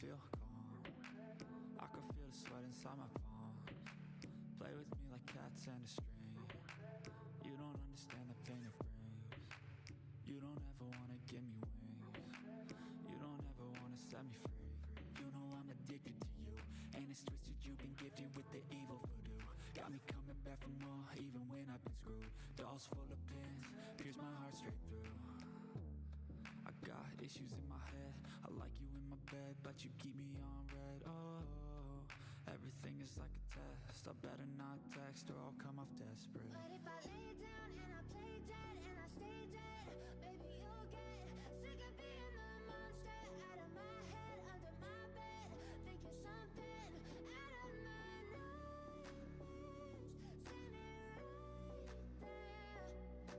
feel calm. I can feel the sweat inside my palms. Play with me like cats and a string. You don't understand the pain it brings. You don't ever wanna give me wings. You don't ever wanna set me free. You know I'm addicted to you, and it's twisted. You've been gifted with the evil voodoo. Got me coming back for more, even when I've been screwed. Dolls full of pins, pierce my heart straight through. I got issues in my head. I like you in my bed, but you keep me on red. Oh, everything is like a test. I better not text or I'll come off desperate. But if I lay down and I play dead and I stay dead, baby, you'll get sick of being the monster out of my head, under my bed, thinking something out of my nightmares, standing right there.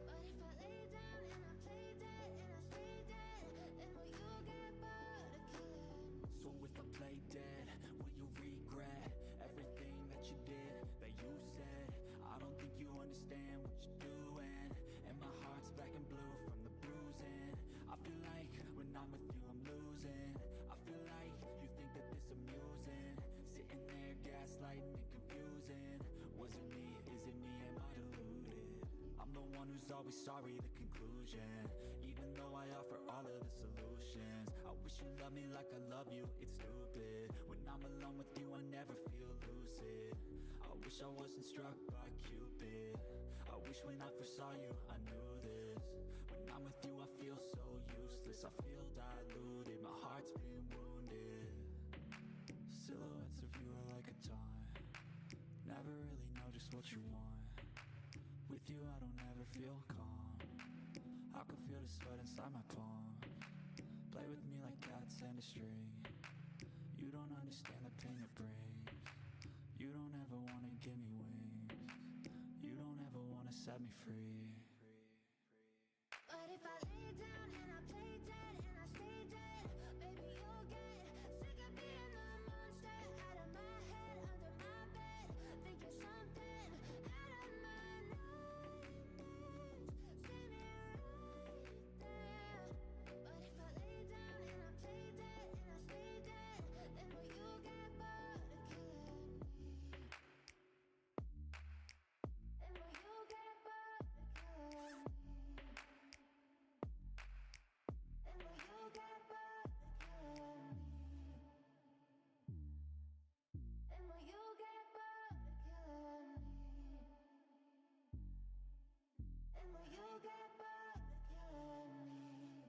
But if I lay down and I play dead and I stay dead, then will you get bored of killing me? So if I play dead, will you regret everything that you did, that you said? I don't think you understand what you're doing, and my heart's black and blue from the bruising. I feel like when I'm with you I'm losing. I feel like you think that this amusing, sitting there gaslighting and confusing. Was it me? Is it me? Am I deluded? I'm the one who's always sorry, the conclusion, even though I offer all of the solutions. I wish you loved me like I love you, it's stupid. When I'm alone with you I never feel lucid. I wish I wasn't struck by Cupid. I wish when I first saw you I knew this. When I'm with you I feel so useless. I feel diluted, my heart's been wounded. Silhouettes of you are like a taunt. Never really know just what you want. With you I don't ever feel calm. I can feel the sweat inside my palms. Play with me like cats and a string. You don't understand the pain it brings. You don't ever wanna give me wings. You don't ever wanna set me free. But if I lay down and I play dead and I stay dead, baby, you'll get sick of being the monster out of my head, under my bed, thinking something out of my nightmares, standing right there. But if I lay down and I play dead and I stay dead, then will you get bored of killing me? And will you get bored of killing me? And will you get bored of killing me? And will you get bored of killing me? And will you get bored of killing me?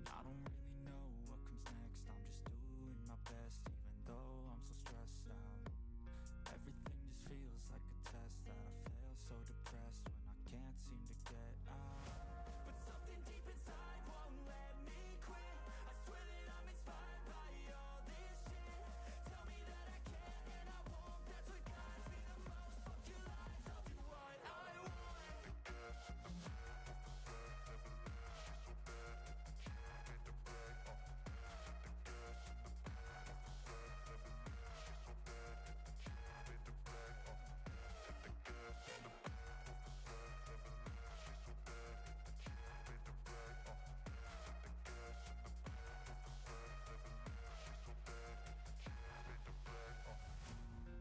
I don't really know what comes next. I'm just doing my best, even though I'm so stressed out. Everything just feels like a test that I fail, so depressed when I can't seem to get out. But something deep inside won't let me quit. I swear that I'm inspired by all this shit. Tell me that I can and I won't. That's what guides me the most. Fuck your lies, I'll do what I want.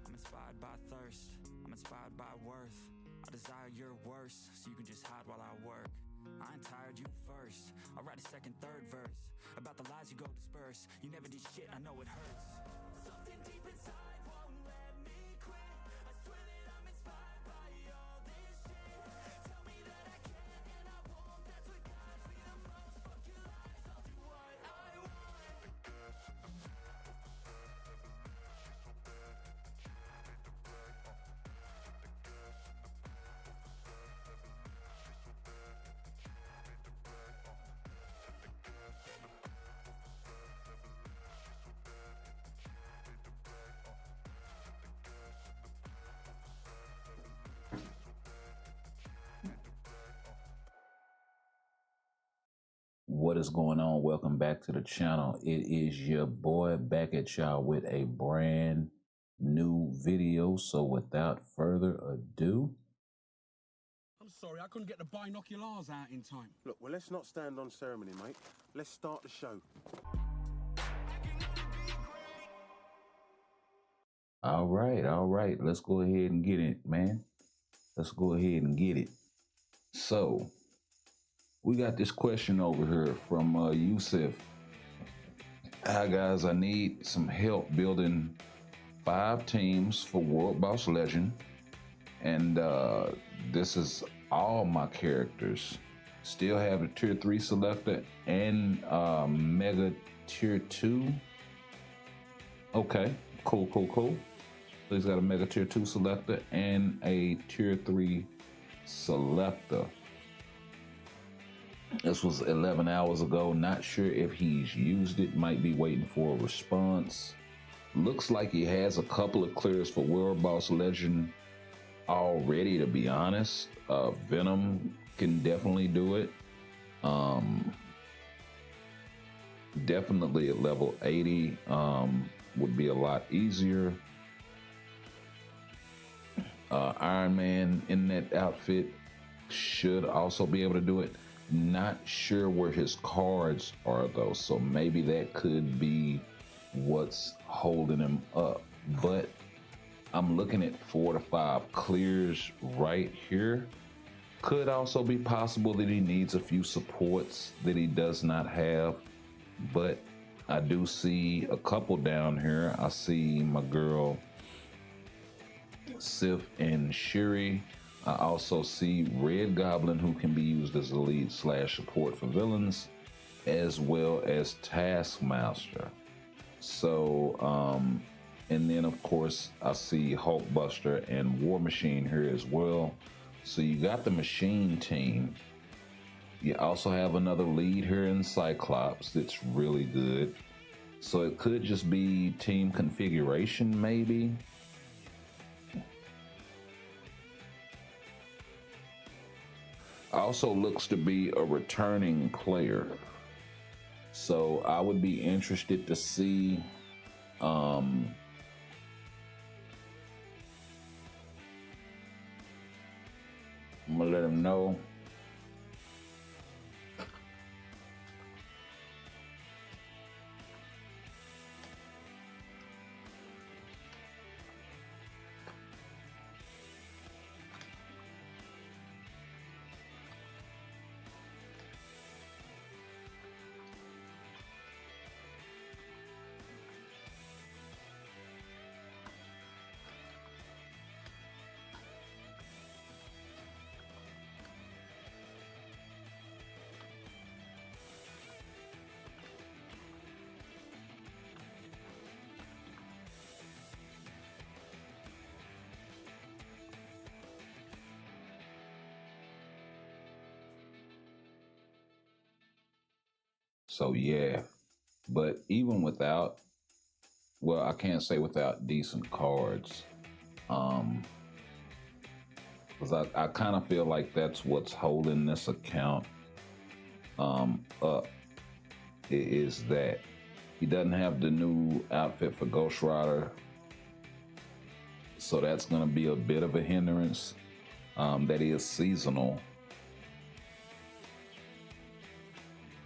I'm inspired by thirst, I'm inspired by worth. I desire your worst, so you can just hide while I work. I ain't tired, you first. I'll write a second, third verse about the lies you go disperse. You never did shit, I know it hurts. Something deep inside won't let me quit. I swear that I'm inspired by all this shit. Tell me that I can and I won't. That's what guides me the most. Fuck your lies, I'll do what I want. What is going on? Welcome back to the channel. It is your boy back at y'all with a brand new video. So without further ado, I'm sorry, I couldn't get the binoculars out in time. Look, well, let's not stand on ceremony, mate. Let's start the show. All right. Let's go ahead and get it, man. Let's go ahead and get it. So, we got this question over here from Yusuf. Hi, guys. I need some help building 5 teams for World Boss Legend. And this is all my characters. Still have a tier 3 selector and mega tier 2. Okay, cool. So he's got a mega tier 2 selector and a tier 3 selector. This was 11 hours ago. Not sure if he's used it. Might be waiting for a response. Looks like he has a couple of clears for World Boss Legend already, to be honest. Venom can definitely do it. Definitely at level 80 would be a lot easier. Iron Man in that outfit should also be able to do it. Not sure where his cards are though, so maybe that could be what's holding him up. But I'm looking at 4 to 5 clears right here. Could also be possible that he needs a few supports that he does not have, but I do see a couple down here. I see my girl Sif and Shuri. I also see Red Goblin, who can be used as a lead / support for villains, as well as Taskmaster. So, and then of course I see Hulkbuster and War Machine here as well. So you got the machine team. You also have another lead here in Cyclops that's really good. So it could just be team configuration maybe. Also looks to be a returning player. So I would be interested to see I'm gonna let him know. So yeah, but even without, well, I can't say without decent cards, because I kind of feel like that's what's holding this account up, is that he doesn't have the new outfit for Ghost Rider, so that's going to be a bit of a hindrance. That is seasonal.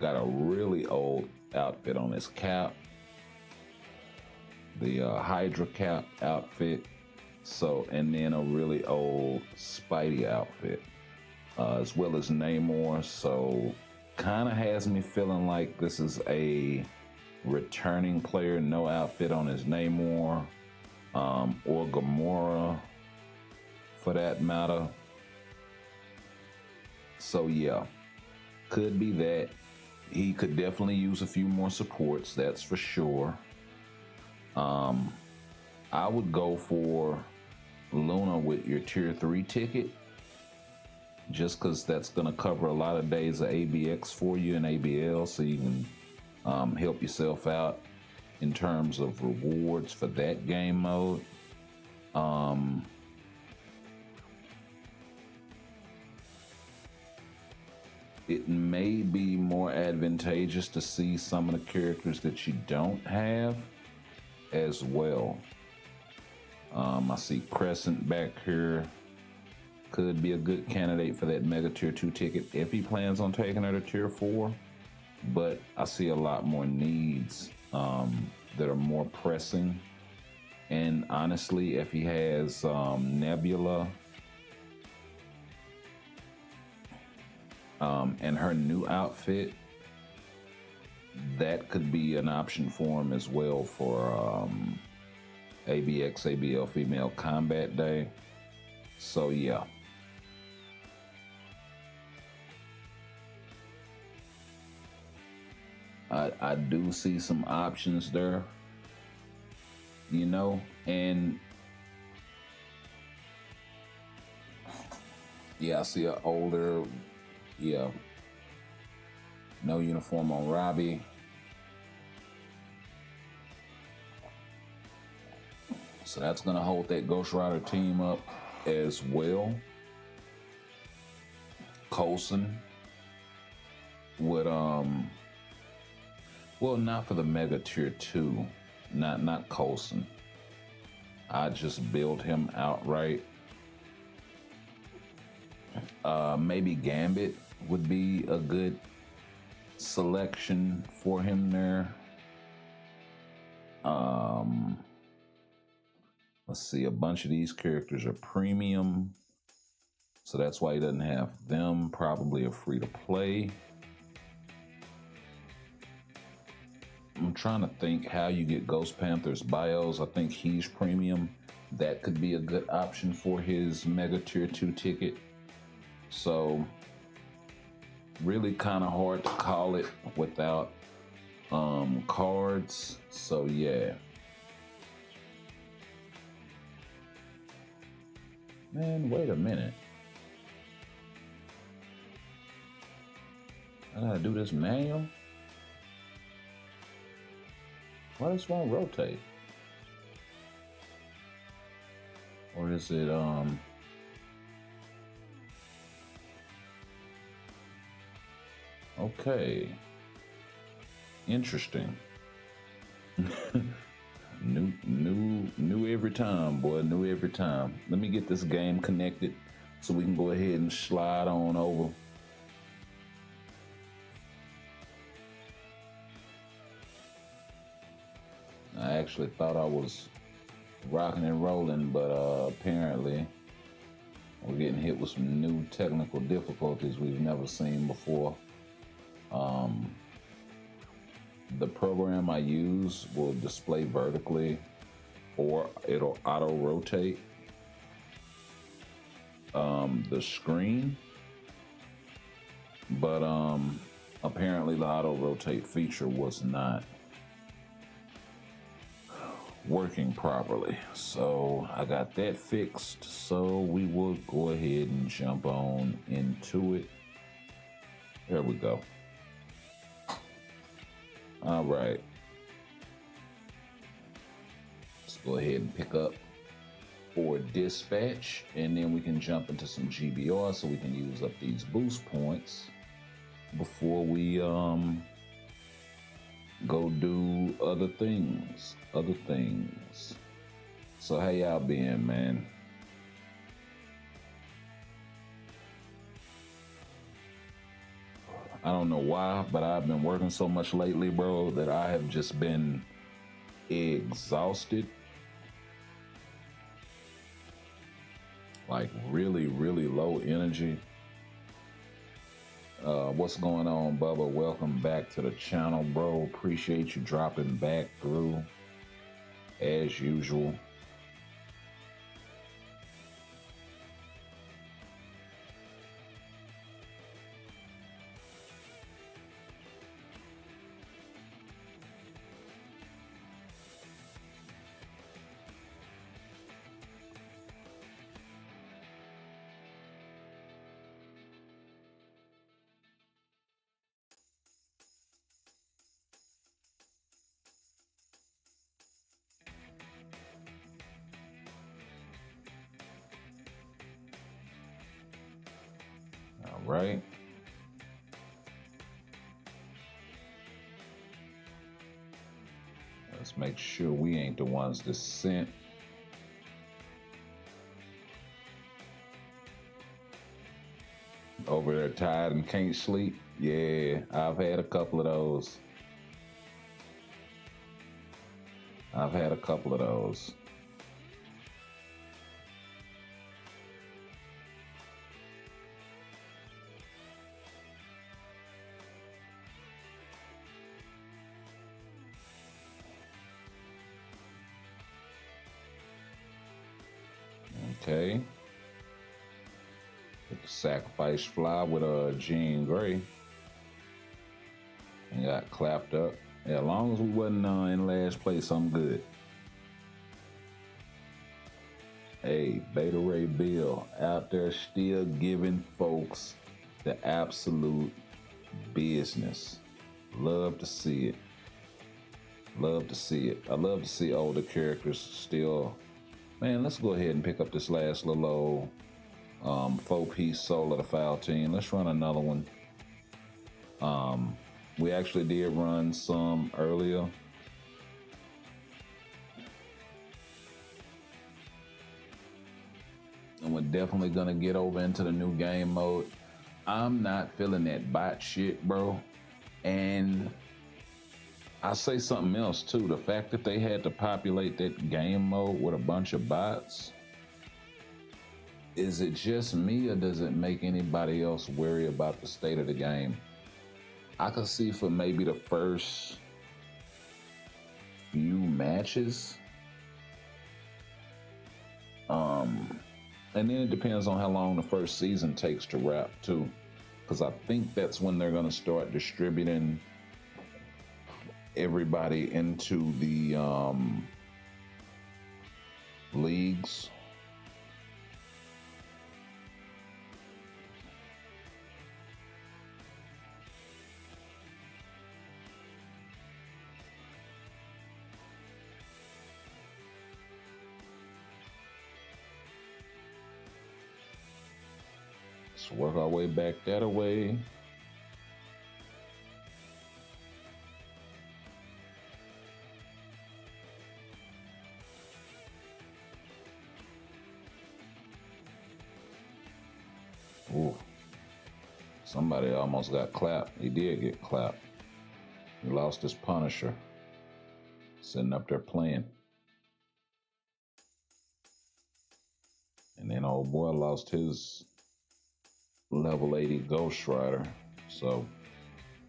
Got a really old outfit on his cap, the Hydra cap outfit. So, and then a really old Spidey outfit, as well as Namor. So, kind of has me feeling like this is a returning player. No outfit on his Namor, or Gamora, for that matter. So yeah, could be that. He could definitely use a few more supports, that's for sure. I would go for Luna with your tier 3 ticket, just because that's going to cover a lot of days of ABX for you and ABL, so you can help yourself out in terms of rewards for that game mode. It may be more advantageous to see some of the characters that you don't have as well. I see Crescent back here. could be a good candidate for that Mega Tier 2 ticket if he plans on taking her to Tier 4. But I see a lot more needs that are more pressing. And honestly, if he has Nebula and her new outfit, that could be an option for him as well for ABL Female Combat Day. So yeah. I do see some options there, you know, and yeah, I see an older, yeah, no uniform on Robbie. So that's gonna hold that Ghost Rider team up as well. Coulson would well, not for the Mega Tier 2, not Coulson. I just build him outright. Maybe Gambit would be a good selection for him there. Let's see, a bunch of these characters are premium, so that's why he doesn't have them. Probably a free to play. I'm trying to think how you get Ghost Panther's bios. I think he's premium. That could be a good option for his Mega Tier 2 ticket. So really kind of hard to call it without cards. So yeah. Man, wait a minute. I gotta do this manual? Why this won't rotate? Or is it okay. Interesting. New every time, boy. New every time. Let me get this game connected so we can go ahead and slide on over. I actually thought I was rocking and rolling, but apparently we're getting hit with some new technical difficulties we've never seen before. The program I use will display vertically, or it'll auto rotate the screen, but apparently the auto rotate feature was not working properly. So I got that fixed, so we will go ahead and jump on into it. There we go. All right. Let's go ahead and pick up for dispatch, and then we can jump into some GBR so we can use up these boost points before we go do other things. So how y'all been, man? I don't know why, but I've been working so much lately, bro, that I have just been exhausted. Like really, really low energy. What's going on, Bubba? Welcome back to the channel, bro. Appreciate you dropping back through as usual. All right. Let's make sure we ain't the ones that sent. Over there tired and can't sleep. Yeah, I've had a couple of those. I've had a couple of those. Okay. Sacrifice fly with Jean Grey. And got clapped up. Yeah, as long as we wasn't in last place, I'm good. Hey, Beta Ray Bill out there still giving folks the absolute business. Love to see it. Love to see it. I love to see older characters still. Man, let's go ahead and pick up this last little old 4-piece Soul of the Foul Team. Let's run another one. We actually did run some earlier. And we're definitely gonna get over into the new game mode. I'm not feeling that bot shit, bro. And I say something else too. The fact that they had to populate that game mode with a bunch of bots. Is it just me, or does it make anybody else worry about the state of the game? I could see for maybe the first few matches. And then it depends on how long the first season takes to wrap too. Because I think that's when they're going to start distributing everybody into the leagues. Let's work our way back that way. Ooh. Somebody almost got clapped. He did get clapped. He lost his Punisher. Sitting up there playing. And then old boy lost his level 80 Ghost Rider. So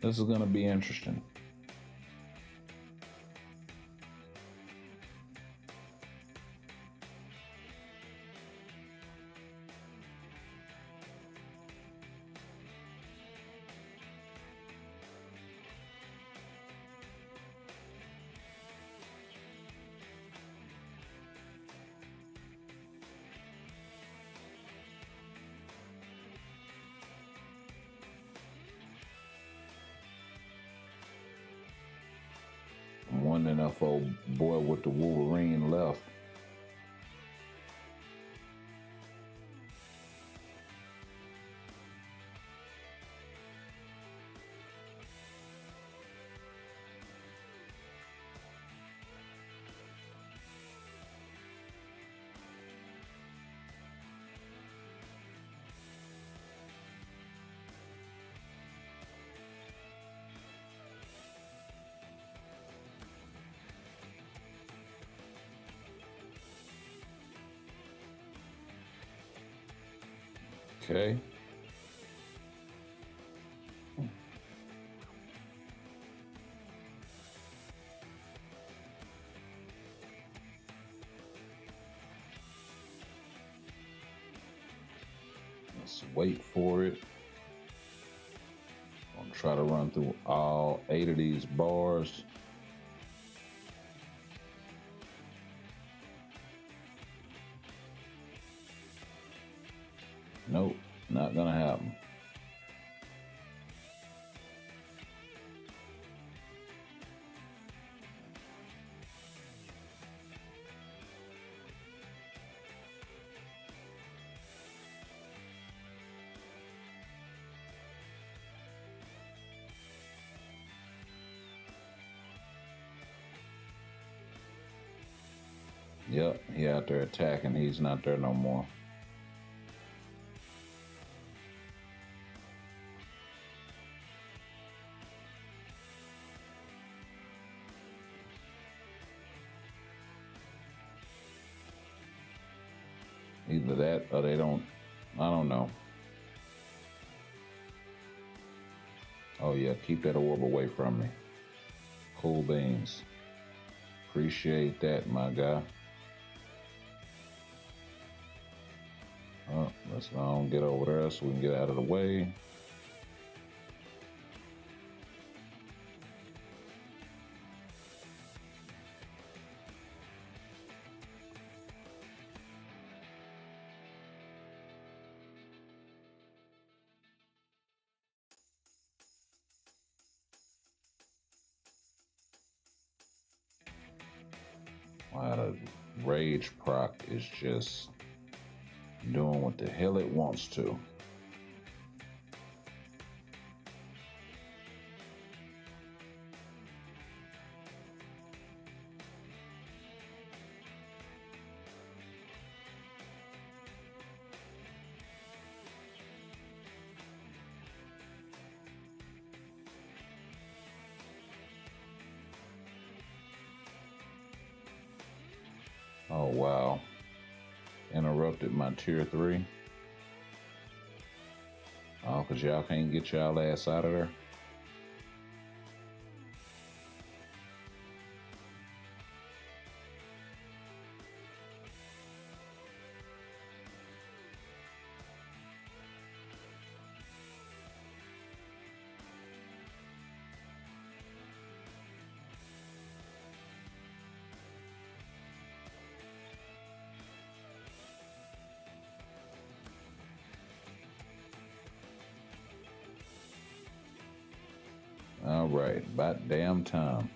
this is gonna be interesting. I'm wondering if old boy with the Wolverine left. Okay. Let's wait for it. I'm gonna try to run through all 8 of these bars. Nope, not gonna happen. Yep, he out there attacking. He's not there no more. Either that or they don't, I don't know. Oh yeah, keep that orb away from me. Cool beans. Appreciate that, my guy. Let's go get over there so we can get out of the way. Wow, the rage proc is just doing what the hell it wants to. Oh wow. Interrupted my tier 3. Oh, cause y'all can't get y'all ass out of there. All right, about damn time.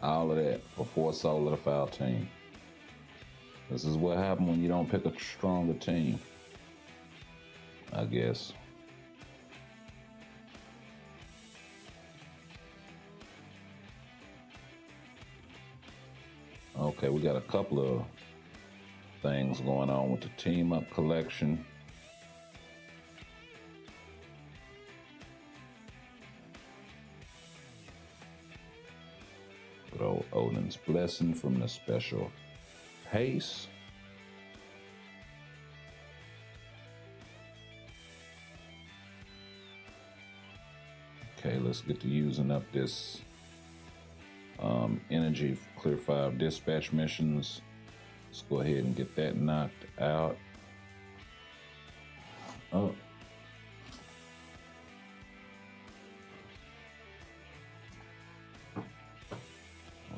All of that for 4 solo to foul team. This is what happens when you don't pick a stronger team, I guess. Okay, we got a couple of things going on with the team up collection. Good old Odin's Blessing from the special pace. Okay, let's get to using up this energy clear 5 dispatch missions. Let's go ahead and get that knocked out. Oh.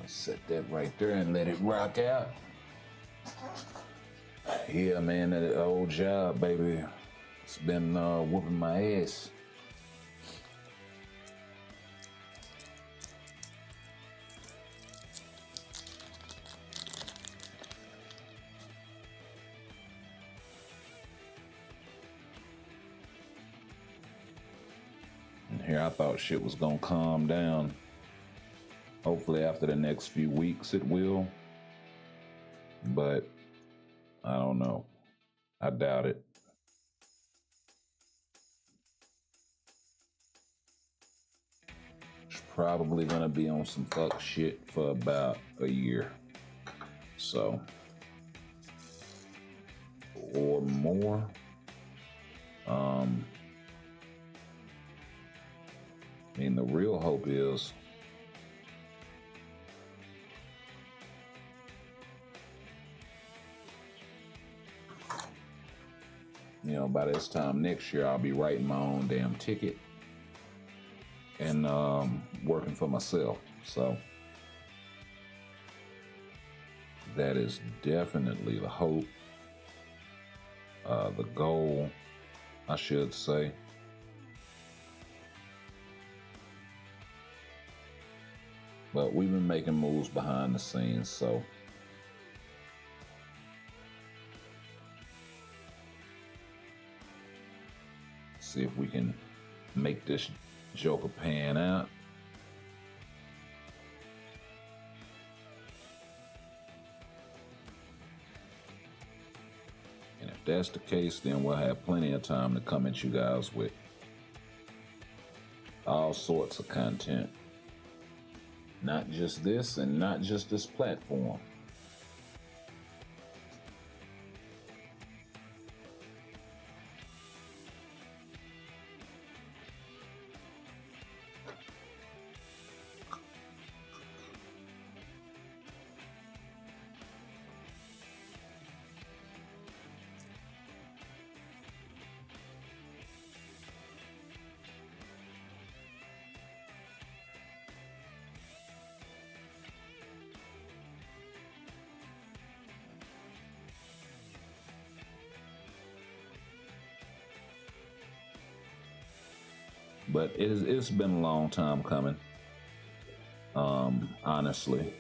Let's set that right there and let it rock out. Yeah, man, that old job, baby. It's been whooping my ass. Here, I thought shit was gonna calm down. Hopefully after the next few weeks it will. But I don't know. I doubt it. It's probably gonna be on some fuck shit for about a year. So, or more. I mean, the real hope is by this time next year, I'll be writing my own damn ticket and working for myself. So that is definitely the hope, the goal, I should say. But we've been making moves behind the scenes, so see if we can make this Joker pan out. And if that's the case, then we'll have plenty of time to come at you guys with all sorts of content. Not just this and not just this platform. But it's been a long time coming. Honestly,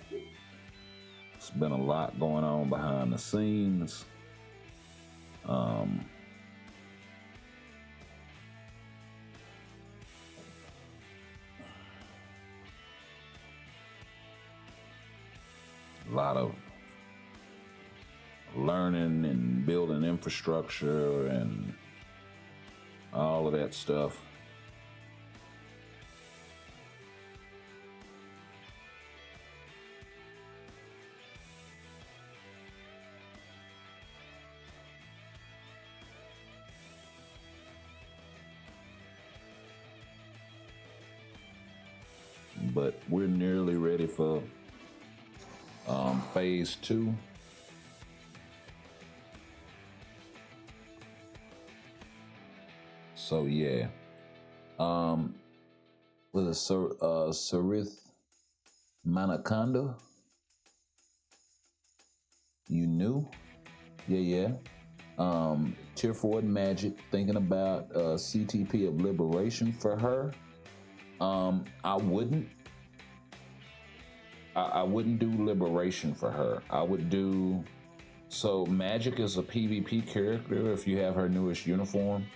it's been a lot going on behind the scenes. A lot of learning and building infrastructure and all of that stuff. But we're nearly ready for phase 2. So yeah, with a Sarith Manaconda, you knew, yeah. Tier 4 Magic, thinking about CTP of Liberation for her. I wouldn't do Liberation for her. I would do, so Magic is a PvP character if you have her newest uniform.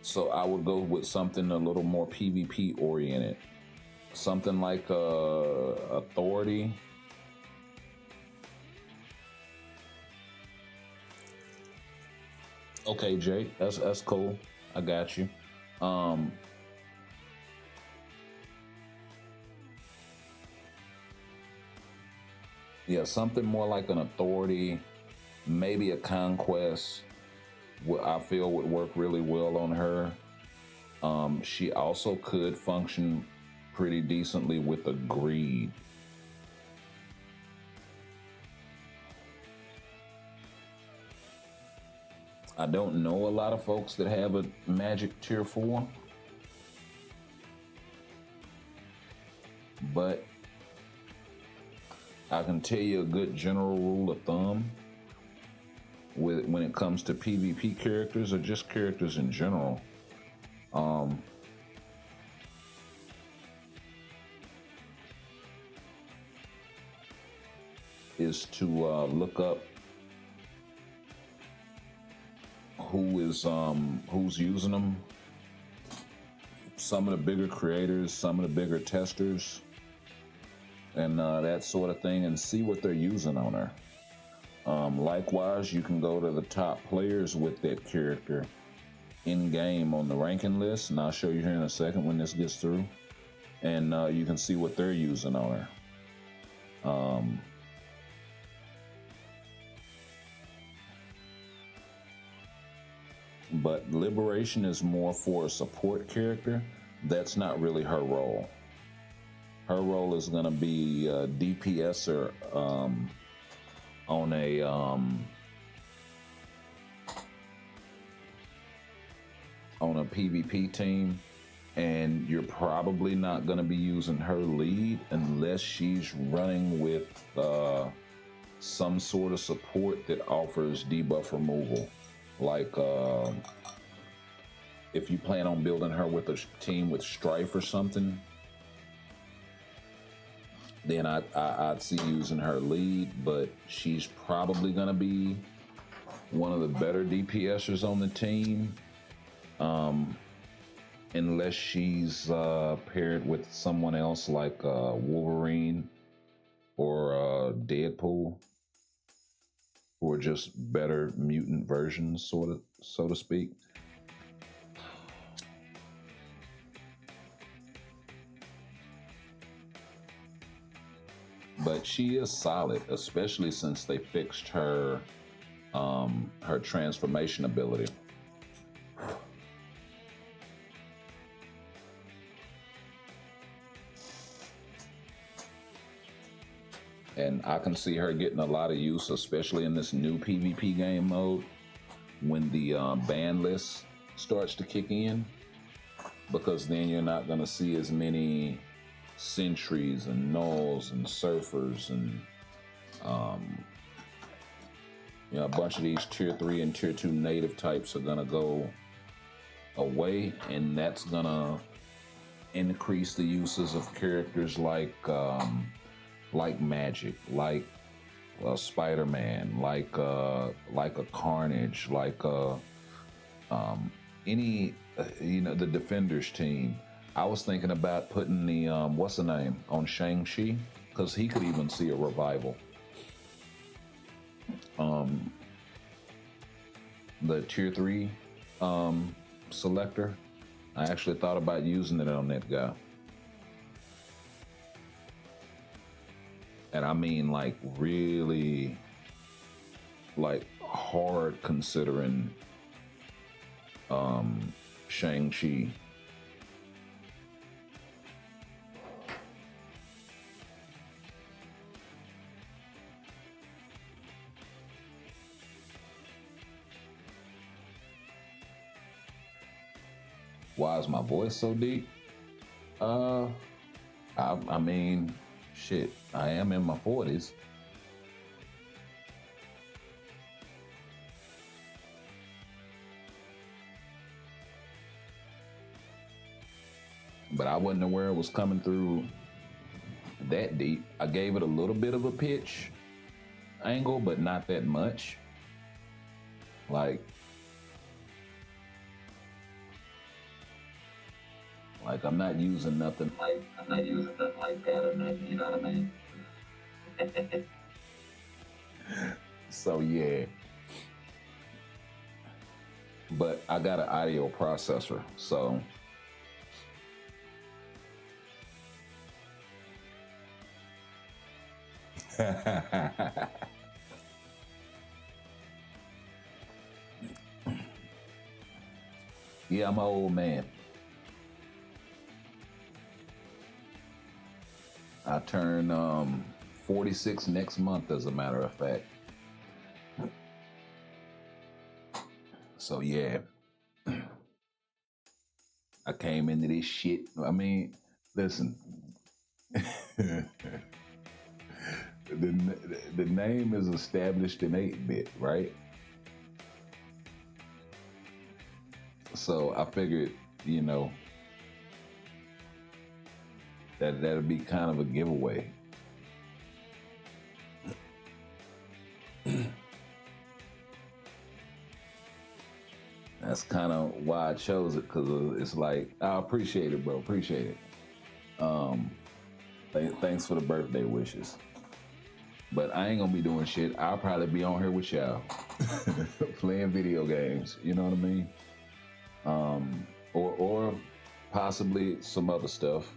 So I would go with something a little more PvP oriented. Something like Authority. Okay, Jake, that's cool. I got you. Yeah, something more like an Authority, maybe a Conquest. I feel would work really well on her. She also could function pretty decently with a Greed. I don't know a lot of folks that have a Magic Tier 4, but I can tell you a good general rule of thumb when it comes to PvP characters or just characters in general. Is to look up who's using them. Some of the bigger creators, some of the bigger testers, and that sort of thing, and see what they're using on her. Likewise, you can go to the top players with that character in game on the ranking list, and I'll show you here in a second when this gets through, and you can see what they're using on her. But Liberation is more for a support character. That's not really her role. Her role is going to be a DPSer on a PvP team, and you're probably not going to be using her lead unless she's running with some sort of support that offers debuff removal. Like if you plan on building her with a team with Strife or something, then I'd see using her lead, but she's probably gonna be one of the better DPSers on the team, unless she's paired with someone else like Wolverine or Deadpool, who are just better mutant versions, so to speak. she is solid, especially since they fixed her her transformation ability. And I can see her getting a lot of use, especially in this new PvP game mode when the ban list starts to kick in, because then you're not going to see as many sentries and gnolls and surfers and you know, a bunch of these tier 3 and tier 2 native types are going to go away, and that's going to increase the uses of characters like Magic, like Spider-Man, like a Carnage, like any you know, the Defenders team. I was thinking about putting the what's the name on Shang-Chi, because he could even see a revival. The tier 3 selector, I actually thought about using it on that guy. And I mean, like, really, like, hard considering Shang-Chi. Why is my voice so deep? I mean, shit, I am in my 40s. But I wasn't aware it was coming through that deep. I gave it a little bit of a pitch angle, but not that much. Like I'm not using nothing like that or nothing, you know what I mean? So yeah. But I got an audio processor, so yeah, I'm an old man. I turn 46 next month, as a matter of fact. So yeah, I came into this shit. I mean, listen, the name is established in 8-bit, right? So I figured, you know, that'd be kind of a giveaway. That's kind of why I chose it, because it's like, I appreciate it, bro. Appreciate it. Thanks for the birthday wishes. But I ain't gonna be doing shit. I'll probably be on here with y'all playing video games. You know what I mean? Or possibly some other stuff.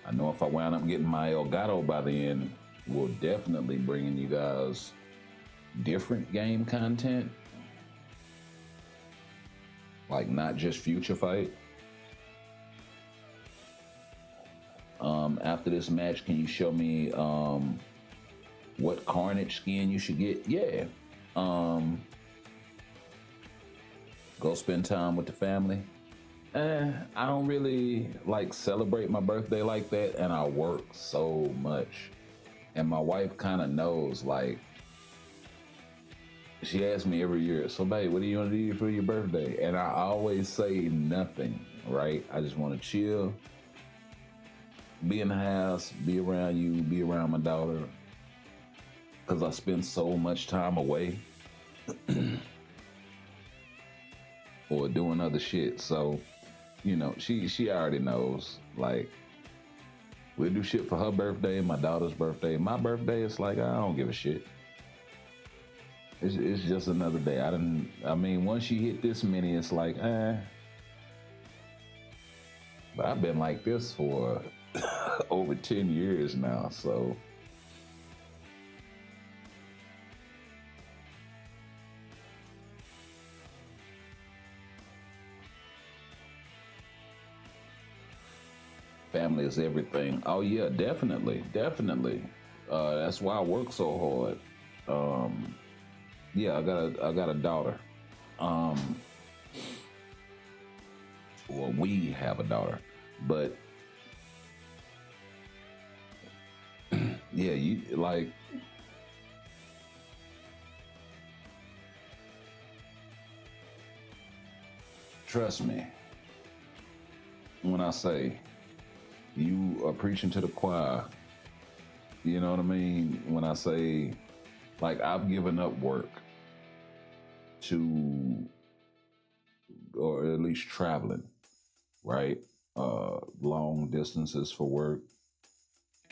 I know if I wound up getting my Elgato by the end, we'll definitely bringing you guys different game content. Like not just Future Fight. After this match, can you show me what Carnage skin you should get? Yeah. Go spend time with the family. I don't really like celebrate my birthday like that, and I work so much. And my wife kind of knows, like, she asks me every year, so babe, what do you want to do for your birthday? And I always say nothing, right? I just want to chill, be in the house, be around you, be around my daughter, because I spend so much time away or doing other shit. So, you know, she already knows, like, we'll do shit for her birthday, my daughter's birthday. My birthday, it's like, I don't give a shit. It's just another day. I mean, once you hit this many, it's like, But I've been like this for over 10 years now, so. Family is everything. Oh yeah, definitely, definitely. That's why I work so hard. Yeah, I got a daughter. Um, well, we have a daughter, but yeah, you like. Trust me when I say you are preaching to the choir. You know what I mean? When I say, like, I've given up work to, or at least traveling, right? Long distances for work,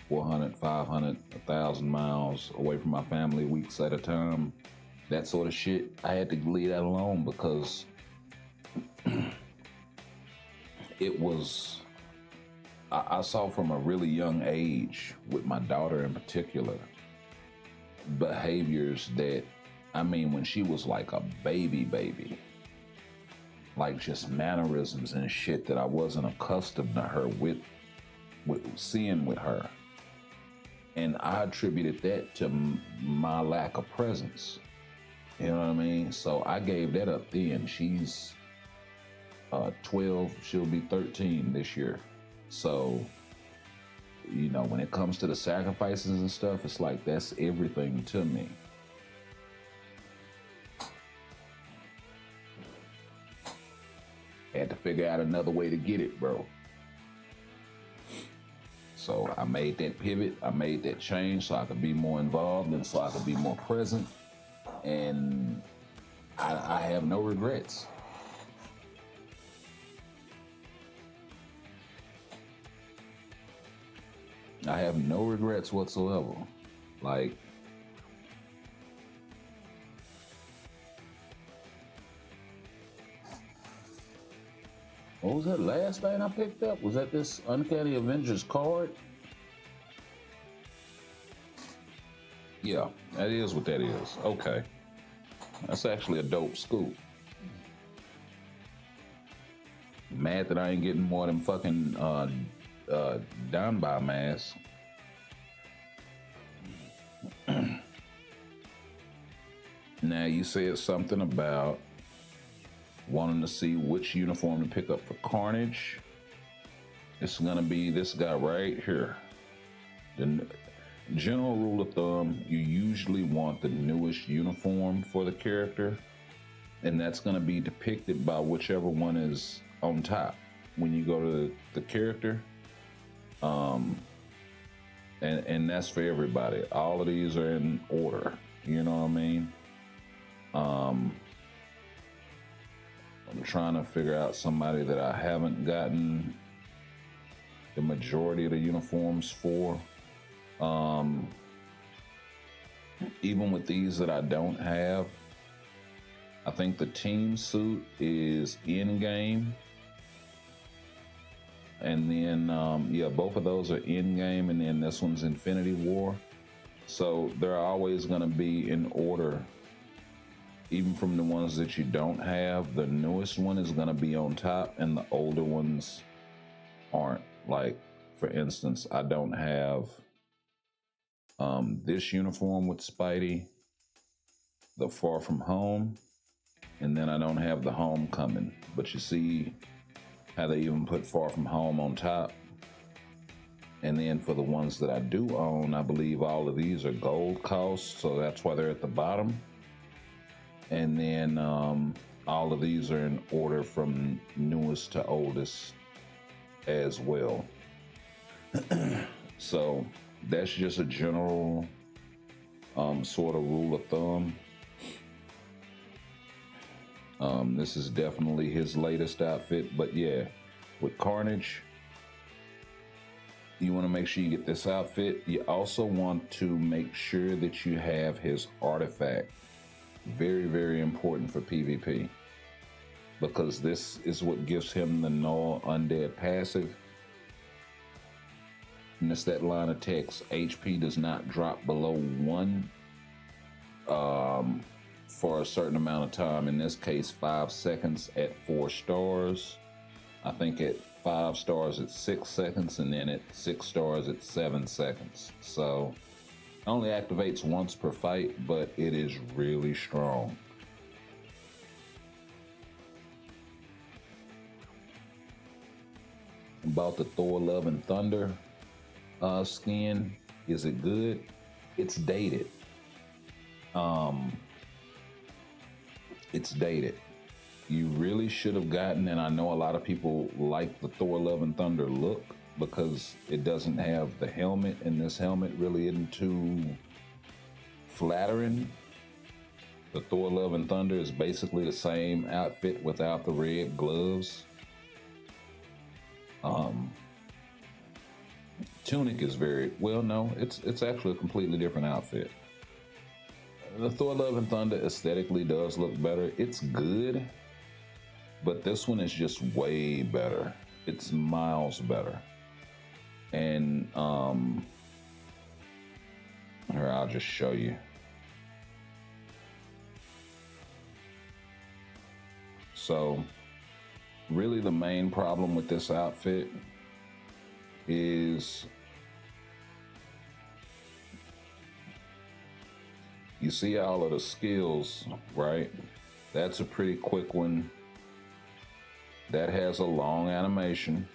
400, 500, 1,000 miles away from my family, weeks at a time, that sort of shit. I had to leave that alone because it was, I saw from a really young age, with my daughter in particular, behaviors that, I mean, when she was like a baby, like just mannerisms and shit that I wasn't accustomed to her with seeing with her. And I attributed that to my lack of presence. You know what I mean? So I gave that up then. She's 12, she'll be 13 this year. So, you know, when it comes to the sacrifices and stuff, it's like that's everything to me. Had to figure out another way to get it, bro. So I made that pivot, I made that change so I could be more involved and so I could be more present. And I have no regrets. I have no regrets whatsoever. Like, what was that last thing I picked up? Was that this Uncanny Avengers card? Yeah, that is what that is. Okay. That's actually a dope scoop. Mad that I ain't getting more than fucking down by mass. Now you said something about wanting to see which uniform to pick up for Carnage. It's gonna be this guy right here. The general rule of thumb, you usually want the newest uniform for the character, and that's gonna be depicted by whichever one is on top when you go to the character. And that's for everybody. All of these are in order. You know what I mean? I'm trying to figure out somebody that I haven't gotten the majority of the uniforms for. Even with these that I don't have, I think the team suit is in game. And then, yeah, both of those are in game, and then this one's Infinity War. So they're always going to be in order. Even from the ones that you don't have, the newest one is going to be on top, and the older ones aren't. Like, for instance, I don't have this uniform with Spidey, the Far From Home, and then I don't have the Homecoming. But you see how they even put Far From Home on top. And then for the ones that I do own, I believe all of these are gold cost, so that's why they're at the bottom. And then all of these are in order from newest to oldest as well. So that's just a general sort of rule of thumb. This is definitely his latest outfit, but yeah, with Carnage, you want to make sure you get this outfit. You also want to make sure that you have his artifact. Very, very important for PvP. because this is what gives him the null undead passive. And it's that line of text, HP does not drop below 1 for a certain amount of time. In this case, 5 seconds at 4 stars. I think at 5 stars at 6 seconds, and then at 6 stars at 7 seconds. So it only activates once per fight, but it is really strong. About the Thor Love and Thunder skin, is it good? It's dated. It's dated. You really should have gotten, and I know a lot of people like the Thor Love and Thunder look because it doesn't have the helmet, and this helmet really isn't too flattering. The Thor Love and Thunder is basically the same outfit without the red gloves. Tunic is very well. No, it's actually a completely different outfit. The Thor Love and Thunder aesthetically does look better. It's good, but this one is just way better. It's miles better. And here, I'll just show you. So really the main problem with this outfit is you see all of the skills, right? That's a pretty quick one. That has a long animation,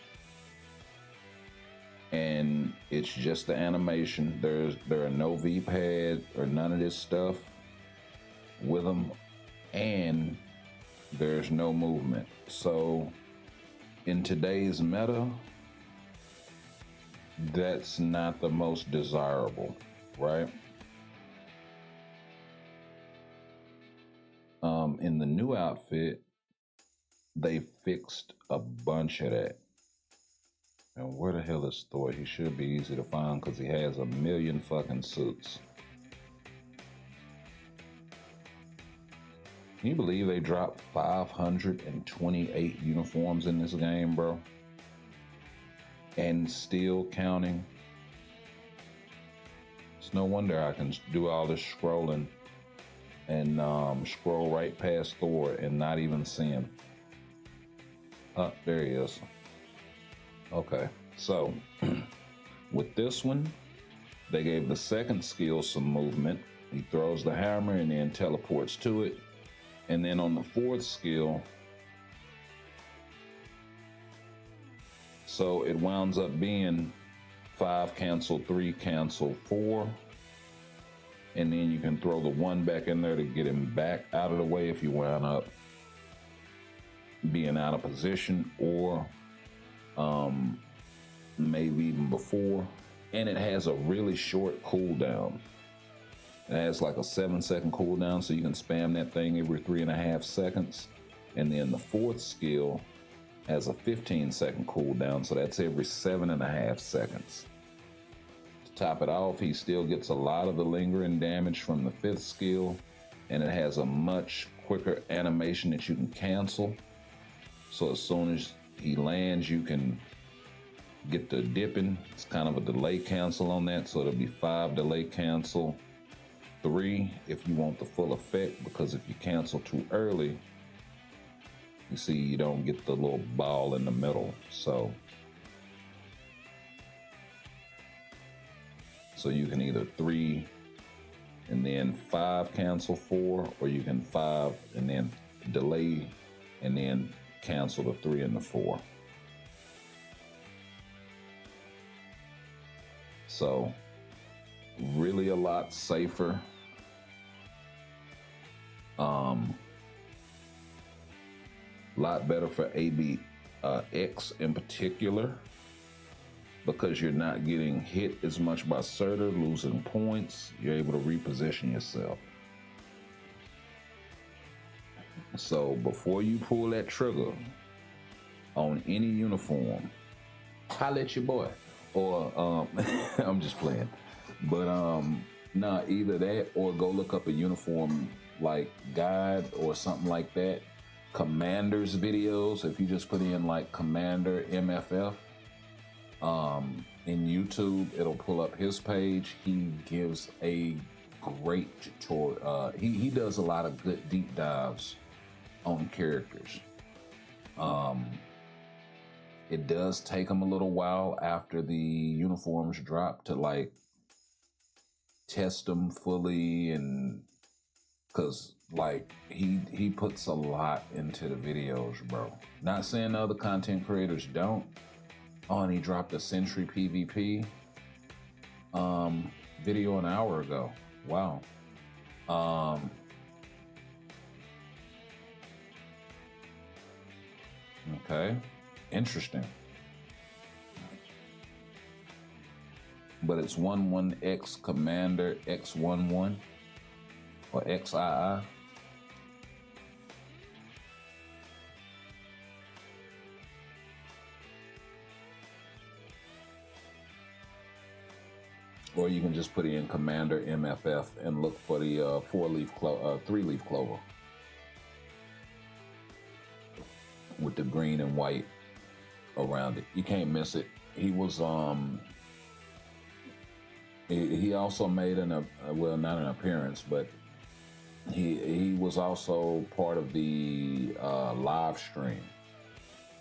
and it's just the animation. There are no V-pad or none of this stuff with them, and there's no movement. So in today's meta, that's not the most desirable, right? In the new outfit, they fixed a bunch of that. And where the hell is Thor? He should be easy to find because he has a million fucking suits. Can you believe they dropped 528 uniforms in this game, bro? And still counting. It's no wonder I can do all this scrolling and scroll right past Thor and not even see him. Oh, there he is. Okay, so with this one, they gave the second skill some movement. He throws the hammer and then teleports to it. And then on the fourth skill, so it winds up being 5 cancel, 3 cancel, 4. And then you can throw the 1 back in there to get him back out of the way if you wind up being out of position, or maybe even before. And it has a really short cooldown. It has like a 7-second cooldown, so you can spam that thing every 3.5 seconds. And then the fourth skill has a 15-second cooldown, so that's every 7.5 seconds. To top it off, he still gets a lot of the lingering damage from the 5th skill, and it has a much quicker animation that you can cancel. So as soon as he lands, you can get the dipping. It's kind of a delay cancel on that, so it'll be 5 delay cancel, 3 if you want the full effect, because if you cancel too early, you see you don't get the little ball in the middle. So you can either 3 and then 5 cancel 4, or you can 5 and then delay and then cancel the 3 and the 4. So really a lot safer. Lot better for ABX in particular, because you're not getting hit as much by Surtur, losing points. You're able to reposition yourself. So before you pull that trigger on any uniform, holla at your boy. Or I'm just playing. But nah, either that or go look up a uniform like guide or something like that, Commander's videos. If you just put in like Commander MFF in YouTube, it'll pull up his page. He gives a great tutorial. He does a lot of good deep dives on characters. It does take him a little while after the uniforms drop to like test them fully, and because like he puts a lot into the videos, bro. Not saying the other content creators don't. Oh, and he dropped a Sentry PvP video an hour ago. Wow. Okay, interesting. But it's 11X Commander X11 or XII. Or you can just put in Commander MFF and look for the 3-leaf clover with the green and white around it. You can't miss it. He was he also made well, not an appearance, but he was also part of the live stream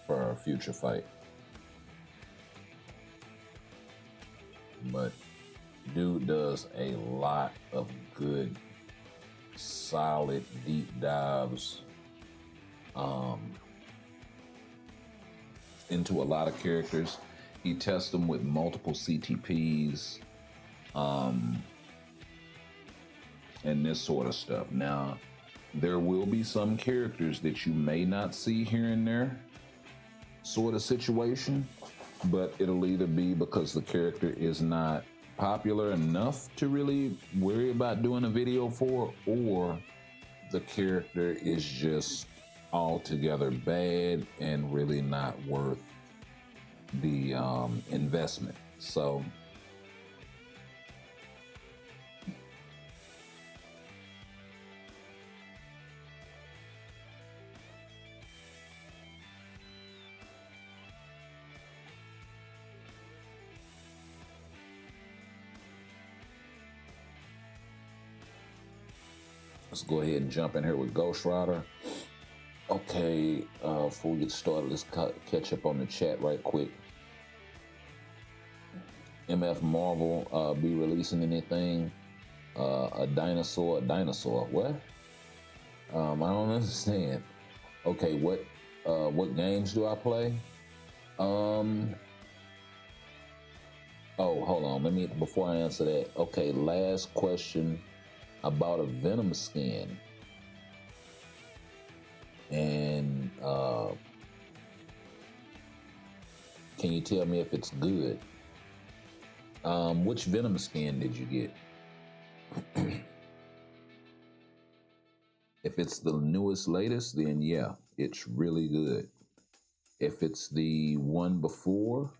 for a future fight. But dude does a lot of good, solid deep dives into a lot of characters. He tests them with multiple CTPs and this sort of stuff. Now, there will be some characters that you may not see here and there sort of situation, but it'll either be because the character is not popular enough to really worry about doing a video for, or the character is just altogether bad and really not worth the investment. So let's go ahead and jump in here with Ghost Rider. Okay, before we get started, let's catch up on the chat right quick. MF Marvel be releasing anything? A dinosaur? What? I don't understand. Okay, what games do I play? Oh, hold on. Before I answer that. Okay, last question about a Venom skin. And can you tell me if it's good? Which Venom skin did you get? If it's the newest, latest, then yeah, it's really good. If it's the one before,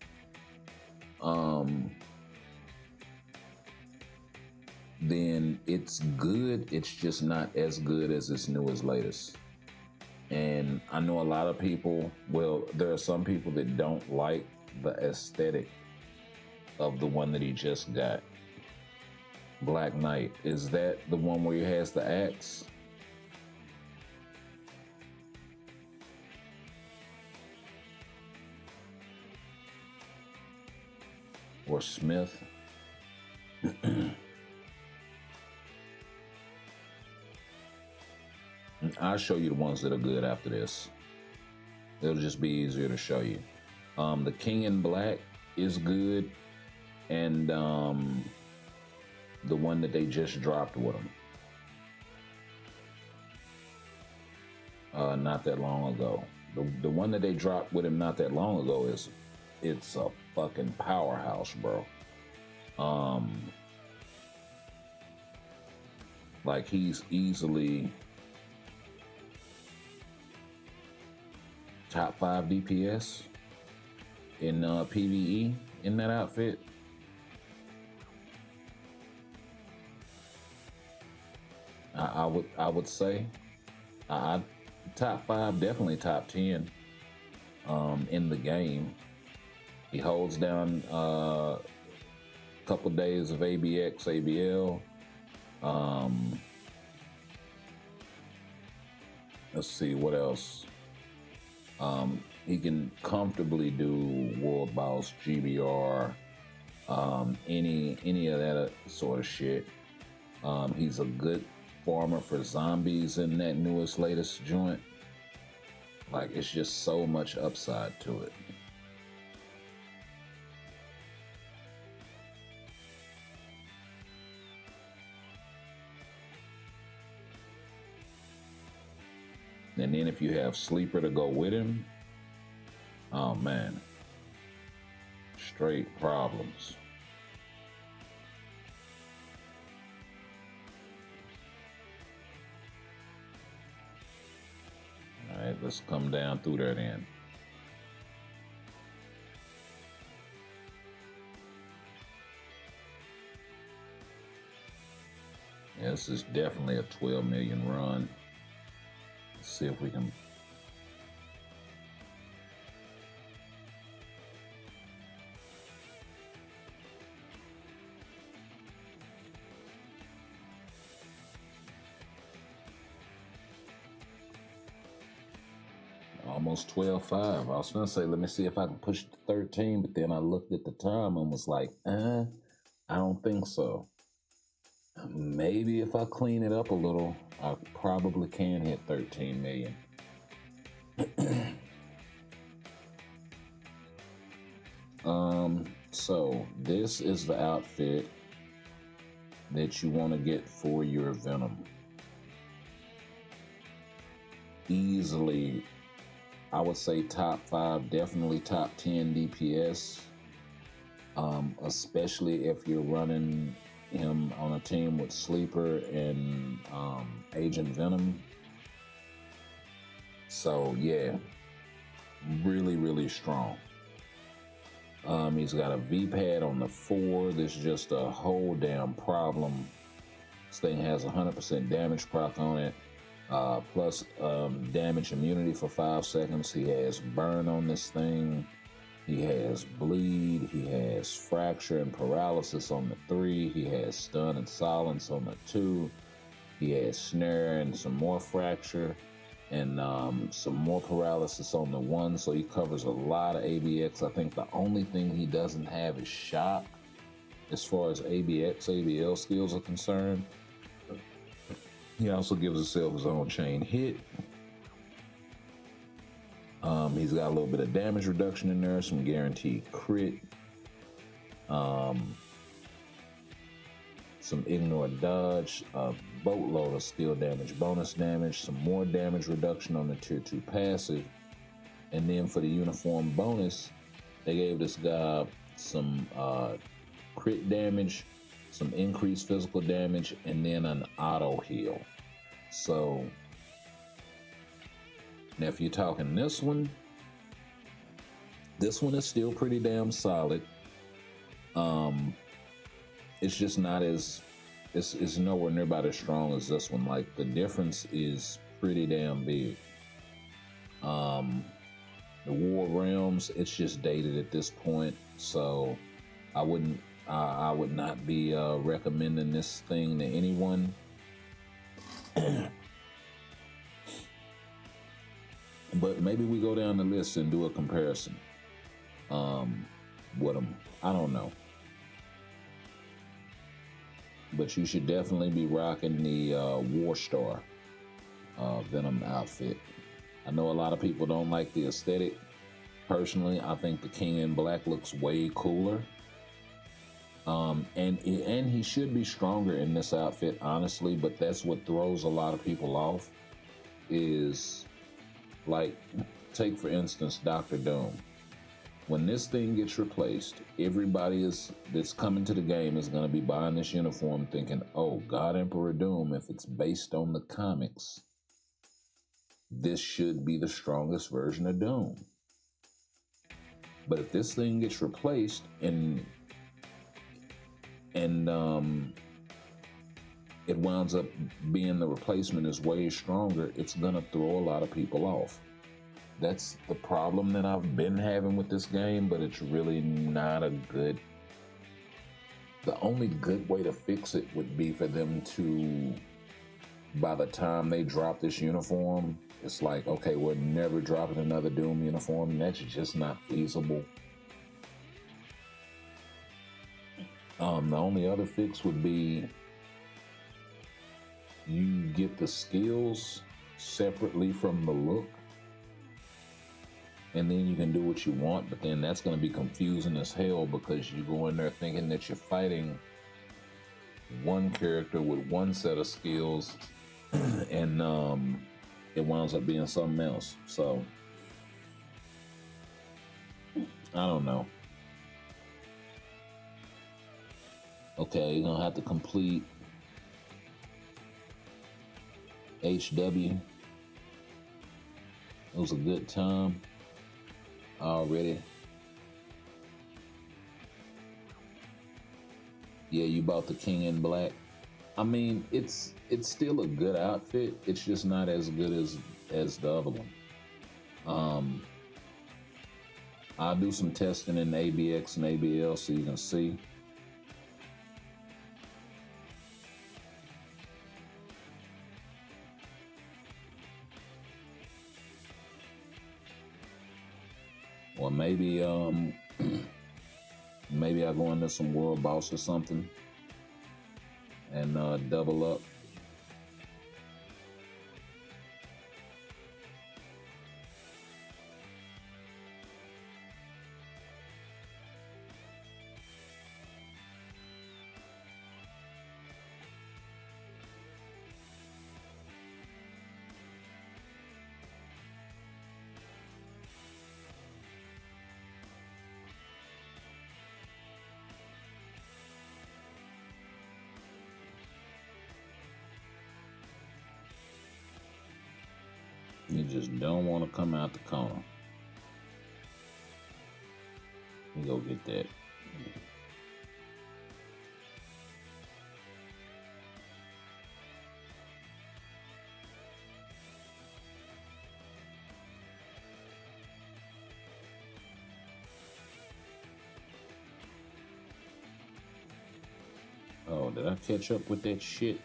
then it's good. It's just not as good as its newest, latest. And I know a lot of people, well, there are some people that don't like the aesthetic of the one that he just got. Black Knight. Is that the one where he has the axe? Or Smith? I'll show you the ones that are good after this. It'll just be easier to show you. The King in Black is good, and the one that they just dropped with him not that long ago. The one that they dropped with him not that long ago it's a fucking powerhouse, bro. Like he's easily top 5 DPS in PvE in that outfit. I would say I top 5, definitely top 10 in the game. He holds down a couple days of ABX, ABL. Let's see what else. He can comfortably do World Boss, GBR, any of that sort of shit. He's a good farmer for zombies in that latest joint. Like, it's just so much upside to it. And then if you have Sleeper to go with him, oh man, straight problems. All right, let's come down through there then. Yeah, this is definitely a 12 million run. Let's see if we can. Almost 12.5. I was gonna say, let me see if I can push to 13, but then I looked at the time and was like, I don't think so. Maybe if I clean it up a little, I probably can hit 13 million. So this is the outfit that you want to get for your Venom. Easily, I would say top 5, definitely top 10 DPS, especially if you're running him on a team with Sleeper and Agent Venom. So yeah, really strong. He's got a V-pad on the 4. This is just a whole damn problem. This thing has 100% damage proc on it, plus damage immunity for 5 seconds. He has burn on this thing. He has bleed. He has fracture and paralysis on the 3. He has stun and silence on the 2. He has snare and some more fracture and some more paralysis on the 1. So he covers a lot of ABX. I think the only thing he doesn't have is shock as far as ABX, ABL skills are concerned. He also gives himself his own chain hit. He's got a little bit of damage reduction in there, some guaranteed crit, some ignore dodge, a boatload of skill damage, bonus damage, some more damage reduction on the tier 2 passive, and then for the uniform bonus, they gave this guy some crit damage, some increased physical damage, and then an auto heal. So now if you're talking this one is still pretty damn solid. It's just not as, it's nowhere near about as strong as this one. Like, the difference is pretty damn big. The War Realms, it's just dated at this point, so I would not be recommending this thing to anyone. But maybe we go down the list and do a comparison with them. I don't know. But you should definitely be rocking the War Star Venom outfit. I know a lot of people don't like the aesthetic. Personally, I think the King in Black looks way cooler. And he should be stronger in this outfit, honestly, but that's what throws a lot of people off. Is, like, take for instance Dr. Doom. When this thing gets replaced, everybody that's coming to the game is going to be buying this uniform thinking, oh, God Emperor Doom, if it's based on the comics, this should be the strongest version of Doom. But if this thing gets replaced and it winds up being the replacement is way stronger, it's gonna throw a lot of people off. That's the problem that I've been having with this game, but it's really not a good... The only good way to fix it would be for them to, by the time they drop this uniform, it's like, okay, we're never dropping another Doom uniform, and that's just not feasible. The only other fix would be you get the skills separately from the look, and then you can do what you want, but then that's going to be confusing as hell because you go in there thinking that you're fighting one character with one set of skills, and it winds up being something else. So, I don't know. Okay, you're going to have to complete HW. It was a good time already. Yeah, you bought the King in Black. I mean, it's still a good outfit. It's just not as good as the other one. I'll do some testing in ABX and ABL so you can see. Or maybe maybe I'll go into some World Boss or something and double up. You just don't want to come out the corner. Let me go get that. Oh, did I catch up with that shit?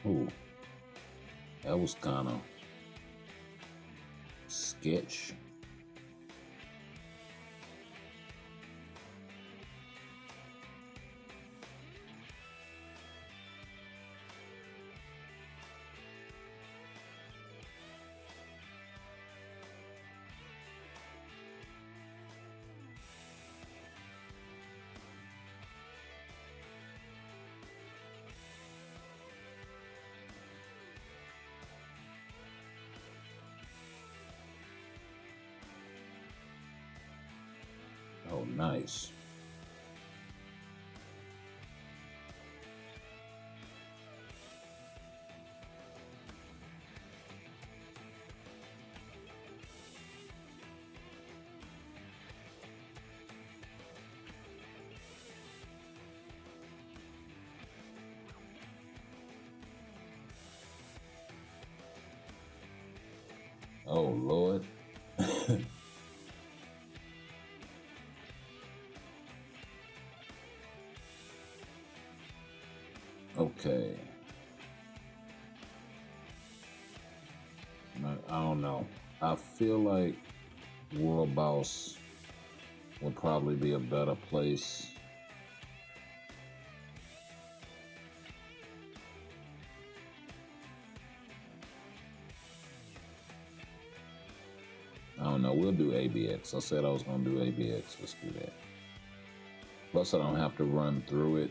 Ooh, that was kind of sketch. Oh, nice. Oh, Lord. Okay. I don't know. I feel like World Boss would probably be a better place. I don't know. We'll do ABX. I said I was going to do ABX. Let's do that. Plus, I don't have to run through it.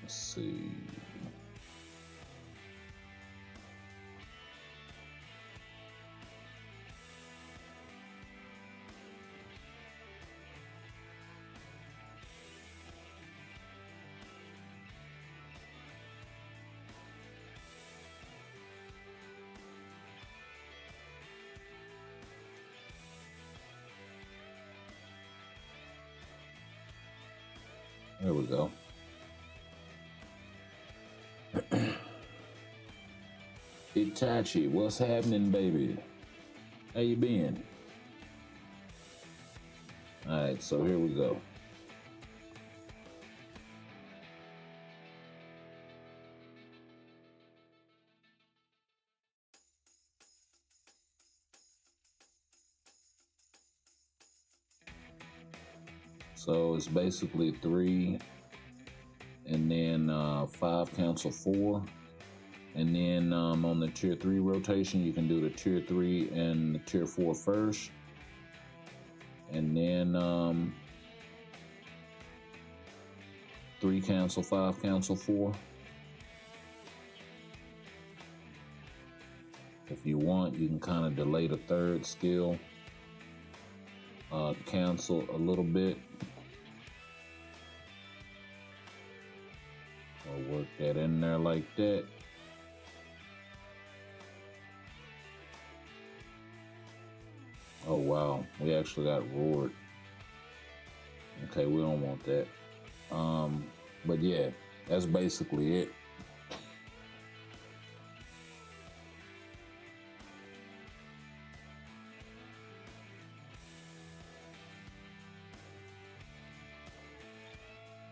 Let's see. There we go. Itachi, what's happening, baby? How you been? All right, so here we go. So it's basically 3, and then 5 cancel 4. And then on the tier 3 rotation, you can do the tier 3 and the tier 4 first. And then 3 cancel 5 cancel 4. If you want, you can kind of delay the third skill. Cancel a little bit. I'll work that in there like that. Oh wow, we actually got roared. Okay, we don't want that. But yeah, that's basically it.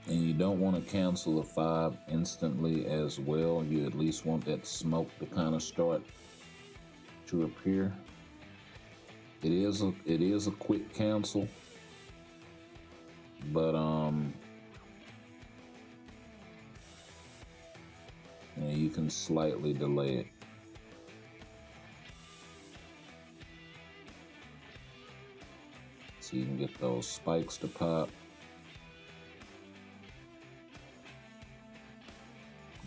And you don't want to cancel the 5 instantly as well. You at least want that smoke to kind of start to appear. It is a quick cancel, but yeah, you can slightly delay it. So you can get those spikes to pop.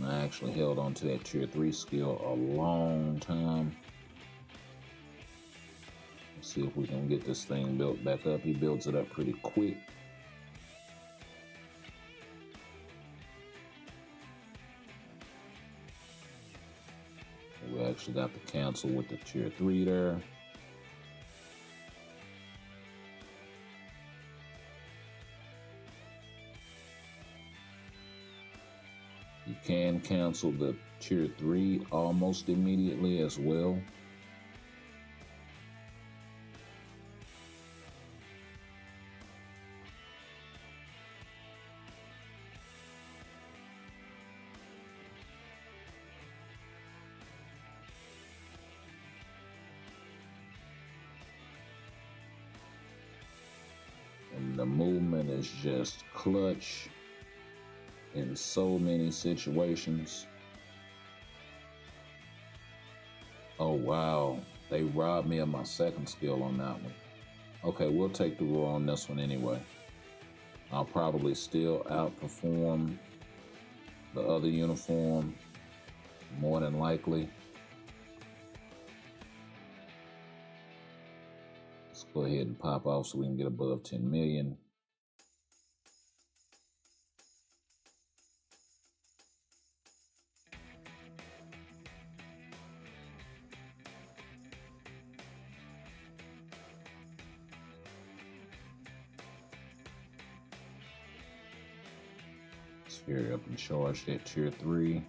I actually held on to that tier 3 skill a long time. Let's see if we can get this thing built back up. He builds it up pretty quick. We actually got the cancel with the tier 3 there. You can cancel the tier 3 almost immediately as well. And the movement is just clutch in so many situations. Oh wow, they robbed me of my second skill on that one. Okay, we'll take the roar on this one anyway. I'll probably still outperform the other uniform, more than likely. Let's go ahead and pop off so we can get above 10 million. Let's hurry up and charge that tier 3.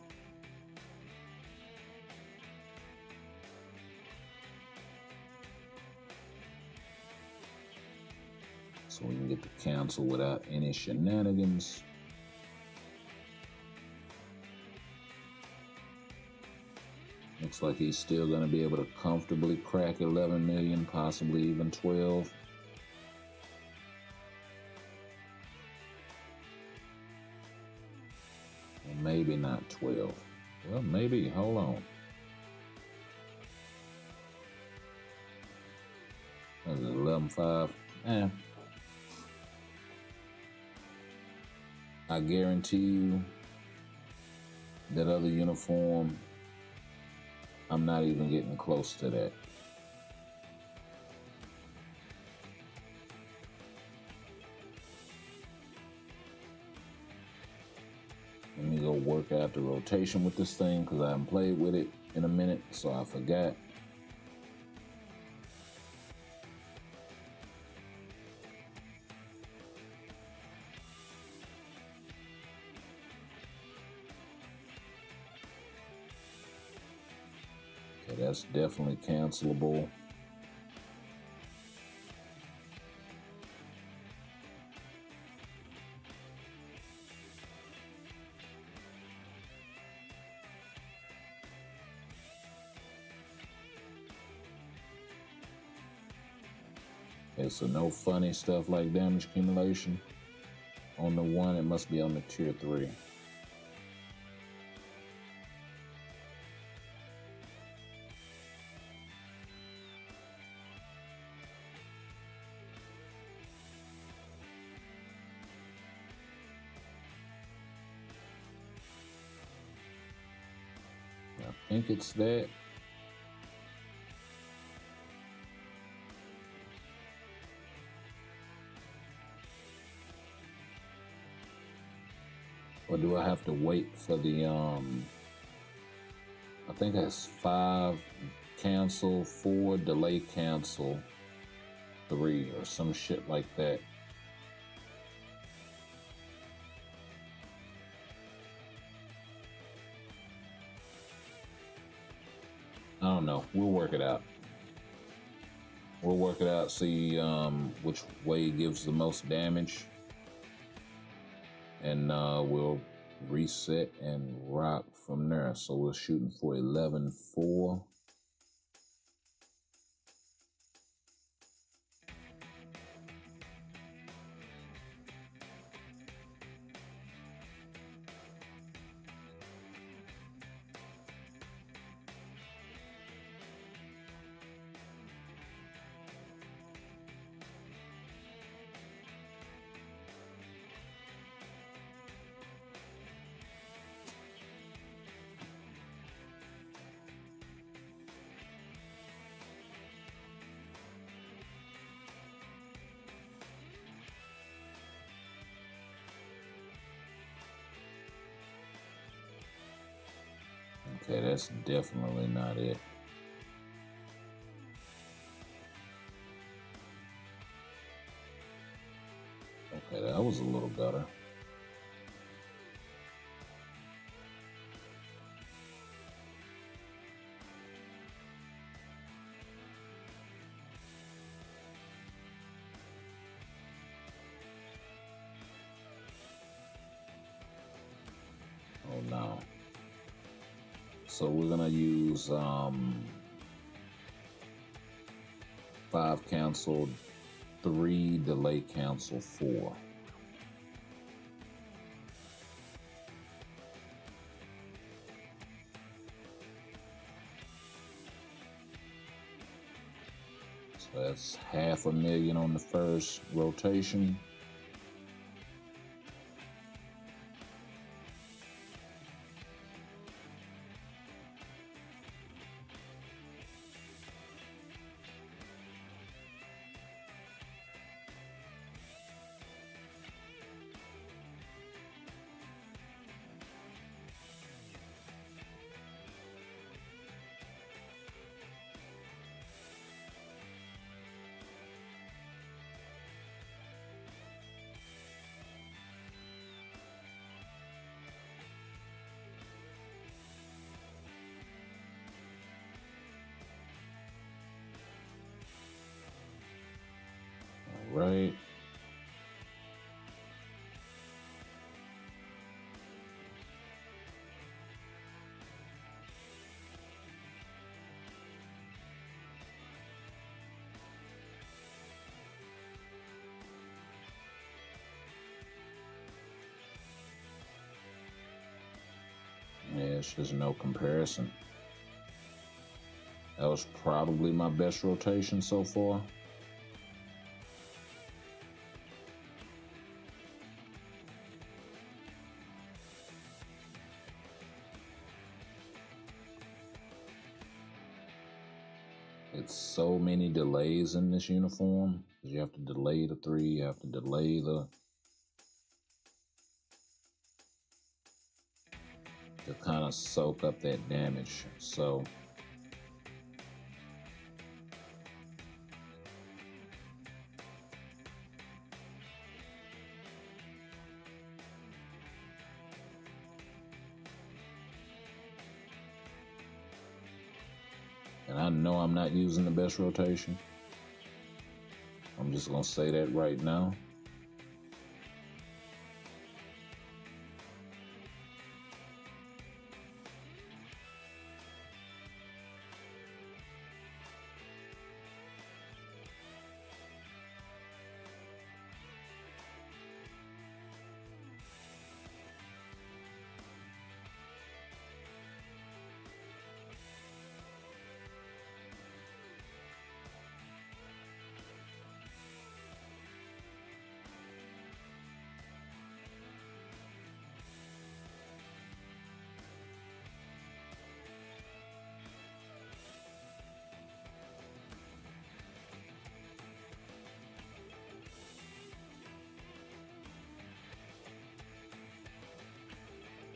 So we can get the cancel without any shenanigans. Looks like he's still going to be able to comfortably crack 11 million, possibly even 12. Or maybe not 12. Well, maybe. Hold on. That is 11.5. I guarantee you that other uniform, I'm not even getting close to that. Let me go work out the rotation with this thing because I haven't played with it in a minute, so I forgot. Okay, that's definitely cancelable. Okay, so no funny stuff like damage accumulation. On the one, it must be on the tier 3. I think it's that. Or do I have to wait for the, I think that's 5 cancel, 4 delay cancel, 3 or some shit like that. I don't know. We'll work it out. We'll work it out, see which way gives the most damage. And we'll reset and rock from there. So we're shooting for 11.4. Okay, that's definitely not it. Okay, that was a little better. Oh no. So we're gonna use 5 cancel, 3 delay cancel, 4. So that's 500,000 on the first rotation. All right. Yeah, it's just no comparison. That was probably my best rotation so far. It's so many delays in this uniform. You have to delay the 3, you have to delay to kind of soak up that damage. So and I know I'm not using the best rotation. I'm just gonna say that right now.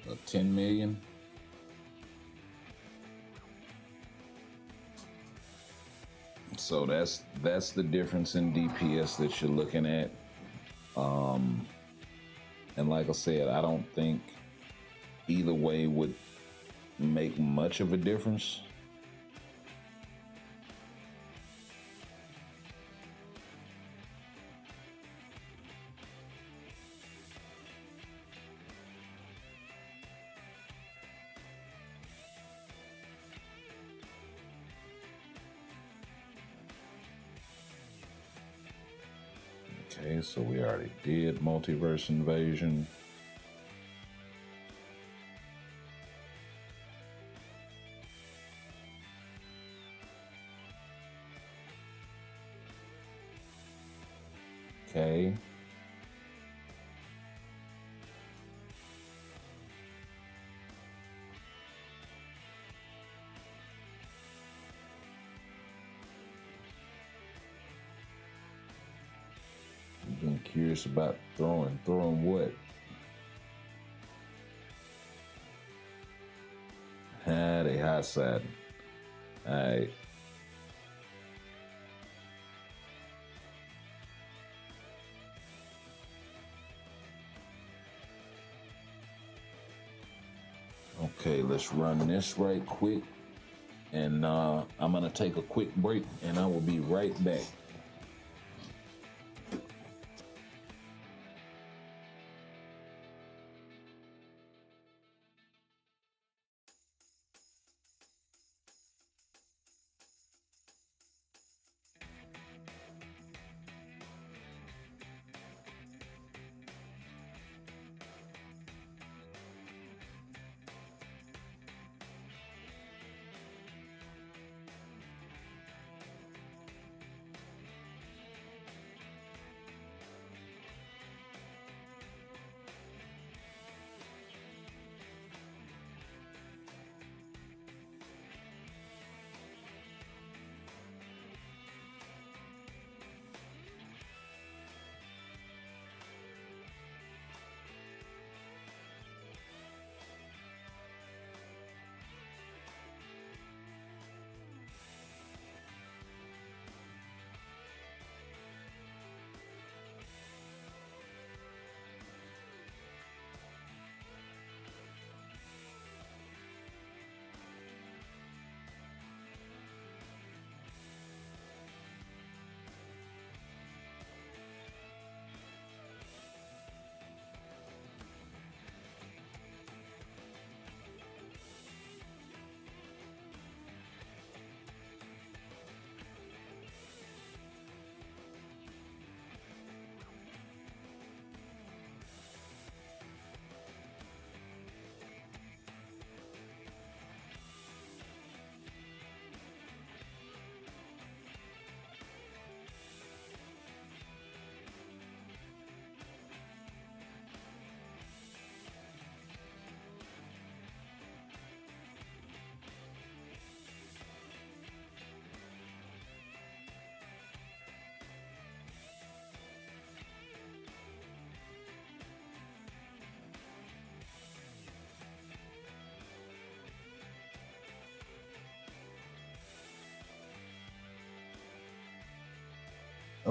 A 10 million. So that's the difference in DPS that you're looking at. And like I said, I don't think either way would make much of a difference. Okay, so we already did Multiverse Invasion. Okay. I'm curious about throwing what? They hot side. All right. Okay, let's run this right quick. And I'm going to take a quick break and I will be right back.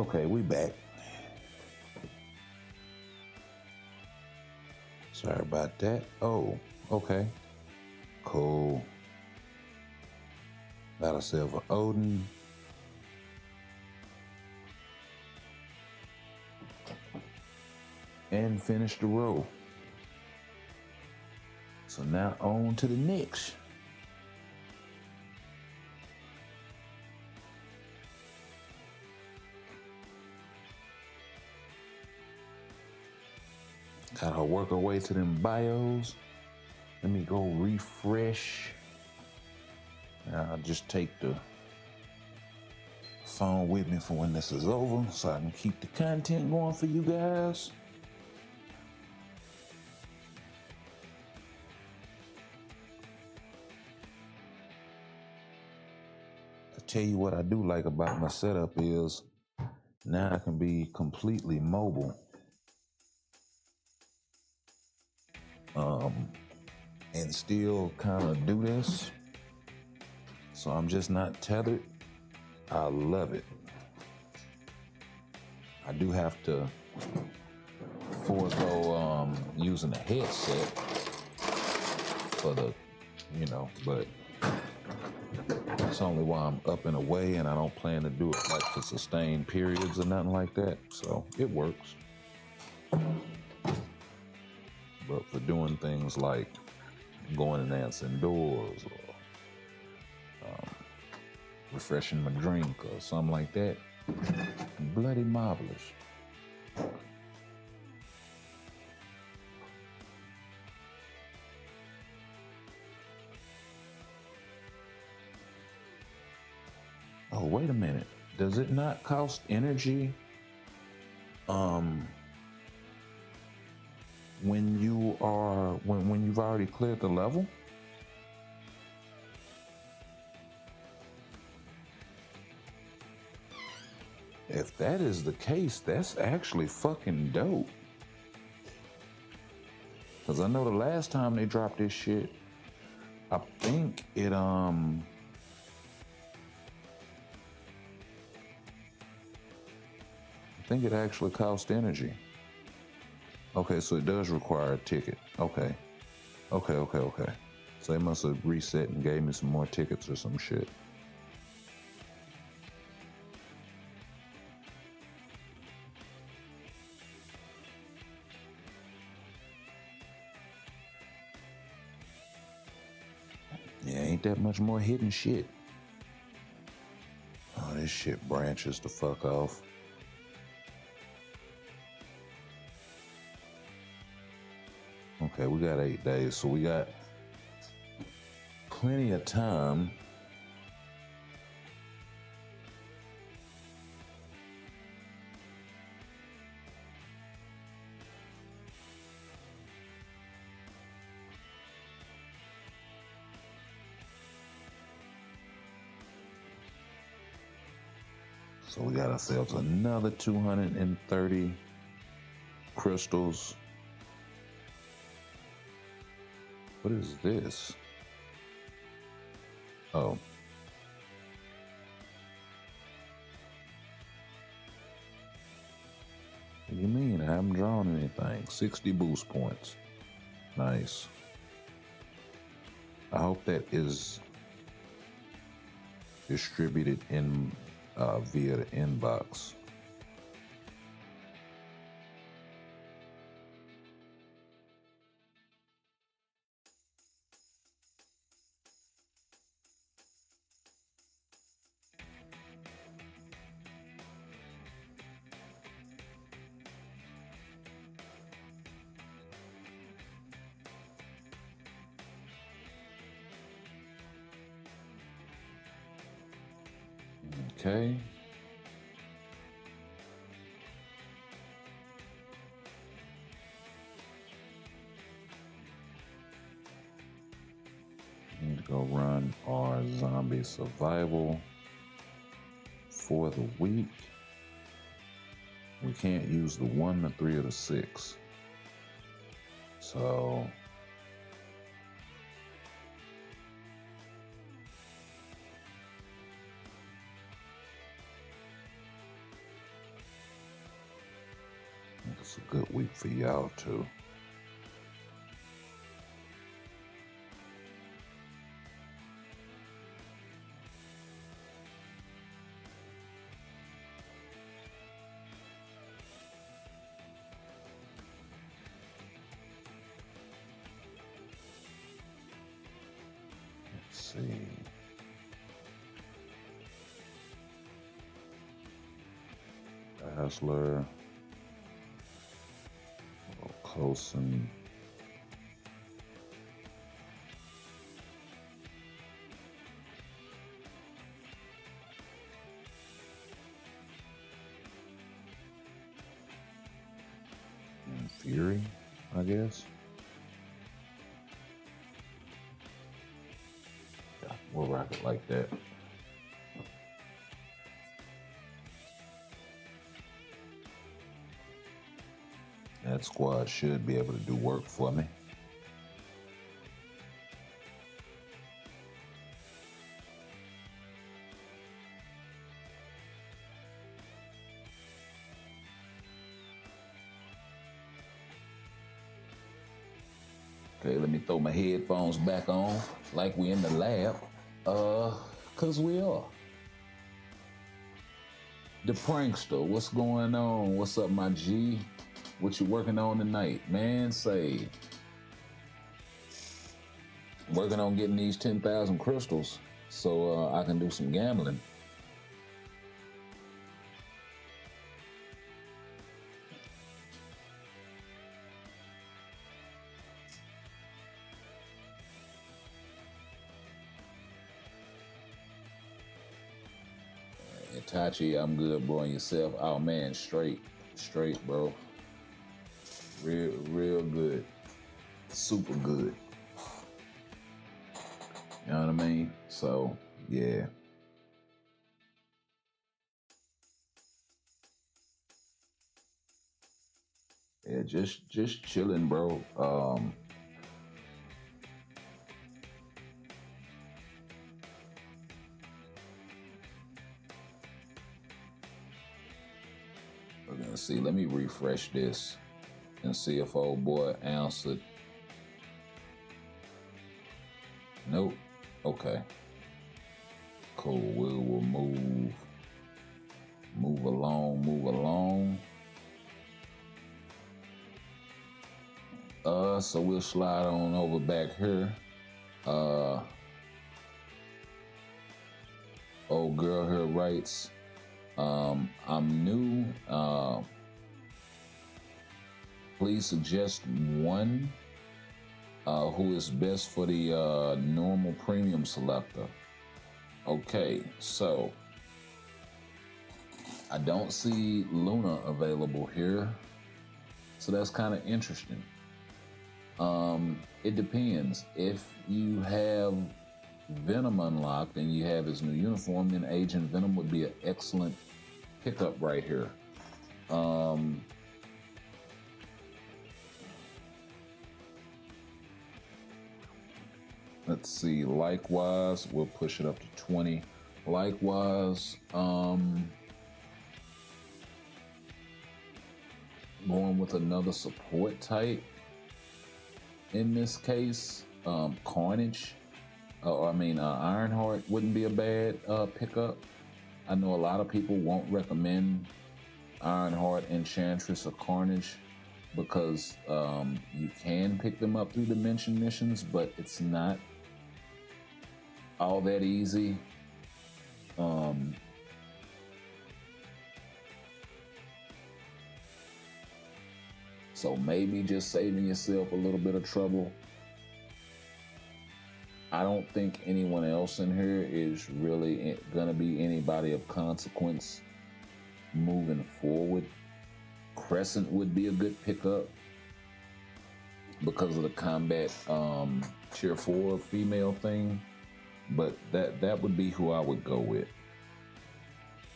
Okay, we back. Sorry about that. Oh, okay. Cool. Got ourselves an Odin. And finished the row. So now on to the next. Gotta work our way to them bios. Let me go refresh. I'll just take the phone with me for when this is over so I can keep the content going for you guys. I tell you what I do like about my setup is now I can be completely mobile. And still kind of do this. So I'm just not tethered. I love it. I do have to forego using a headset for the, but it's only while I'm up and away, and I don't plan to do it like for sustained periods or nothing like that. So it works. But for doing things like going and answering doors or refreshing my drink or something like that, bloody marvelous. Oh, wait a minute. Does it not cost energy when you've already cleared the level? If that is the case, that's actually fucking dope. Cause I know the last time they dropped this shit, I think it actually cost energy. Okay, so it does require a ticket. Okay. So they must have reset and gave me some more tickets or some shit. Yeah, ain't that much more hidden shit. Oh, this shit branches the fuck off. Okay, we got 8 days, so we got plenty of time. So we got ourselves another 230 crystals. What is this? Oh. What do you mean? I haven't drawn anything. 60 boost points. Nice. I hope that is distributed in via the inbox. Okay. Need to go run our zombie survival for the week. We can't use the 1, the 3, or the 6. So It's a good week for y'all too. Let's see. Dazzler. Coulson. And Fury, I guess. Yeah, we'll rock it like that. That squad should be able to do work for me. Okay, let me throw my headphones back on like we in the lab. Cause we are. The Prankster, what's going on? What's up, my G? What you working on tonight? Man, say. Working on getting these 10,000 crystals so I can do some gambling. Itachi, I'm good, bro. And yourself? Oh man, straight, bro. Real good. Super good. You know what I mean? So, yeah. Yeah, just chilling, bro. We're gonna see. Let me refresh this and see if old boy answered. Nope. Okay. Cool. We will move along. So we'll slide on over back here. Old girl here writes, I'm new. Please suggest one who is best for the normal premium selector. Okay, so I don't see Luna available here, so that's kind of interesting. It depends. If you have Venom unlocked and you have his new uniform, then Agent Venom would be an excellent pickup right here. Let's see. Likewise, we'll push it up to 20. Likewise, going with another support type. In this case, Carnage, Ironheart wouldn't be a bad pickup. I know a lot of people won't recommend Ironheart, Enchantress, or Carnage because you can pick them up through Dimension missions, but it's not all that easy. So maybe just saving yourself a little bit of trouble. I don't think anyone else in here is really gonna be anybody of consequence moving forward. Crescent would be a good pickup because of the combat tier 4 female thing, but that would be who I would go with.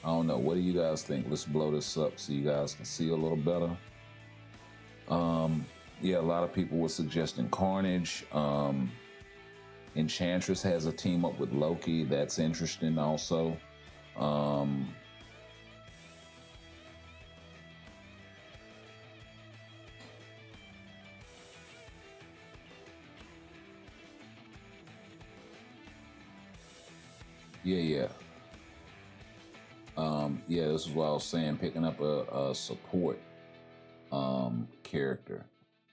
I don't know. What do you guys think? Let's blow this up so you guys can see a little better. Yeah, a lot of people were suggesting Carnage. Enchantress has a team up with Loki. That's interesting also. Yeah. Yeah, this is what I was saying, picking up a support character.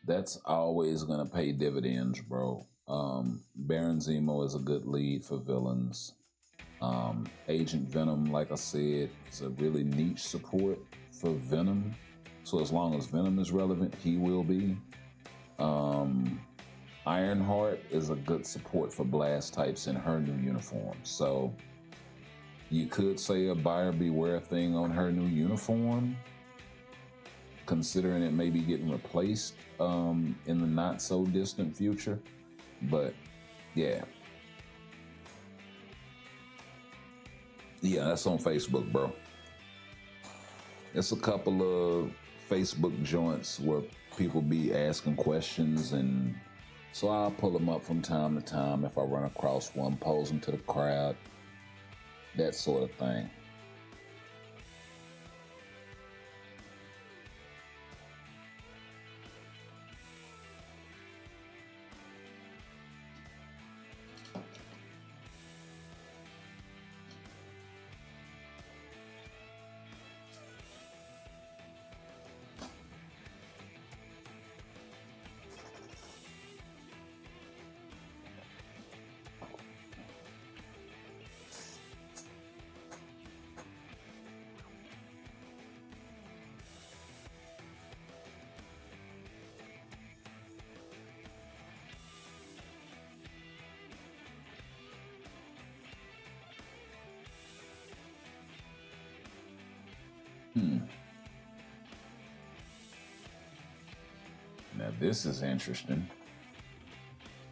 That's always gonna pay dividends, bro. Baron Zemo is a good lead for villains. Agent Venom, like I said, is a really niche support for Venom. So as long as Venom is relevant, he will be. Ironheart is a good support for blast types in her new uniform. So you could say a buyer beware thing on her new uniform, considering it may be getting replaced in the not so distant future. But yeah. Yeah, that's on Facebook, bro. It's a couple of Facebook joints where people be asking questions, and so I'll pull them up from time to time if I run across one, pose them to the crowd, that sort of thing. Now this is interesting.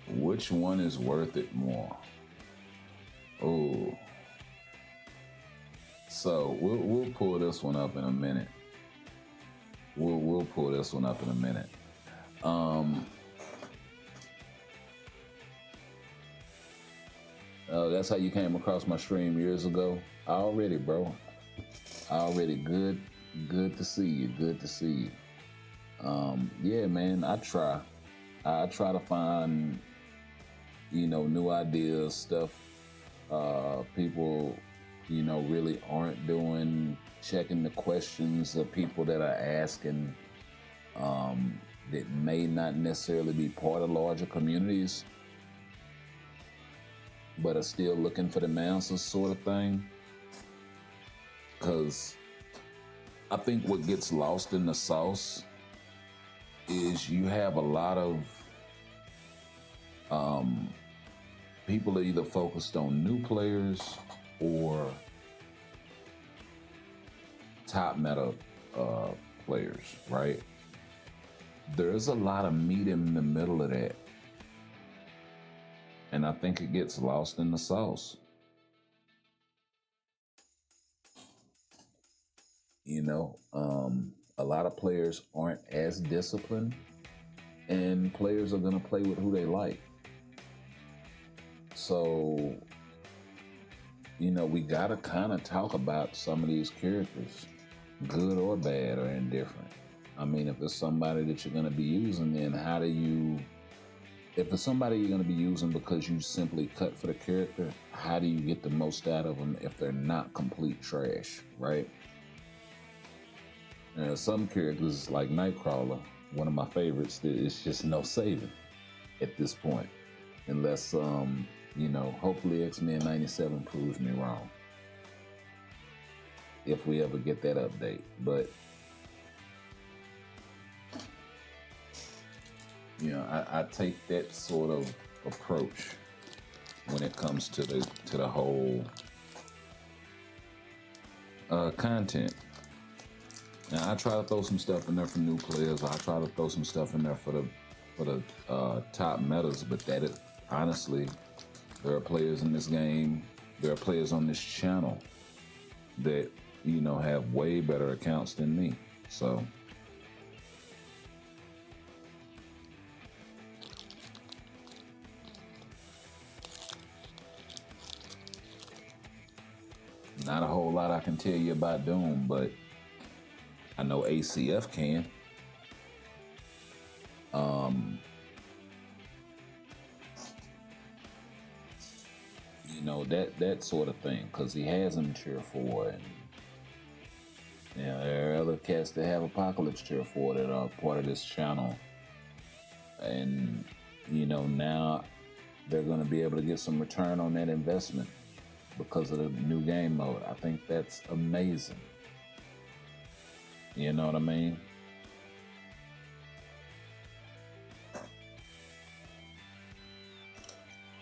Which one is worth it more? Oh, so we'll pull this one up in a minute. We'll pull this one up in a minute. That's how you came across my stream years ago. Already, bro. Already good to see you. Good to see you. Yeah, man, I try to find, new ideas, stuff people, really aren't doing, checking the questions of people that are asking that may not necessarily be part of larger communities, but are still looking for the answers, sort of thing. Because I think what gets lost in the sauce is you have a lot of people are either focused on new players or top meta players, right? There's a lot of meat in the middle of that, and I think it gets lost in the sauce. A lot of players aren't as disciplined, and players are gonna play with who they like. So, we gotta kind of talk about some of these characters, good or bad or indifferent. I mean, if it's somebody that you're gonna be using, then if it's somebody you're gonna be using because you simply cut for the character, how do you get the most out of them if they're not complete trash, right? And some characters like Nightcrawler, one of my favorites, it's just no saving at this point. Unless, hopefully X-Men 97 proves me wrong. If we ever get that update. But, I take that sort of approach when it comes to the whole content. Now, I try to throw some stuff in there for new players. I try to throw some stuff in there for the top metas, but honestly, there are players in this game, there are players on this channel that, have way better accounts than me. So, not a whole lot I can tell you about Doom, but I know ACF can. You know, that sort of thing, because he has him cheer for, and you know, there are other cats that have Apocalypse cheer for that are part of this channel, and you know, now they're going to be able to get some return on that investment because of the new game mode. I think that's amazing. You know what I mean?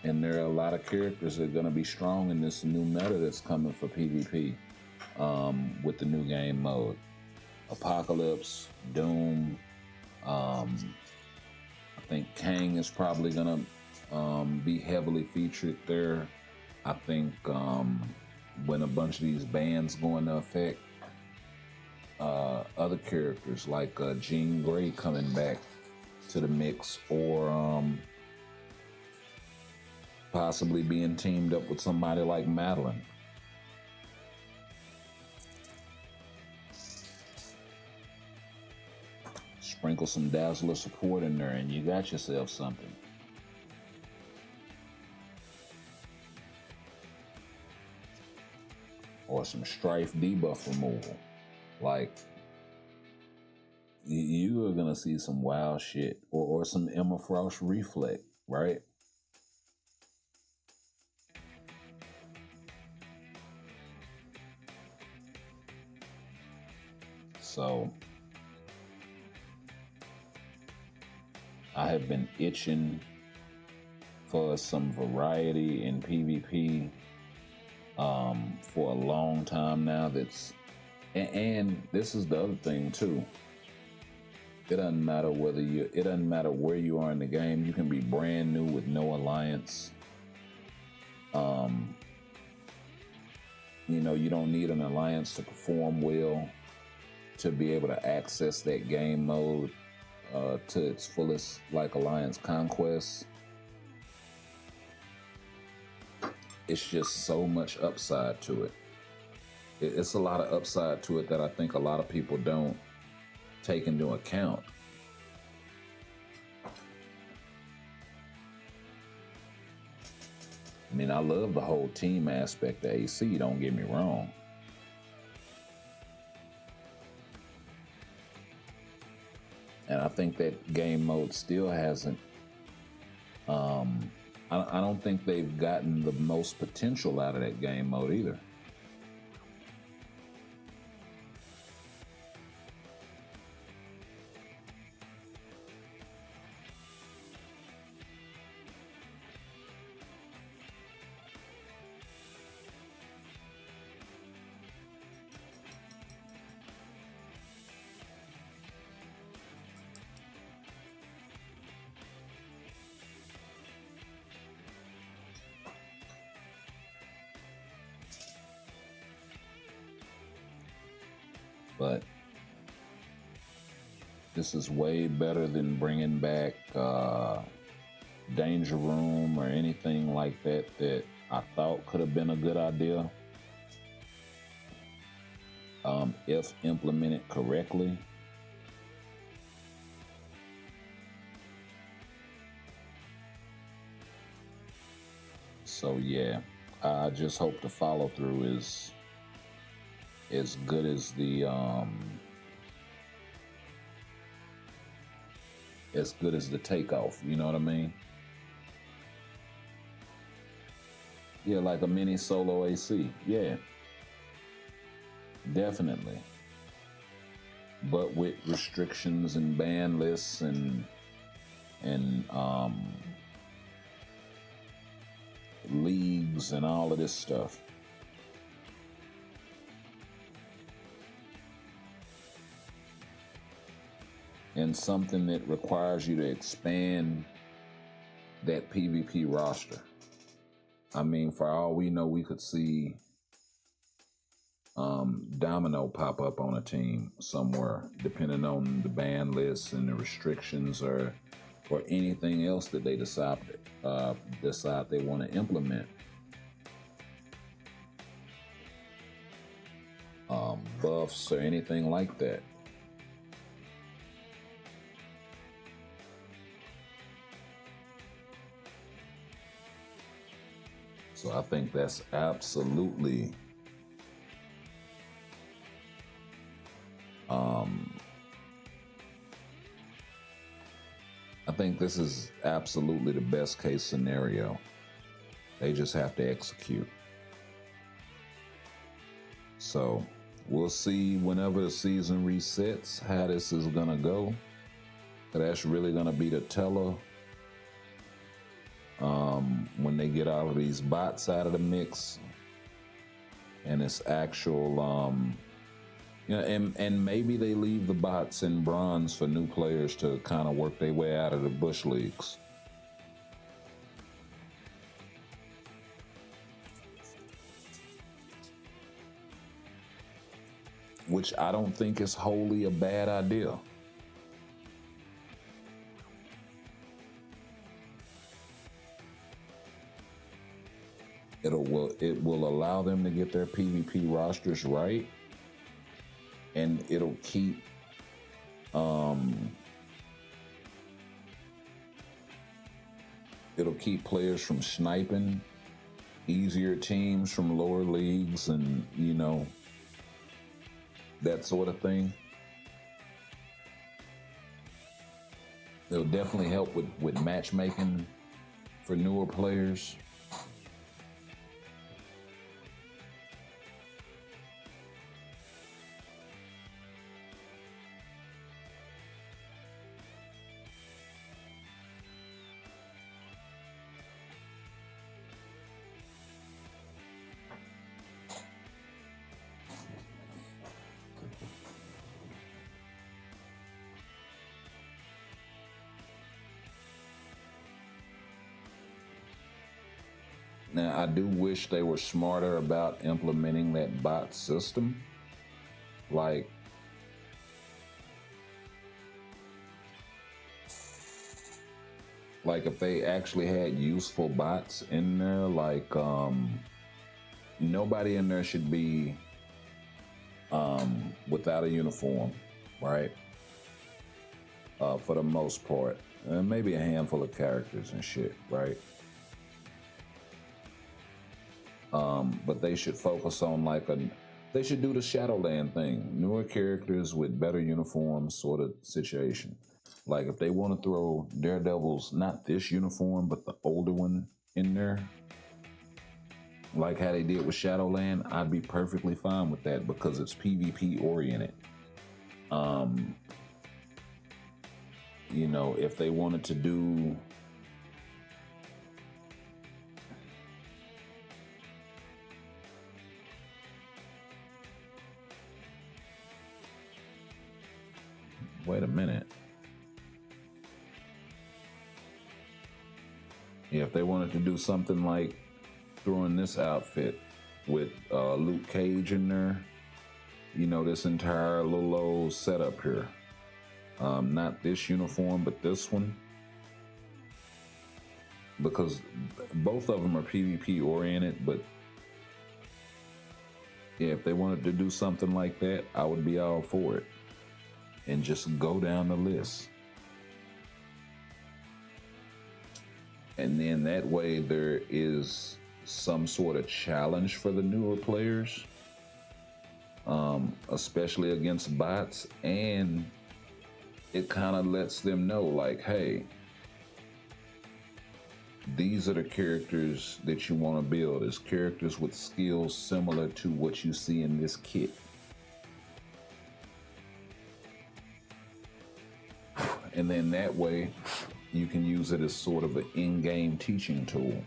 And there are a lot of characters that are going to be strong in this new meta that's coming for PvP with the new game mode. Apocalypse, Doom, I think Kang is probably going to be heavily featured there. I think when a bunch of these bans go into effect, other characters like Jean Grey coming back to the mix, or possibly being teamed up with somebody like Madeline. Sprinkle some Dazzler support in there and you got yourself something. Or some Strife debuff removal. Like, you are gonna see some wild shit. Or some Emma Frost Reflect, right? So I have been itching for some variety in PvP for a long time now. And this is the other thing too. It doesn't matter where you are in the game. You can be brand new with no alliance. You know, you don't need an alliance to perform well to be able to access that game mode to its fullest, like Alliance Conquest. It's just so much upside to it. It's a lot of upside to it that I think a lot of people don't take into account. I mean, I love the whole team aspect of AC, don't get me wrong. And I think that game mode still hasn't, I don't think they've gotten the most potential out of that game mode either. But this is way better than bringing back Danger Room or anything like that that I thought could have been a good idea if implemented correctly. So yeah, I just hope the follow through is as good as the takeoff, you know what I mean? Yeah, like a mini solo AC. Yeah. Definitely. But with restrictions and ban lists and leagues and all of this stuff. And something that requires you to expand that PvP roster. I mean, for all we know, we could see Domino pop up on a team somewhere, depending on the ban lists and the restrictions or anything else that they decide they want to implement. Buffs or anything like that. So I think that's absolutely I think this is absolutely the best case scenario. They just have to execute. So we'll see whenever the season resets how this is gonna go. That's really gonna be the teller when they get all of these bots out of the mix and it's actual and maybe they leave the bots in bronze for new players to kind of work their way out of the bush leagues. Which I don't think is wholly a bad idea. It will allow them to get their PvP rosters right, and it'll keep players from sniping easier teams from lower leagues and that sort of thing. It'll definitely help with matchmaking for newer players. Now, I do wish they were smarter about implementing that bot system. Like, if they actually had useful bots in there, like, nobody in there should be without a uniform, right? For the most part. And maybe a handful of characters and shit, right? But they should focus on they should do the Shadowland thing. Newer characters with better uniforms sort of situation. Like if they want to throw Daredevil's, not this uniform, but the older one in there, like how they did with Shadowland, I'd be perfectly fine with that because it's PvP oriented. If they wanted to do wait a minute. Yeah, if they wanted to do something like throwing this outfit with Luke Cage in there, this entire little old setup here. Not this uniform, but this one. Because both of them are PvP oriented, but yeah, if they wanted to do something like that, I would be all for it. And just go down the list. And then that way there is some sort of challenge for the newer players, especially against bots, and it kind of lets them know like, hey, these are the characters that you want to build as characters with skills similar to what you see in this kit. And then that way you can use it as sort of an in-game teaching tool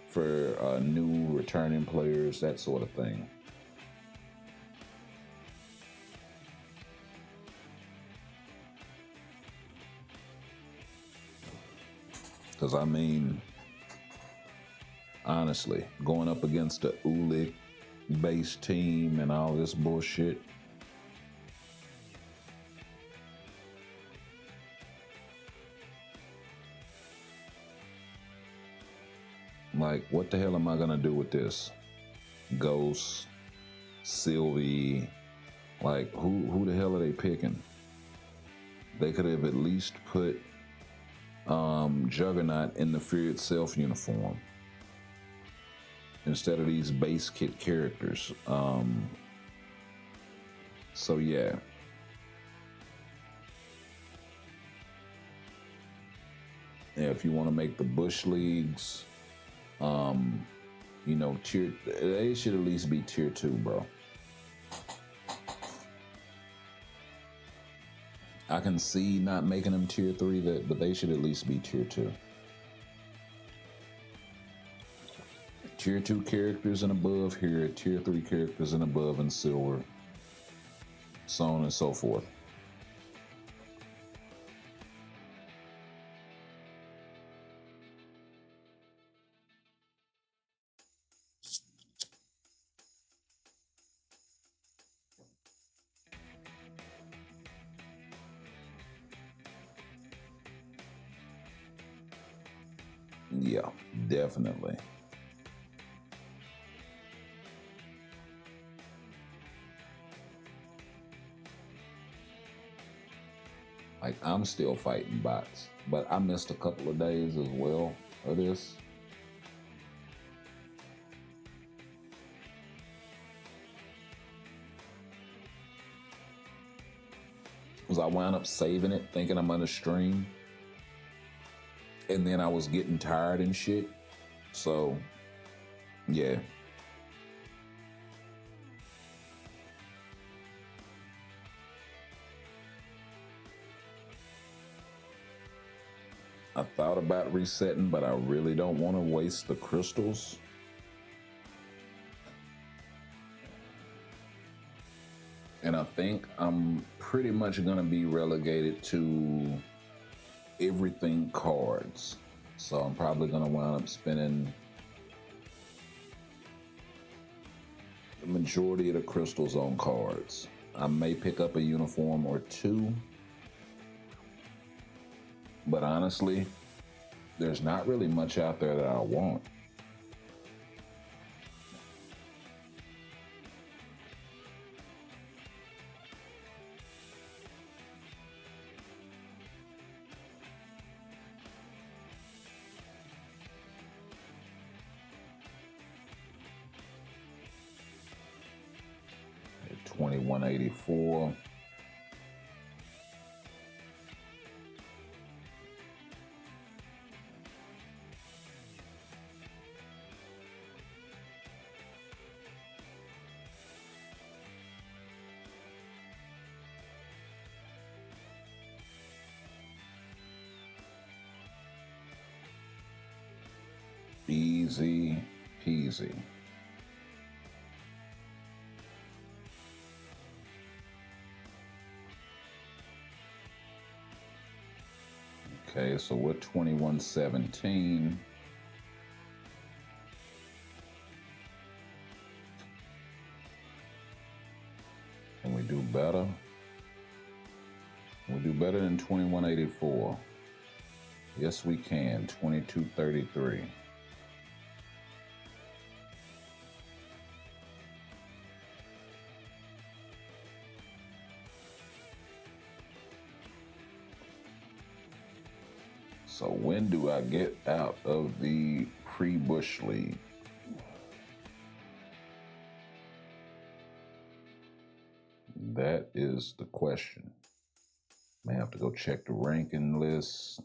for new returning players, that sort of thing. Because I mean, honestly, going up against the Ulick-based team and all this bullshit, like, what the hell am I gonna do with this? Ghost, Sylvie, like, who the hell are they picking? They could have at least put Juggernaut in the Fear Itself uniform. instead of these base kit characters. So yeah. Yeah, if you want to make the Bush Leagues, you know, they should at least be tier 2, bro. I can see not making them tier 3, but they should at least be tier 2. Tier 2 characters and above here, tier 3 characters and above in silver, so on and so forth. Yeah, definitely. Like, I'm still fighting bots, but I missed a couple of days as well of this. Because I wound up saving it, thinking I'm gonna stream. And then I was getting tired and shit. So, yeah. I thought about resetting, but I really don't want to waste the crystals. And I think I'm pretty much going to be relegated to everything cards. So I'm probably going to wind up spending the majority of the crystals on cards. I may pick up a uniform or two. But honestly, there's not really much out there that I want. At 2184. Easy peasy. Okay, so we're 2117. Can we do better? Can we do better than 2184? Yes, we can. 2233. So when do I get out of the pre-Bush League? That is the question. May have to go check the ranking list.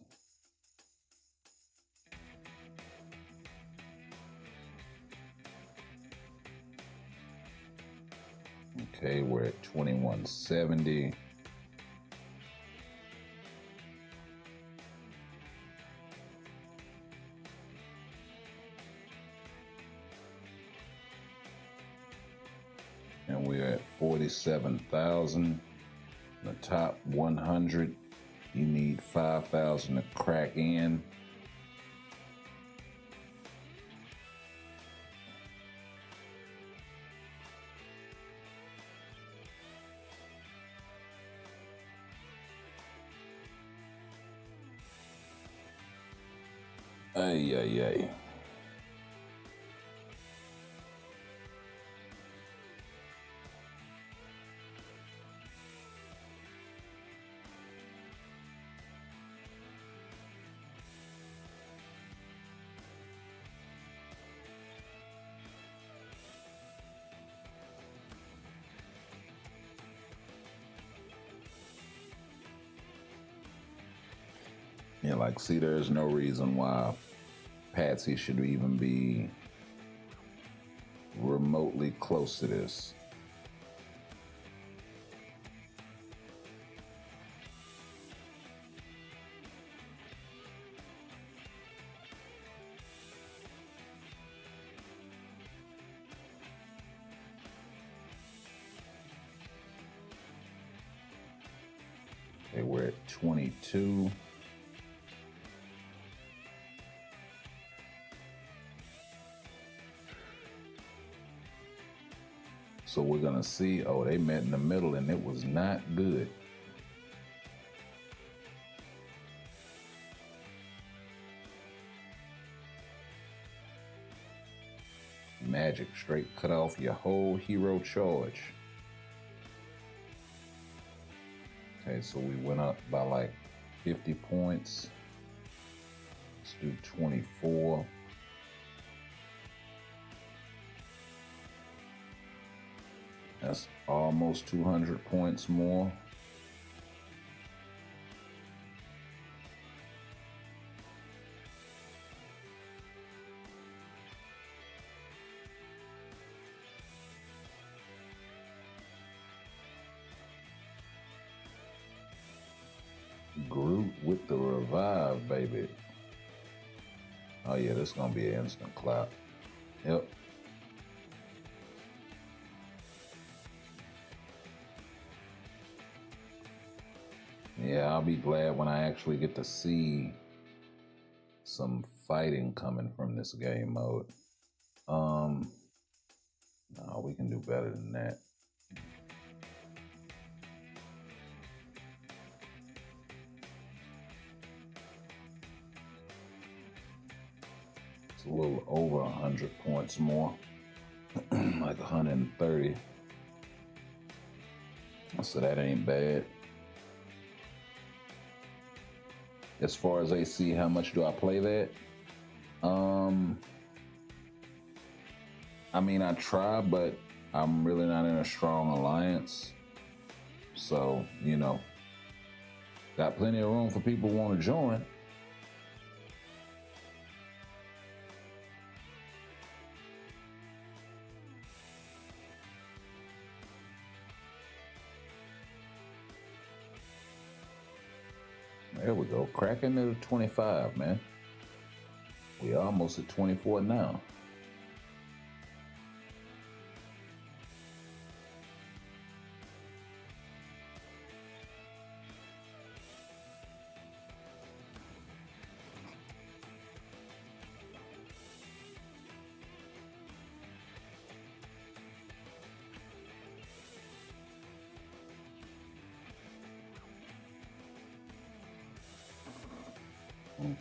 Okay, we're at 2170. And we're at 47,000. The top 100, you need 5,000 to crack in. Ay, ay, ay. Yeah, like, see, there's no reason why Patsy should even be remotely close to this. Okay, we're at 22. So we're gonna see, oh, they met in the middle and it was not good. Magic straight cut off your whole hero charge. Okay, so we went up by like 50 points. Let's do 24. That's almost 200 points more. Groot with the revive, baby. Oh yeah, this is gonna be an instant clap. Yep. Yeah, I'll be glad when I actually get to see some fighting coming from this game mode. No, we can do better than that. It's a little over 100 points more, like 130. So that ain't bad. As far as AC, how much do I play that? I mean, I try, but I'm really not in a strong alliance. So, you know, got plenty of room for people who want to join. There we go, cracking it at 25, man. We almost at 24 now.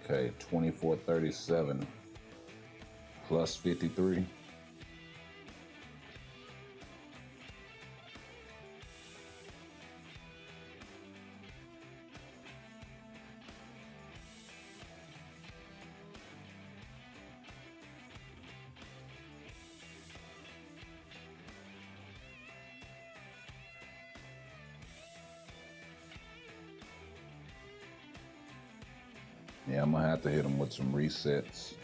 Okay, 2437 plus 53. Yeah, I'm gonna have to hit them with some resets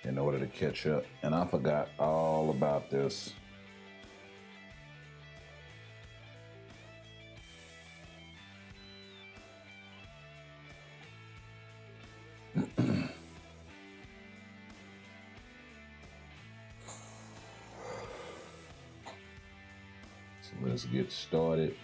in order to catch up. And I forgot all about this. So let's get started.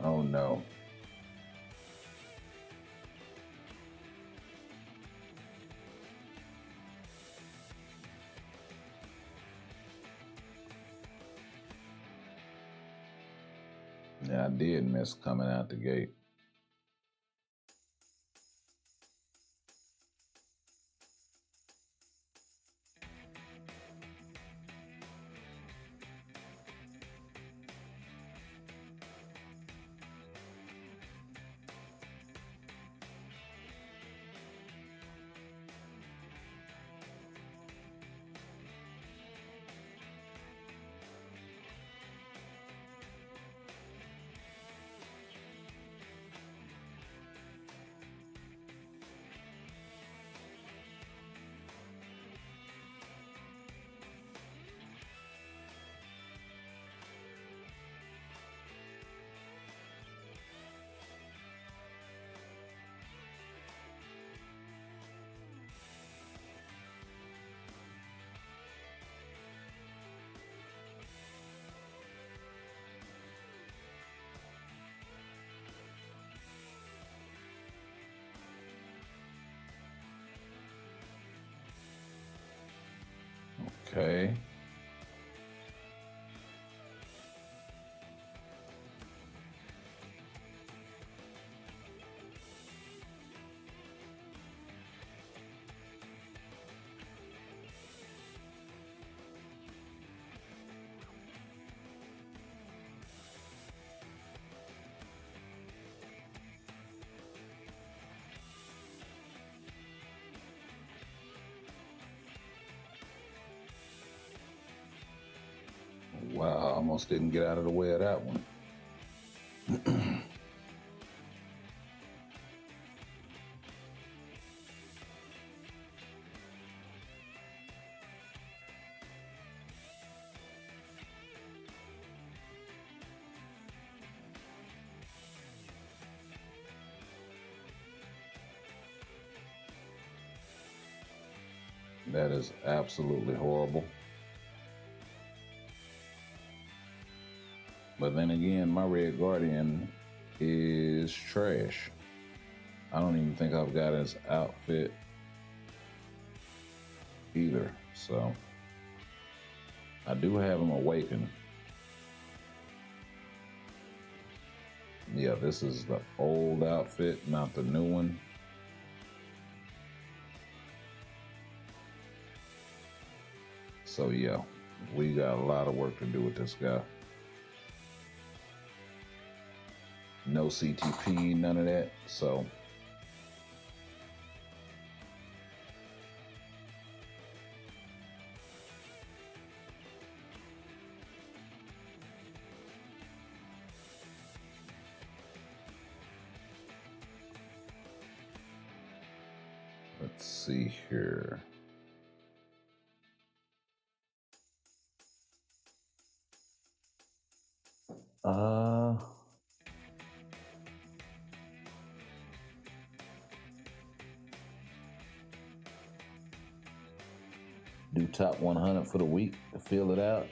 Oh no. Yeah, I did miss coming out the gate. Okay. Wow, I almost didn't get out of the way of that one. That is absolutely horrible. But then again, my Red Guardian is trash. I don't even think I've got his outfit either. So I do have him awakened. Yeah, this is the old outfit, not the new one. So yeah, we got a lot of work to do with this guy. No CTP, none of that. So let's see here. Do top 100 for the week to fill it out.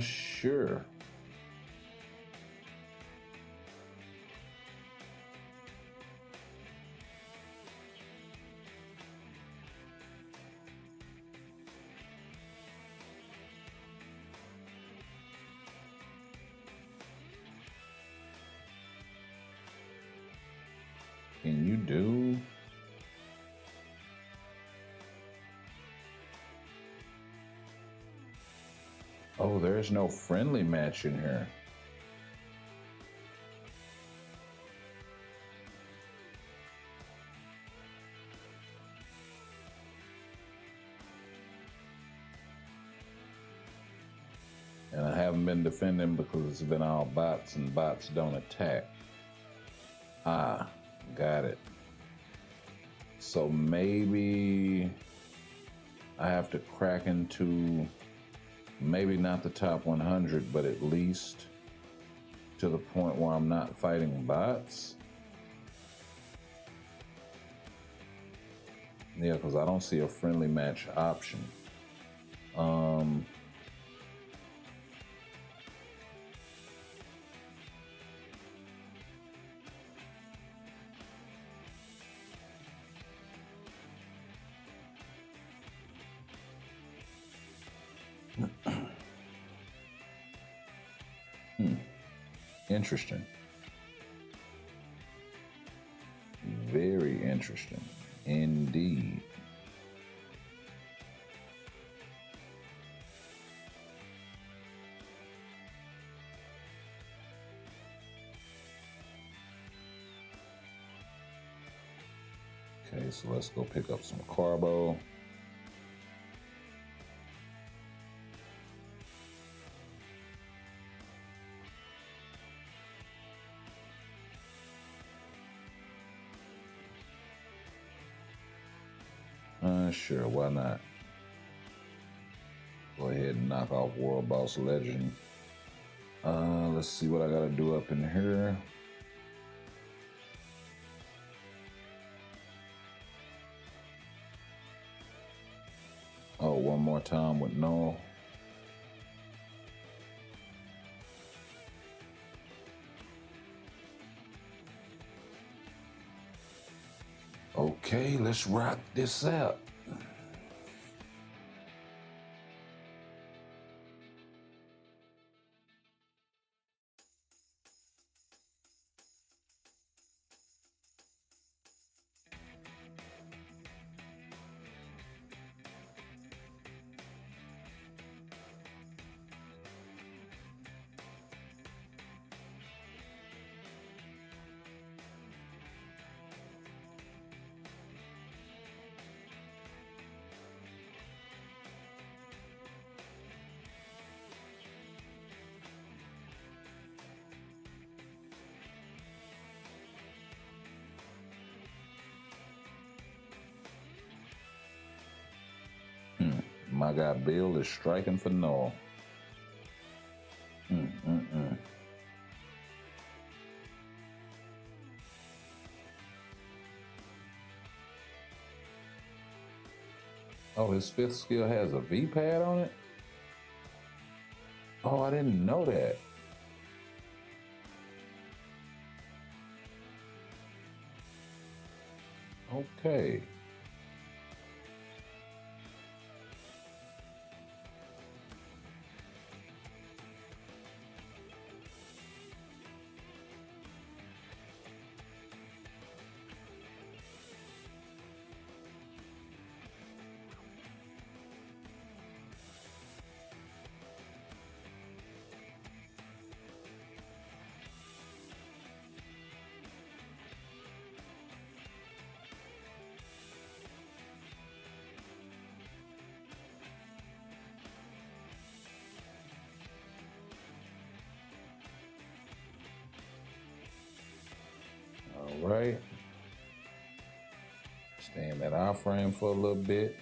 Sure. Can you do? Oh, there's no friendly match in here. And I haven't been defending because it's been all bots and bots don't attack. Ah, got it. So maybe I have to crack into maybe not the top 100, but at least to the point where I'm not fighting bots. Yeah, because I don't see a friendly match option. Interesting. Very interesting indeed. Okay, so let's go pick up some carbo. Sure, why not? Go ahead and knock off World Boss Legend. Let's see what I gotta do up in here. Oh, one more time with Noel. Okay, let's rock this out. my God, Bill is striking for Noel. Oh, his fifth skill has a V-pad on it? Oh, I didn't know that. Okay. All right. Stay in that eye frame for a little bit.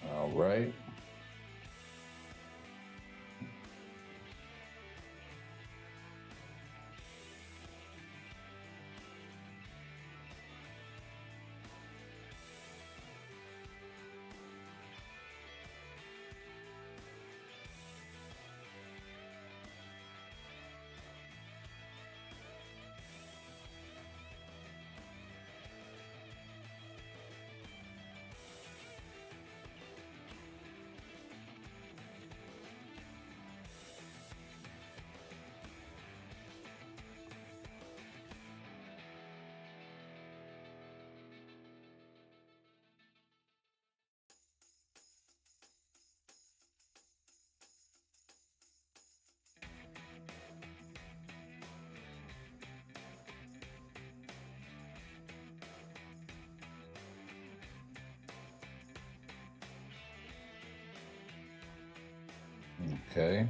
All right. Okay.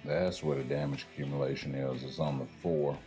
That's where the damage accumulation is. It's on the 4.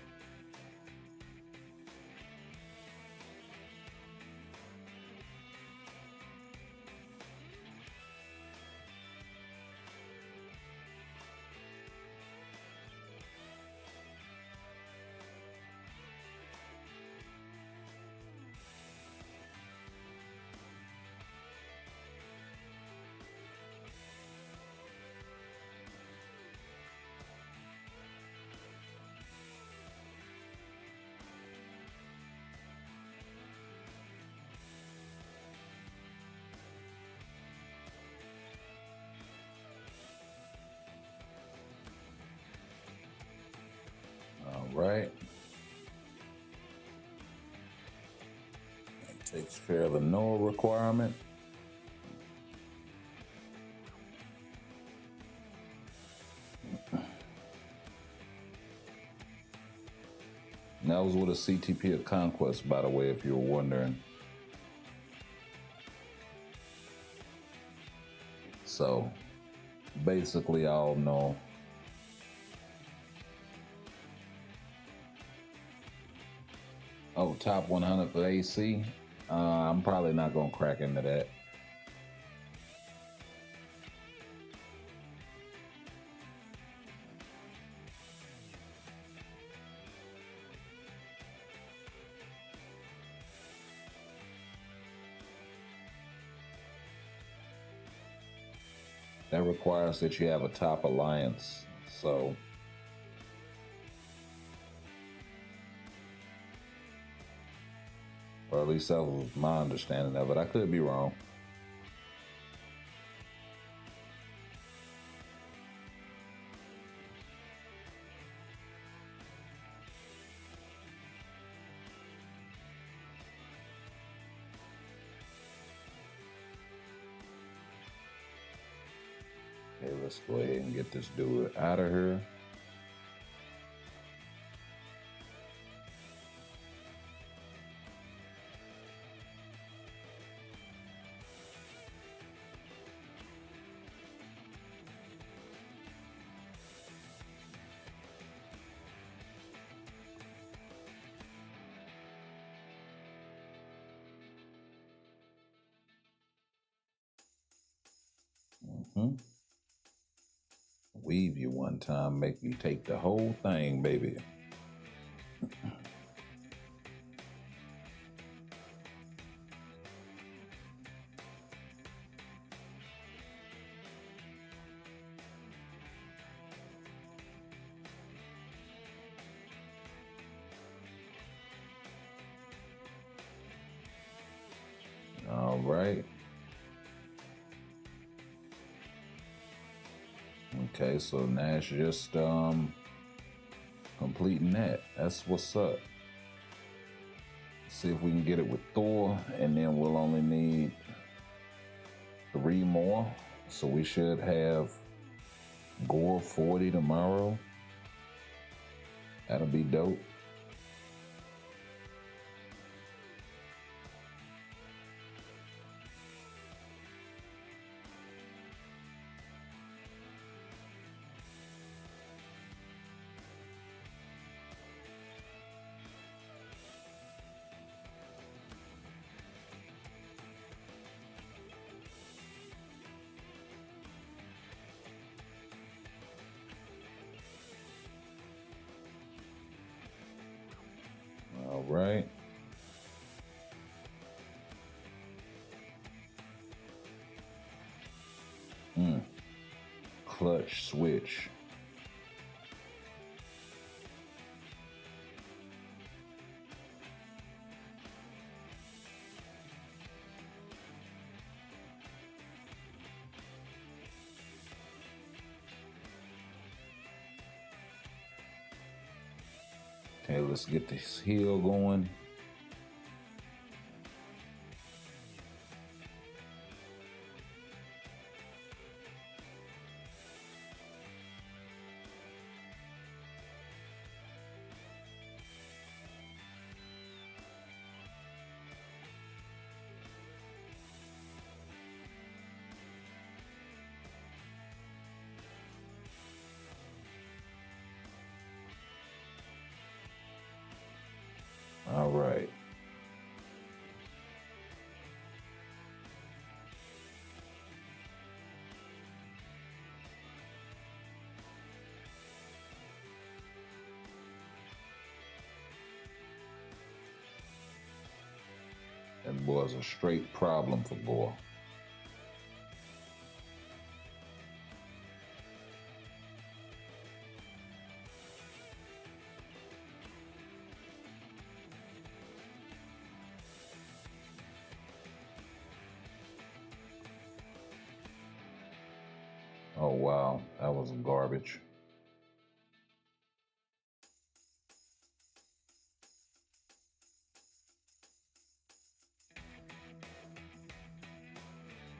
All right. That takes care of the Noah requirement. And that was with a CTP of Conquest, by the way, if you were wondering. So, basically, I'll know. Oh, top 100 for AC? I'm probably not going to crack into that. That requires that you have a top alliance, so or at least that was my understanding of it. I could be wrong. Let's go ahead and get this dude out of here. Weave you one time, make you take the whole thing, baby. All right. Okay, so now it's just completing that. That's what's up. See if we can get it with Thor, and then we'll only need 3 more. So we should have Gore 40 tomorrow. That'll be dope. All right. Clutch switch. Okay, let's get this heel going. All right. That was a straight problem for Gore. Oh wow, that was garbage.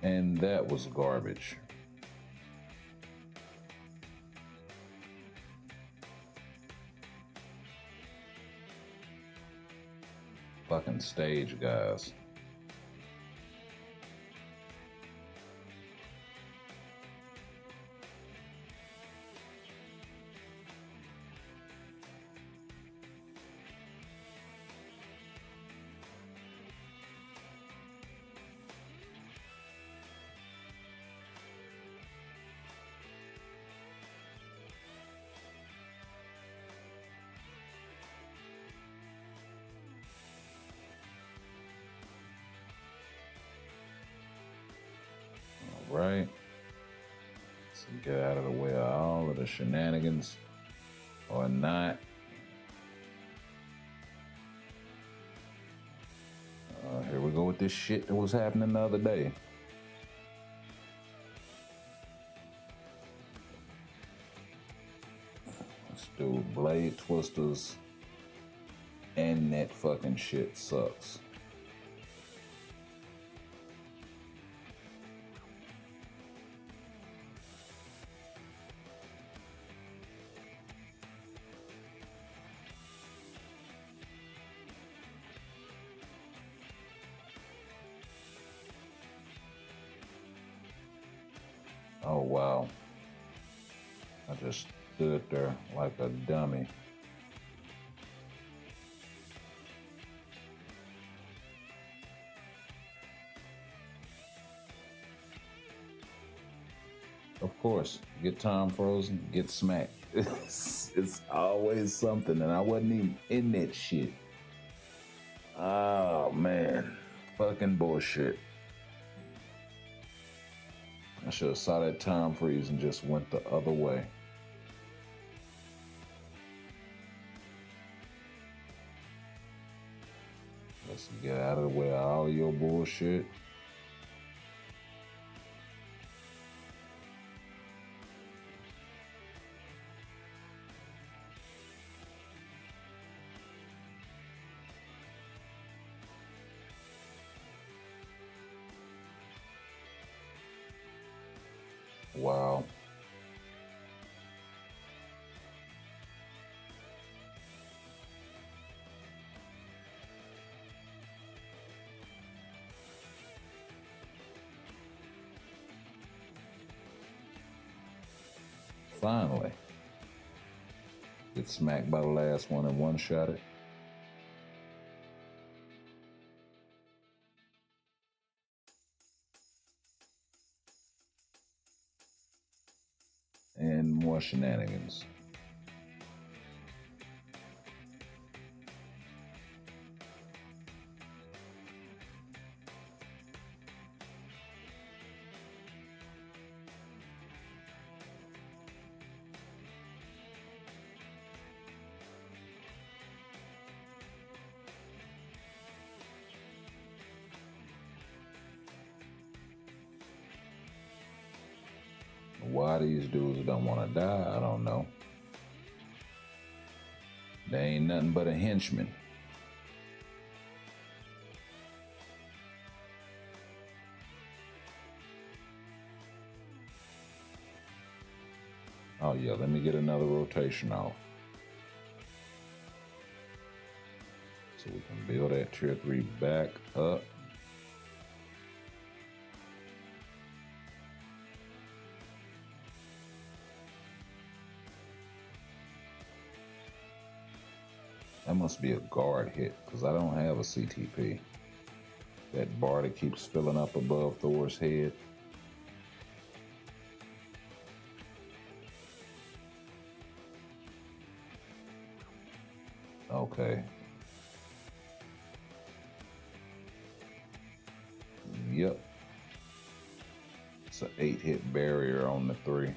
And that was garbage. Fucking stage guys. Right? So get out of the way of all of the shenanigans or not. Here we go with this shit that was happening the other day. Let's do blade twisters, and that fucking shit sucks. Oh, wow. I just stood there like a dummy. Of course, get time frozen, get smacked. It's always something, and I wasn't even in that shit. Oh man, fucking bullshit. I should have saw that time freeze and just went the other way. Let's get out of the way of all your bullshit. Wow. Finally. Get smacked by the last one and one shot it. And more shenanigans. Why these dudes don't want to die, I don't know. They ain't nothing but a henchman. Oh yeah, let me get another rotation off. So we can build that tier 3 back up. That must be a guard hit, because I don't have a CTP. That bar that keeps filling up above Thor's head. Okay. Yep. It's an 8-hit barrier on the 3.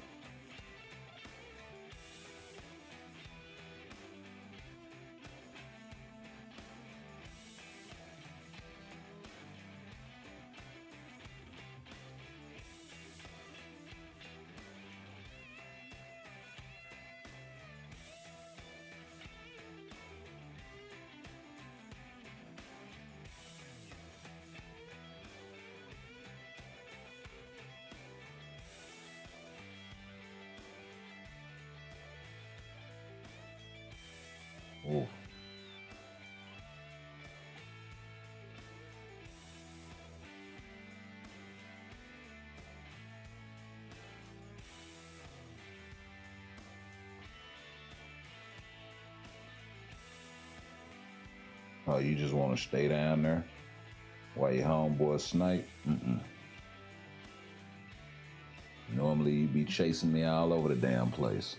Oof. Oh, you just want to stay down there while your homeboy snipe? Normally you'd be chasing me all over the damn place.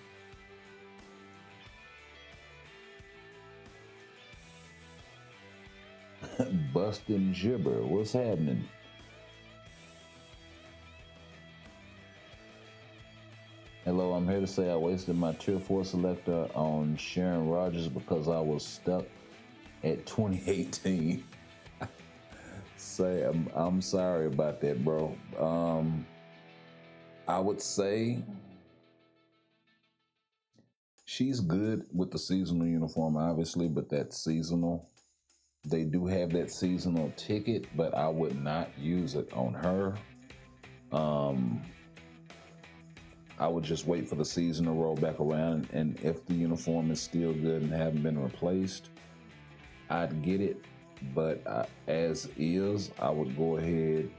Bustin' gibber, what's happening? Hello, I'm here to say I wasted my tier 4 selector on Sharon Rogers because I was stuck at 2018. I'm sorry about that, bro. I would say she's good with the seasonal uniform, obviously, but that's seasonal. They do have that seasonal ticket, but I would not use it on her. I would just wait for the season to roll back around, and if the uniform is still good and haven't been replaced, I'd get it. But as is, I would go ahead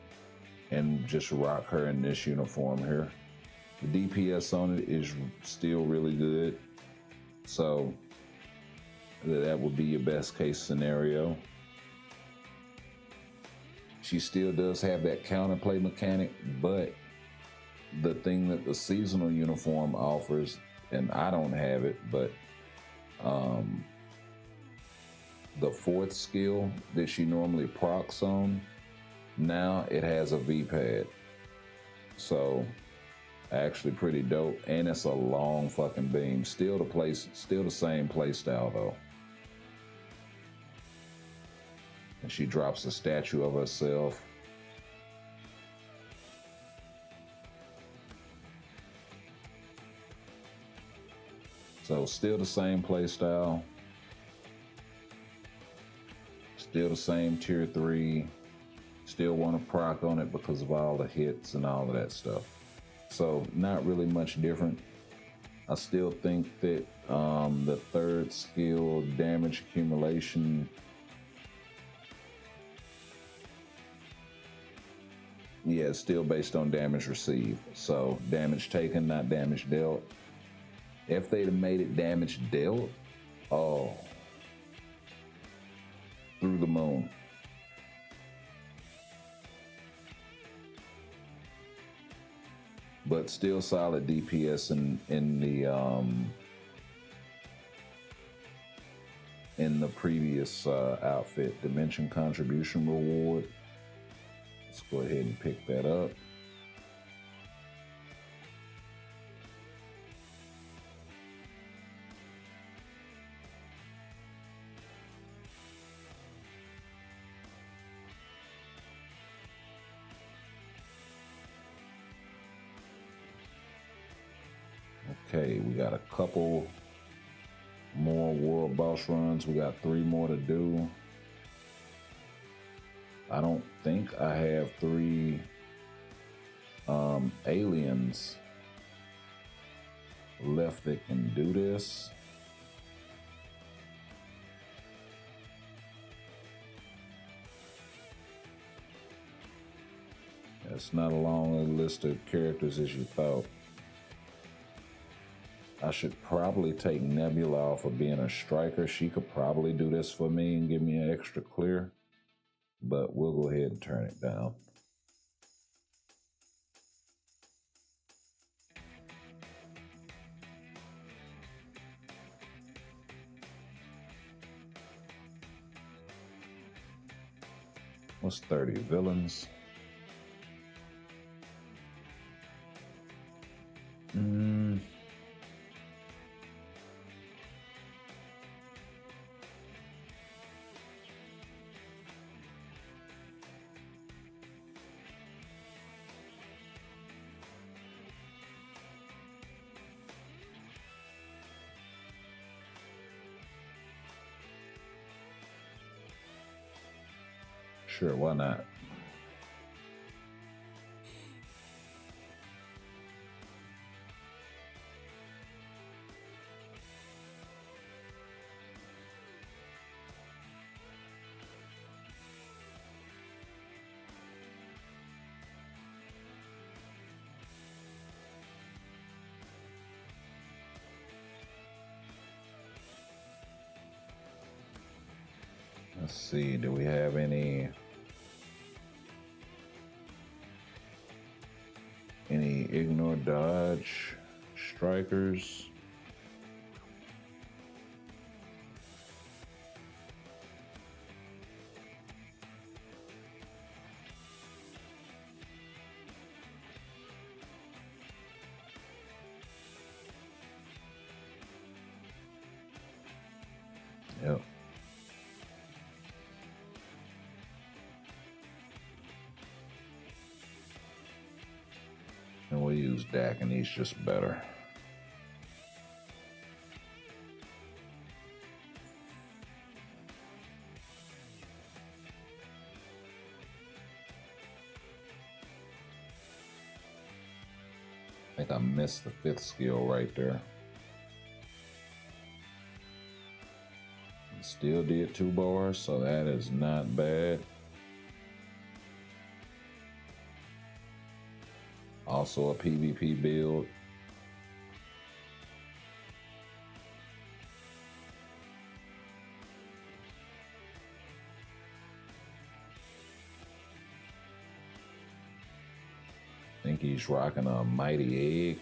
and just rock her in this uniform here. The DPS on it is still really good. So that would be your best case scenario. She still does have that counterplay mechanic, but the thing that the seasonal uniform offers, and I don't have it, but the fourth skill that she normally procs on, now it has a V-pad. So actually pretty dope, and it's a long fucking beam. Still the same play style though. And she drops a statue of herself. So still the same play style. Still the same tier 3. Still want to proc on it because of all the hits and all of that stuff. So not really much different. I still think that the third skill, damage accumulation, yeah, it's still based on damage received. So damage taken, not damage dealt. If they'd have made it damage dealt, oh, through the moon. But still solid DPS in the previous outfit. Dimension contribution reward. Let's go ahead and pick that up. Okay, we got a couple more world boss runs. We got 3 more to do. I don't think I have 3 aliens left that can do this. It's not a long list of characters as you thought. I should probably take Nebula off for being a striker. She could probably do this for me and give me an extra clear, but we'll go ahead and turn it down. What's 30 villains? Sure, why not? Let's see, do we have any ignore dodge strikers? Yep. And we'll use Dak, and he's just better. I think I missed the 5th skill right there. Still did 2 bars, so that is not bad. Also a PvP build. I think he's rocking a mighty egg.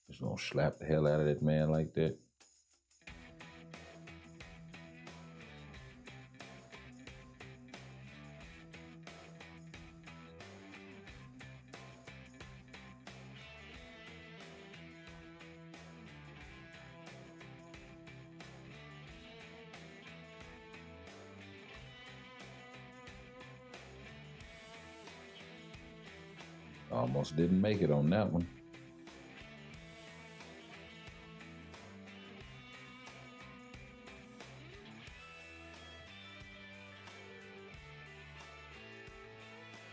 Just gonna slap the hell out of that man like that. Almost didn't make it on that one.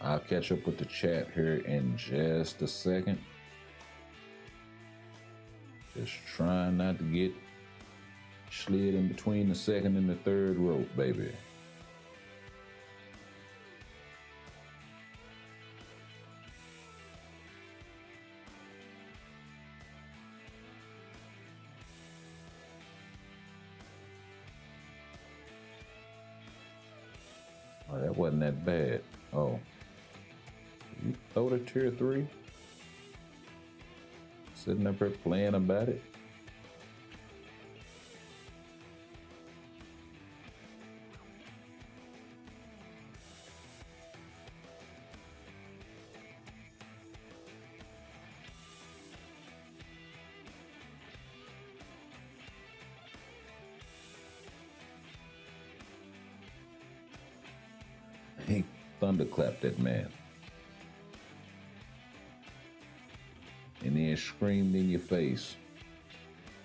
I'll catch up with the chat here in just a second. Just trying not to get slid in between the second and the third rope, baby. Oh, that wasn't that bad. Oh. You throw the tier 3? Sitting up here playing about it? He thunderclapped that man. And then screamed in your face.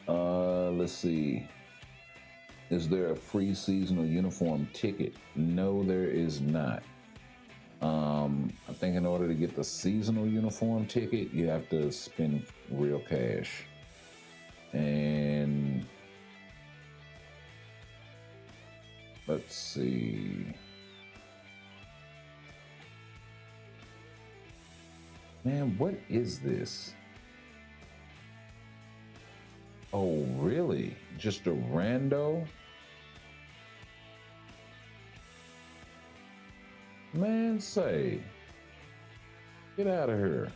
Let's see. Is there a free seasonal uniform ticket? No, there is not. I think in order to get the seasonal uniform ticket, you have to spend real cash. And let's see. Man, what is this? Oh, really? Just a rando? Man, say, get out of here.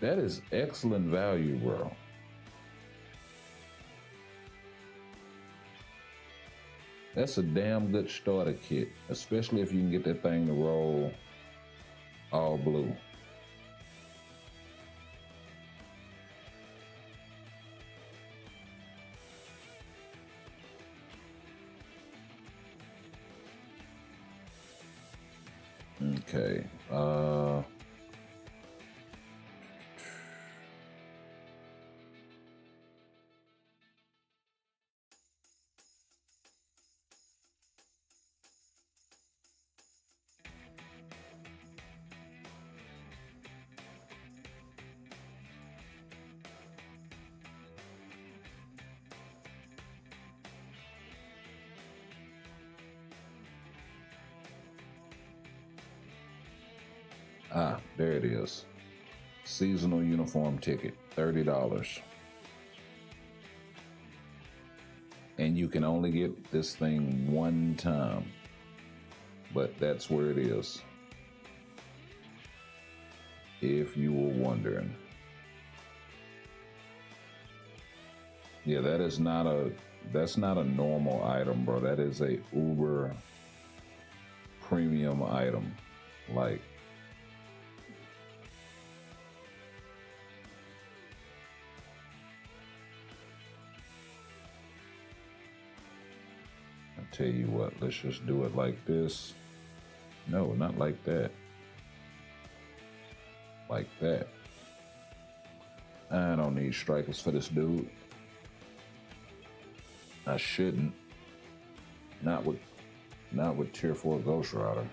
That is excellent value, bro. That's a damn good starter kit, especially if you can get that thing to roll all blue. Okay. There it is. Seasonal uniform ticket, $30. And you can only get this thing one time. But that's where it is. If you were wondering. Yeah, that's not a normal item, bro. That is a uber premium item. Like, I'll tell you what, let's just do it like this. No, not like that. Like that. I don't need strikers for this dude. I shouldn't. Not with tier 4 Ghost Rider.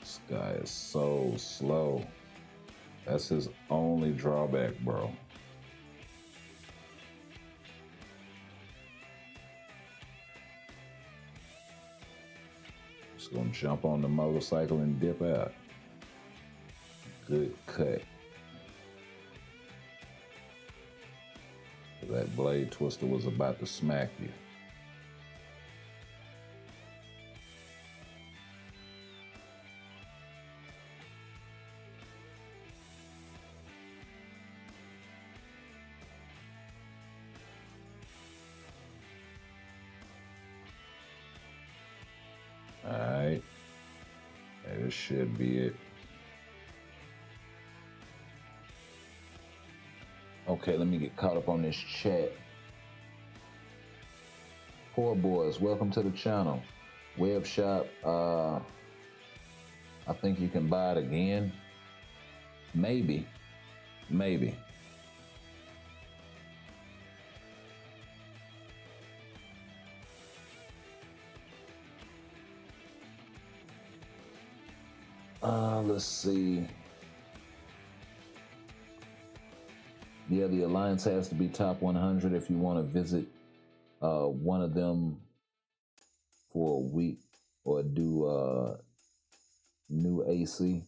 This guy is so slow. That's his only drawback, bro. Just gonna jump on the motorcycle and dip out. Good cut. That blade twister was about to smack you. Alright. This should be it. Okay, let me get caught up on this chat. Poor boys, welcome to the channel. Web shop, I think you can buy it again. Maybe. Let's see. Yeah, the Alliance has to be top 100 if you want to visit one of them for a week or do new AC.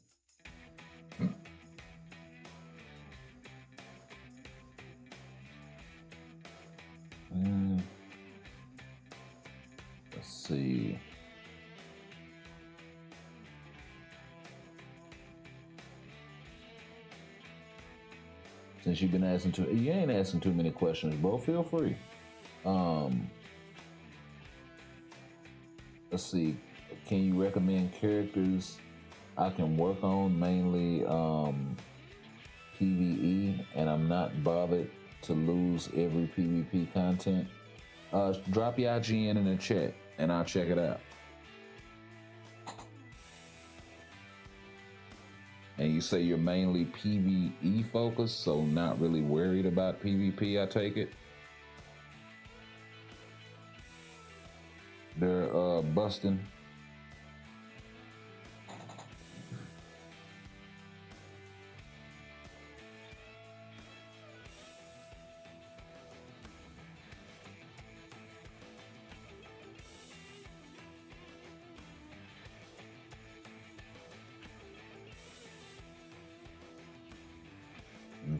Let's see. Since you've been asking you ain't asking too many questions, bro. Feel free. Let's see. Can you recommend characters I can work on? Mainly PvE, and I'm not bothered to lose every PvP content. Drop your IGN in the chat, and I'll check it out. And you say you're mainly PvE focused, so not really worried about PvP, I take it? They're busting.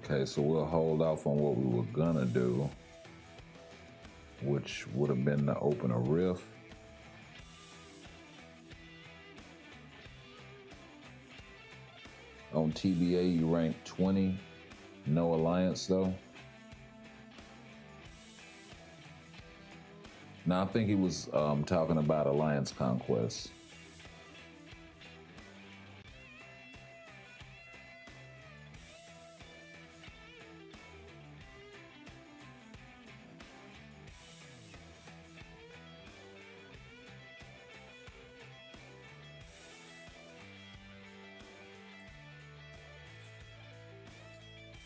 Okay, so we'll hold off on what we were gonna do, which would have been to open a rift. On TBA, you rank 20, no alliance though. Now, I think he was talking about alliance conquest.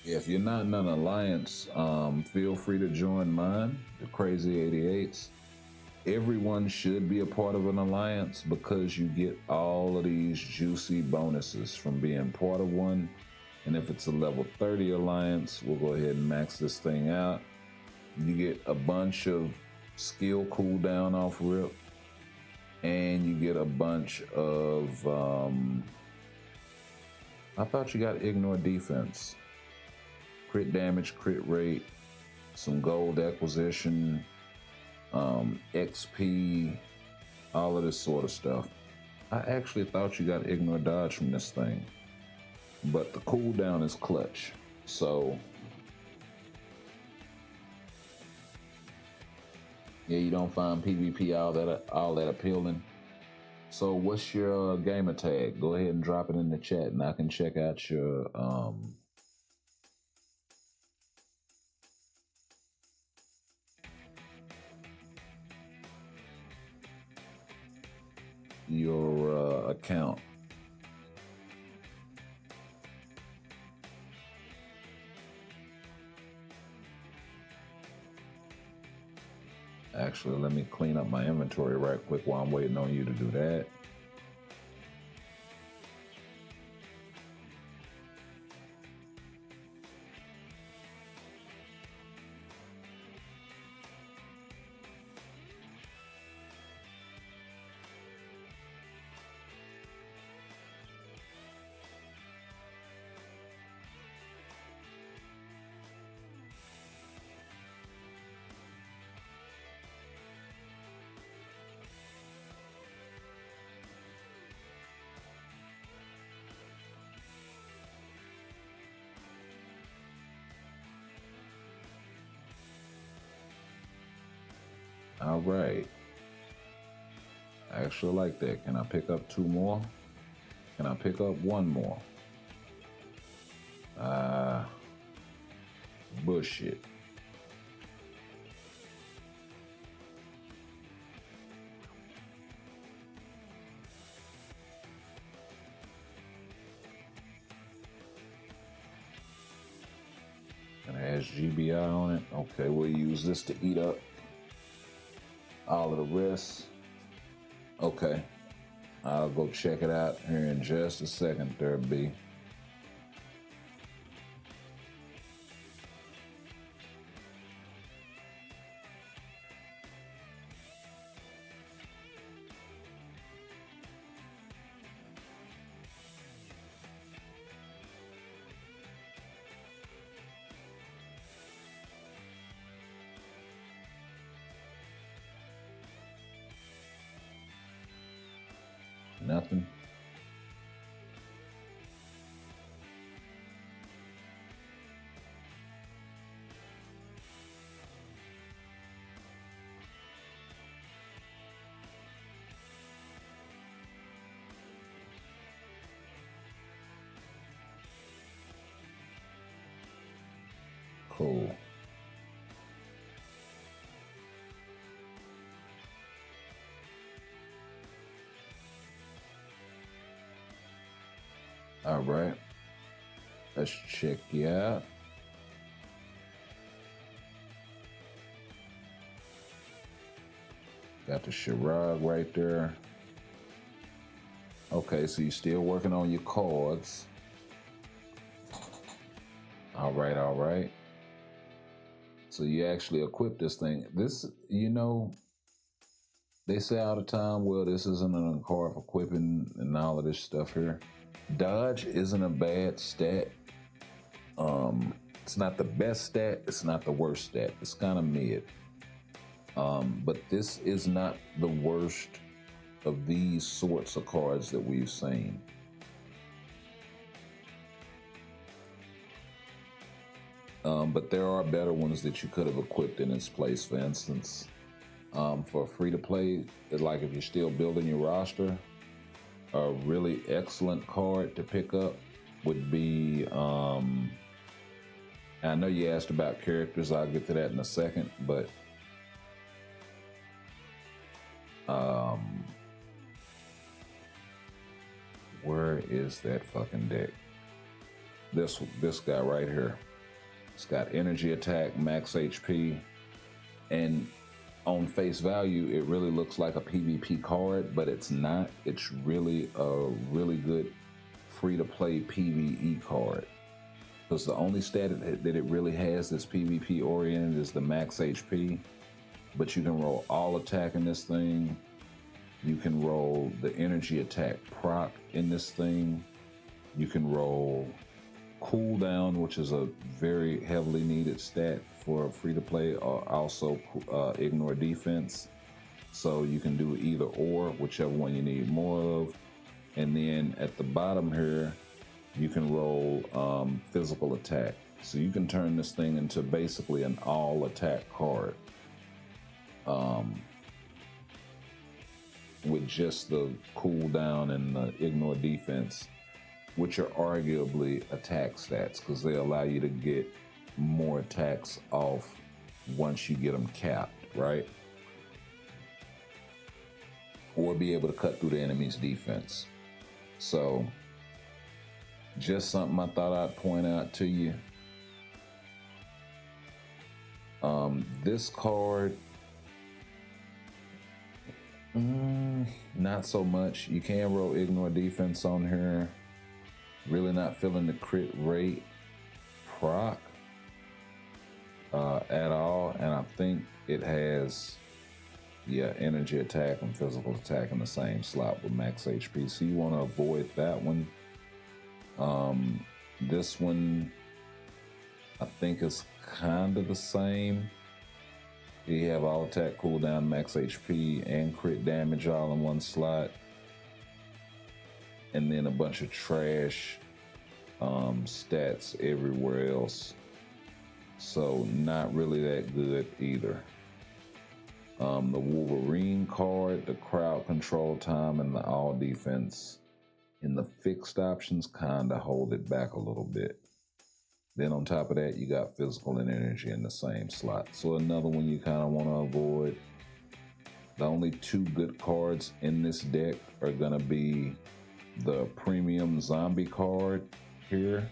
If you're not in an alliance, feel free to join mine, the Crazy 88s. Everyone should be a part of an alliance because you get all of these juicy bonuses from being part of one. And if it's a level 30 alliance, we'll go ahead and max this thing out. You get a bunch of skill cooldown off rip, and you get a bunch of, I thought you got ignore defense. Crit damage, crit rate, some gold acquisition, XP, all of this sort of stuff. I actually thought you got ignore dodge from this thing, but the cooldown is clutch. So Yeah, you don't find PvP all that appealing. So what's your gamer tag? Go ahead and drop it in the chat, and I can check out your account. Actually, let me clean up my inventory right quick while I'm waiting on you to do that. All right. I actually like that. Can I pick up 2 more? Can I pick up 1 more? Bullshit. And it has GBI on it. Okay, we'll use this to eat up all of the rest. Okay, I'll go check it out here in just a second, there, B. Nothing. Cool. All right. Let's check you out. Got the Chirag right there. Okay, so you're still working on your cards. All right, all right. So you actually equip this thing. This, you know, they say all the time, well, this isn't a card for equipping and all of this stuff here. Dodge isn't a bad stat. It's not the best stat. It's not the worst stat. It's kind of mid. But this is not the worst of these sorts of cards that we've seen. But there are better ones that you could have equipped in its place. For instance, for free to play, like if you're still building your roster, a really excellent card to pick up would be, I know you asked about characters, I'll get to that in a second, but where is that fucking deck? This guy right here. It's got energy attack, max HP, and on face value, it really looks like a PvP card, but it's not. It's really a really good free-to-play PvE card. Because the only stat that it really has that's PvP oriented is the max HP, but you can roll all attack in this thing. You can roll the energy attack proc in this thing. You can roll cooldown, which is a very heavily needed stat for free to play, also ignore defense. So you can do either or, whichever one you need more of. And then at the bottom here, you can roll physical attack. So you can turn this thing into basically an all attack card. just the cooldown and the ignore defense, which are arguably attack stats because they allow you to get more attacks off once you get them capped, right? Or be able to cut through the enemy's defense. So just something I thought I'd point out to you. This card, not so much. You can roll ignore defense on here. Really not feeling the crit rate proc at all. And I think it has, energy attack and physical attack in the same slot with max HP. So you want to avoid that one. This one, I think is kind of the same. You have all attack, cooldown, max HP, and crit damage all in one slot. And then a bunch of trash stats everywhere else. So not really that good either. The Wolverine card, the crowd control time, and the all defense in the fixed options kind of hold it back a little bit. Then on top of that, you got physical and energy in the same slot. So another one you kind of want to avoid. The only two good cards in this deck are going to be the premium zombie card here.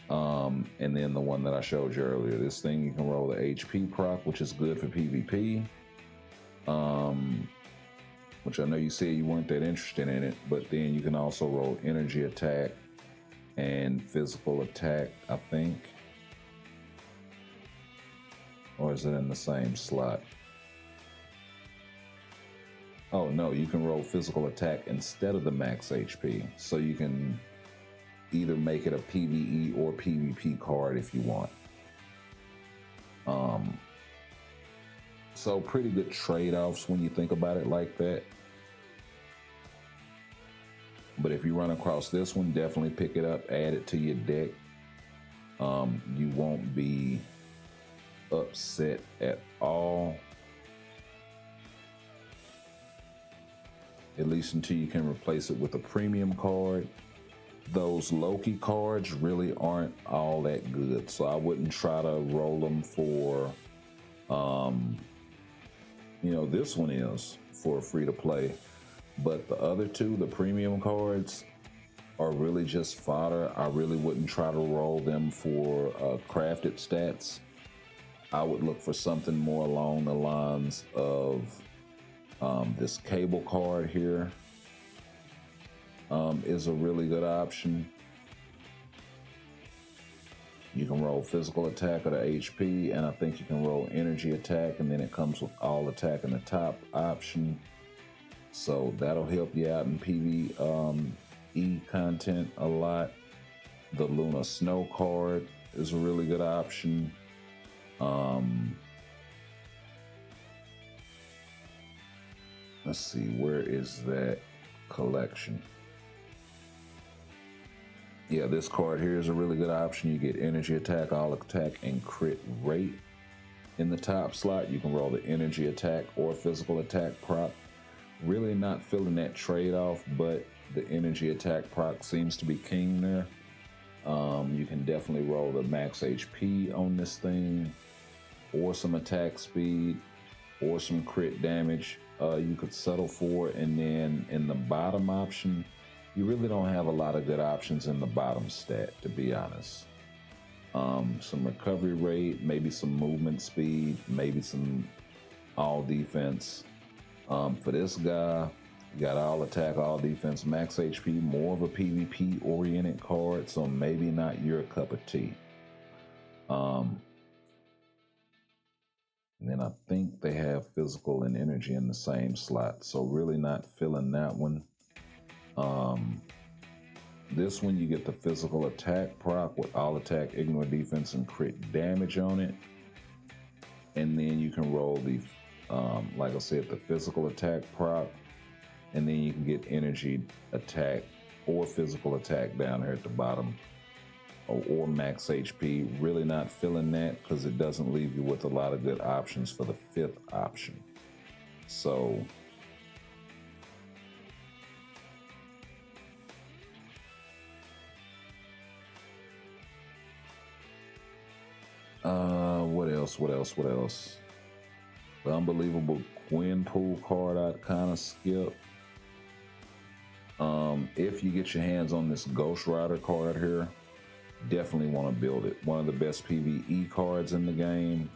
And then the one that I showed you earlier. This thing, you can roll the HP proc, which is good for PvP. Which I know you said you weren't that interested in it, but then you can also roll energy attack and physical attack, I think. Or is it in the same slot? Oh no, you can roll physical attack instead of the max HP. So you can either make it a PvE or PvP card if you want. So pretty good trade-offs when you think about it like that. But if you run across this one, definitely pick it up, add it to your deck. You won't be upset at all. At least until you can replace it with a premium card. Those Loki cards really aren't all that good, so I wouldn't try to roll them for, this one is for free to play. But the other two, the premium cards, are really just fodder. I really wouldn't try to roll them for crafted stats. I would look for something more along the lines of this cable card here. Is a really good option. You can roll physical attack or the HP, and I think you can roll energy attack, and then it comes with all attack in the top option. So that'll help you out in PvE content a lot. The Luna Snow card is a really good option. Let's see, where is that collection? Yeah, this card here is a really good option. You get energy attack, all attack, and crit rate. In the top slot, you can roll the energy attack or physical attack proc. Really not feeling that trade-off, but the energy attack proc seems to be king there. You can definitely roll the max HP on this thing, or some attack speed, or some crit damage you could settle for. And then in the bottom option, you really don't have a lot of good options in the bottom stat, to be honest. Some recovery rate, maybe some movement speed, maybe some all defense. For this guy, you got all attack, all defense, max HP, more of a PvP oriented card, so maybe not your cup of tea. And then I think they have physical and energy in the same slot, so really not feeling that one. This one, you get the physical attack proc with all attack, ignore defense, and crit damage on it. And then you can roll the, like I said, the physical attack proc. And then you can get energy attack or physical attack down here at the bottom, or max HP. Really not feeling that because it doesn't leave you with a lot of good options for the fifth option. So else? What else? What else? The unbelievable Gwenpool card I'd kind of skip. If you get your hands on this Ghost Rider card here, definitely want to build it. One of the best PvE cards in the game.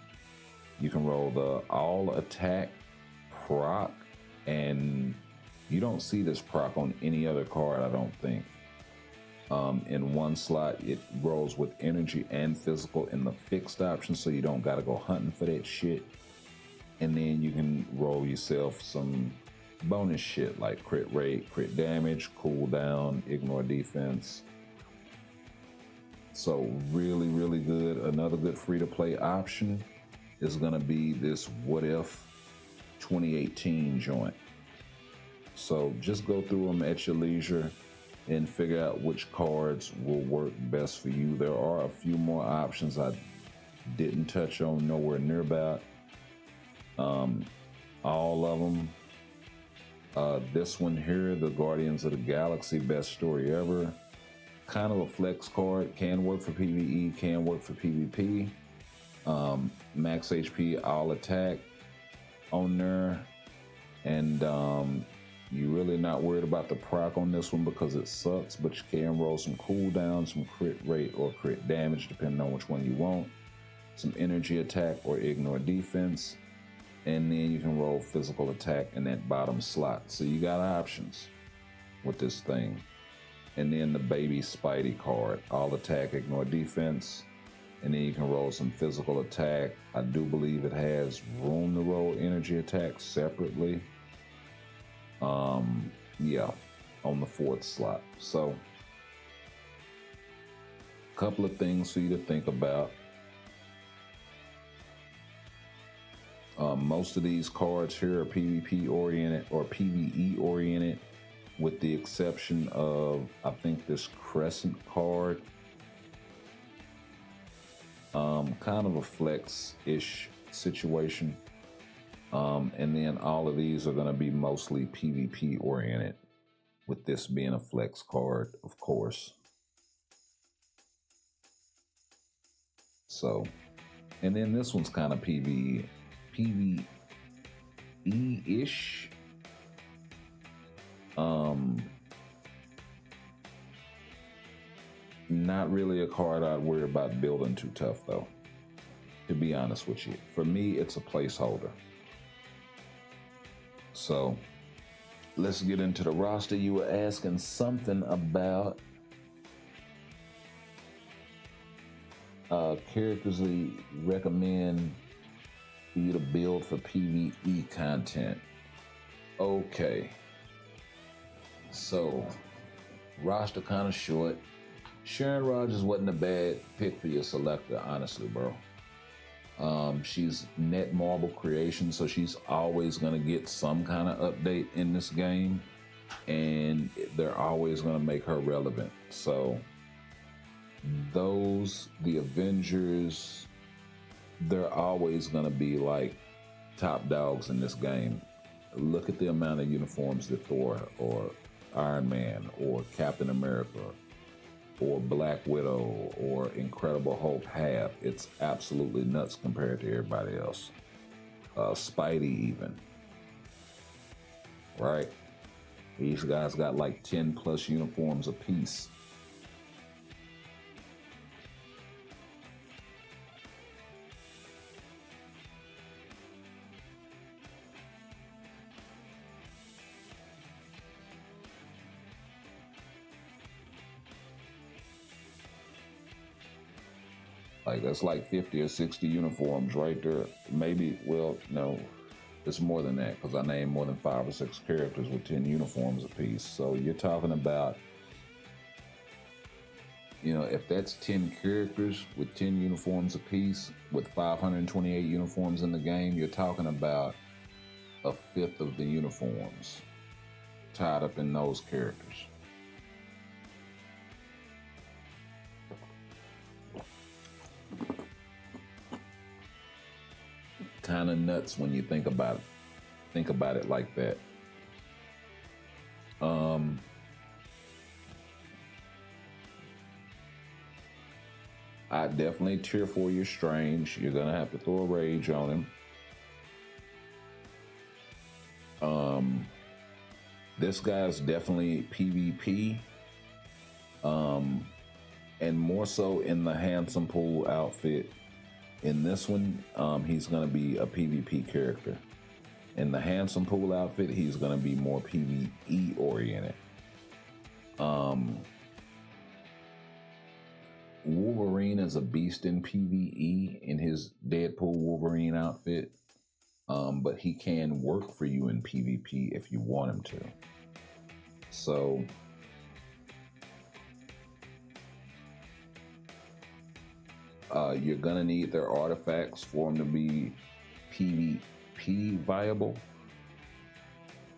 You can roll the all attack proc, and you don't see this proc on any other card, I don't think. In one slot, it rolls with energy and physical in the fixed option, so you don't gotta go hunting for that shit. And then you can roll yourself some bonus shit like crit rate, crit damage, cooldown, ignore defense. So really, really good. Another good free-to-play option is gonna be this What If 2018 joint. So just go through them at your leisure and figure out which cards will work best for you. There are a few more options I didn't touch on, nowhere near about. All of them. This one here, the Guardians of the Galaxy, best story ever. Kind of a flex card, can work for PvE, can work for PvP. Max HP, all attack on there. And you're really not worried about the proc on this one because it sucks, but you can roll some cooldown, some crit rate or crit damage, depending on which one you want. Some energy attack or ignore defense. And then you can roll physical attack in that bottom slot. So you got options with this thing. And then the baby Spidey card, all attack, ignore defense. And then you can roll some physical attack. I do believe it has room to roll energy attack separately. Yeah, on the 4th slot. So, a couple of things for you to think about. Most of these cards here are PvP oriented or PvE oriented, with the exception of, I think, this Crescent card. Kind of a flex-ish situation. And then all of these are going to be mostly PvP oriented, with this being a flex card, of course. So, and then this one's kind of PvE-ish. Not really a card I'd worry about building too tough, though, to be honest with you. For me, it's a placeholder. So let's get into the roster. You were asking something about characters we recommend for you to build for PvE content. Okay. So roster kind of short. Sharon Rogers wasn't a bad pick for your selector, honestly, bro. She's net marble creation, so she's always going to get some kind of update in this game, and they're always going to make her relevant. So the Avengers, they're always going to be like top dogs in this game. Look at the amount of uniforms that Thor or Iron Man or Captain America or Black Widow or Incredible Hulk have. It's absolutely nuts compared to everybody else. Spidey even, right? These guys got like 10 plus uniforms apiece. Like, that's like 50 or 60 uniforms right there. Maybe, well, no, it's more than that, because I named more than 5 or 6 characters with 10 uniforms apiece. So you're talking about, you know, if that's 10 characters with 10 uniforms apiece, with 528 uniforms in the game, you're talking about a fifth of the uniforms tied up in those characters. Kind of nuts when you think about it. Think about it like that. I definitely tier 4 your Strange. You're gonna have to throw a rage on him. This guy's definitely PvP. And more so in the Handsome Pool outfit. In this one, he's gonna be a PvP character. In the Handsome Pool outfit, he's gonna be more PvE oriented. Wolverine is a beast in PvE in his Deadpool Wolverine outfit. But he can work for you in PvP if you want him to. So you're gonna need their artifacts for them to be PvP viable,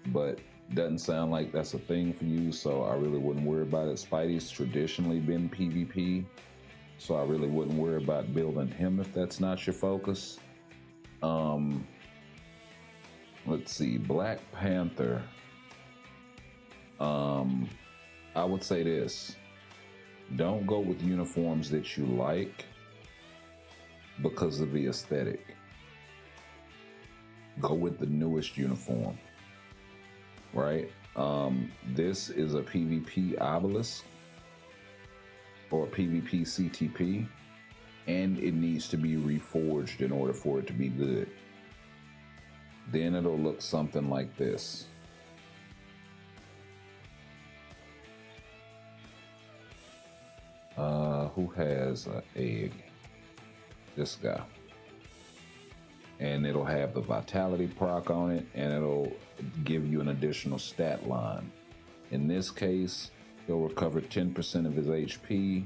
but doesn't sound like that's a thing for you, so I really wouldn't worry about it. Spidey's traditionally been PvP, so I really wouldn't worry about building him if that's not your focus. Let's see, Black Panther. I would say this: don't go with uniforms that you like because of the aesthetic. Go with the newest uniform, right? This is a PvP obelisk or a PvP CTP, and it needs to be reforged in order for it to be good. Then it'll look something like this. Who has an egg? This guy. And it'll have the vitality proc on it, and it'll give you an additional stat line. In this case, he'll recover 10% of his HP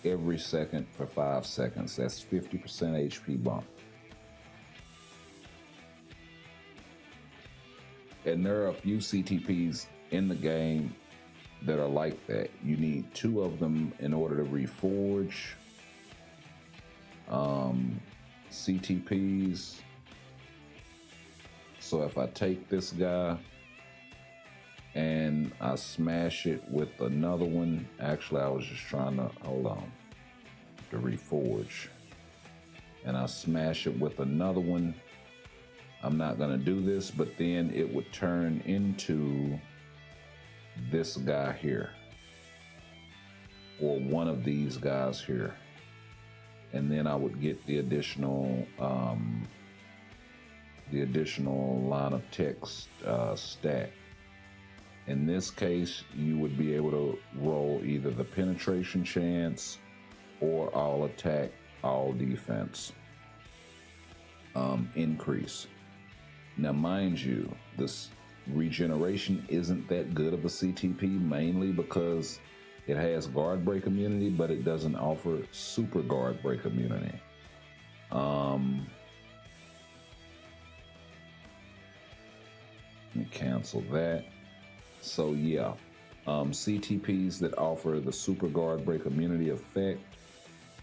every second for 5 seconds. That's 50% HP bump. And there are a few CTPs in the game that are like that. You need 2 of them in order to reforge CTPs. So if I take this guy and I smash it with another one, actually I was just trying to, hold on, to reforge. And I smash it with another one. I'm not gonna do this, but then it would turn into this guy here, or one of these guys here. And then I would get the additional line of text stat. In this case, you would be able to roll either the penetration chance or all attack, all defense increase. Now, mind you, this regeneration isn't that good of a CTP, mainly because it has guard break immunity, but it doesn't offer super guard break immunity. Let me cancel that. So yeah, CTPs that offer the super guard break immunity effect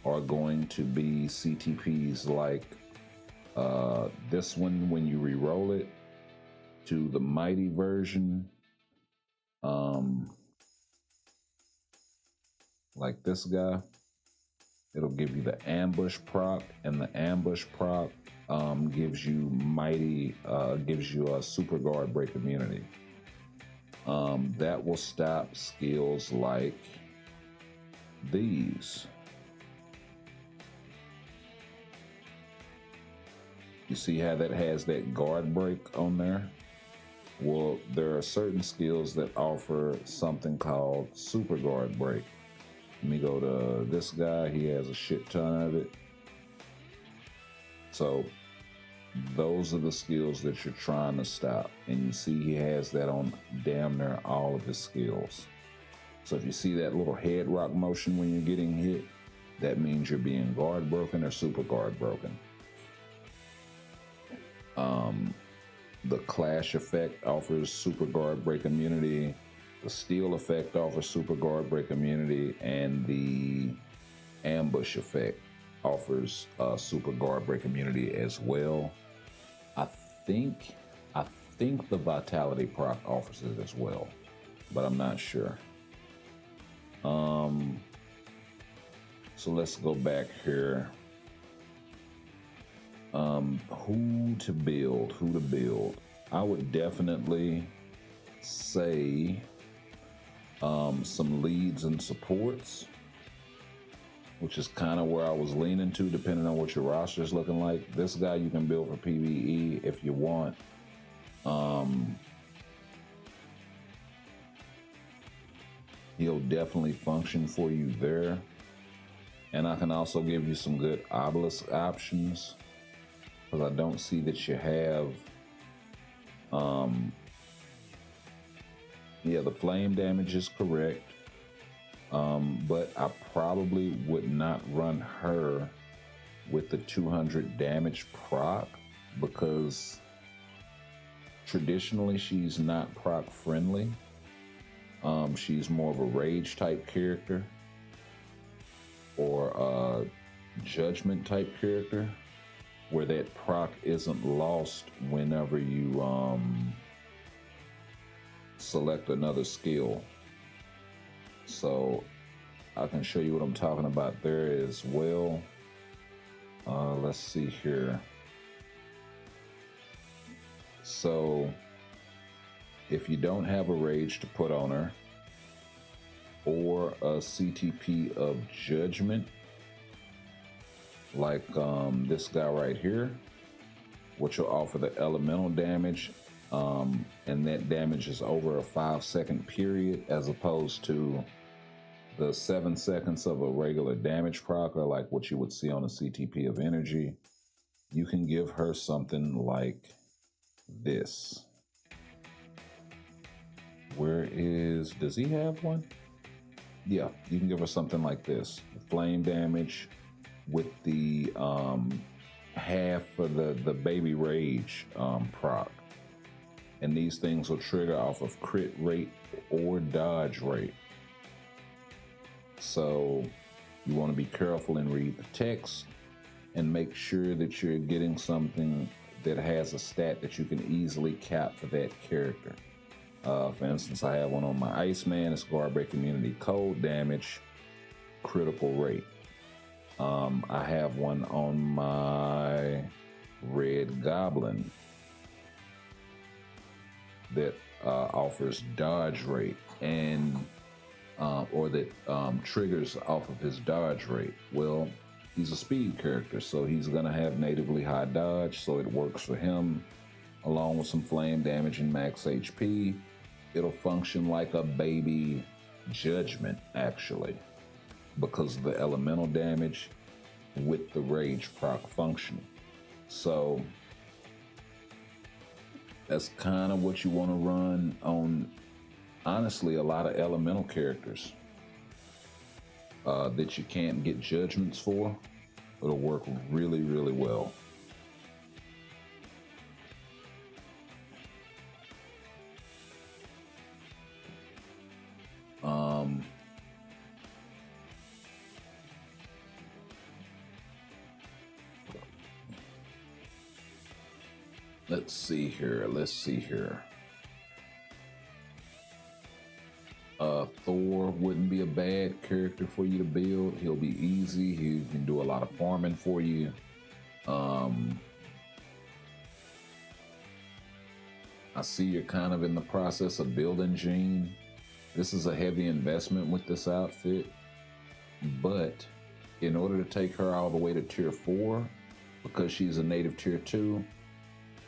are going to be CTPs like this one when you re-roll it to the mighty version, like this guy. It'll give you the ambush proc, and the ambush proc gives you gives you a super guard break immunity. That will stop skills like these. You see how that has that guard break on there? Well, there are certain skills that offer something called super guard break. Let me go to this guy. He has a shit ton of it. So those are the skills that you're trying to stop. And you see he has that on damn near all of his skills. So if you see that little head rock motion when you're getting hit, that means you're being guard broken or super guard broken. The Clash effect offers super guard break immunity. The Steel effect offers super guard break immunity, and the Ambush effect offers super guard break immunity as well. I think the Vitality proc offers it as well, but I'm not sure. So let's go back here. Who to build? I would definitely say some leads and supports, which is kind of where I was leaning to, depending on what your roster is looking like. This guy you can build for PvE if you want. He'll definitely function for you there. And I can also give you some good obelisk options, because I don't see that you have, yeah, the flame damage is correct. But I probably would not run her with the 200 damage proc, because traditionally she's not proc friendly. She's more of a rage type character or a judgment type character, where that proc isn't lost whenever you select another skill. So I can show you what I'm talking about there as well. Let's see here. So if you don't have a rage to put on her, or a CTP of judgment, like this guy right here, which will offer the elemental damage, and that damage is over a 5-second period, as opposed to the 7 seconds of a regular damage proc, or like what you would see on a CTP of energy. You can give her something like this. Does he have one? Yeah, you can give her something like this. Flame damage with the half for the baby rage proc. And these things will trigger off of crit rate or dodge rate. So you want to be careful and read the text and make sure that you're getting something that has a stat that you can easily cap for that character. For instance, I have one on my Iceman. It's guard break immunity, cold damage, critical rate. I have one on my Red Goblin that offers dodge rate and or that triggers off of his dodge rate. Well, he's a speed character, so he's gonna have natively high dodge, so it works for him, along with some flame damage and max HP. It'll function like a baby judgment, actually, because of the elemental damage with the rage proc function. So that's kind of what you want to run on, honestly, a lot of elemental characters that you can't get judgments for. It'll work really, really well. Let's see here. Thor wouldn't be a bad character for you to build. He'll be easy. He can do a lot of farming for you. I see you're kind of in the process of building Jean. This is a heavy investment with this outfit, but in order to take her all the way to tier 4, because she's a native tier 2,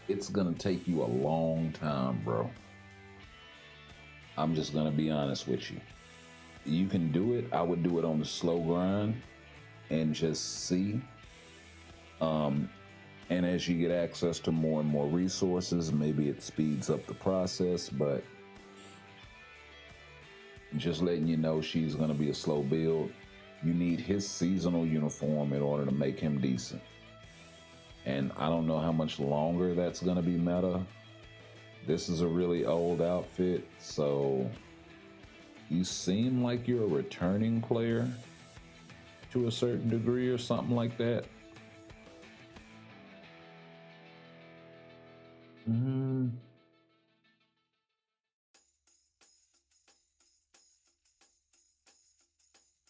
it's gonna take you a long time, bro. I'm just gonna be honest with you. You can do it. I would do it on the slow grind and just see. And as you get access to more and more resources, maybe it speeds up the process, but just letting you know, she's gonna be a slow build. You need his seasonal uniform in order to make him decent. And I don't know how much longer that's gonna be meta. This is a really old outfit, so you seem like you're a returning player to a certain degree or something like that.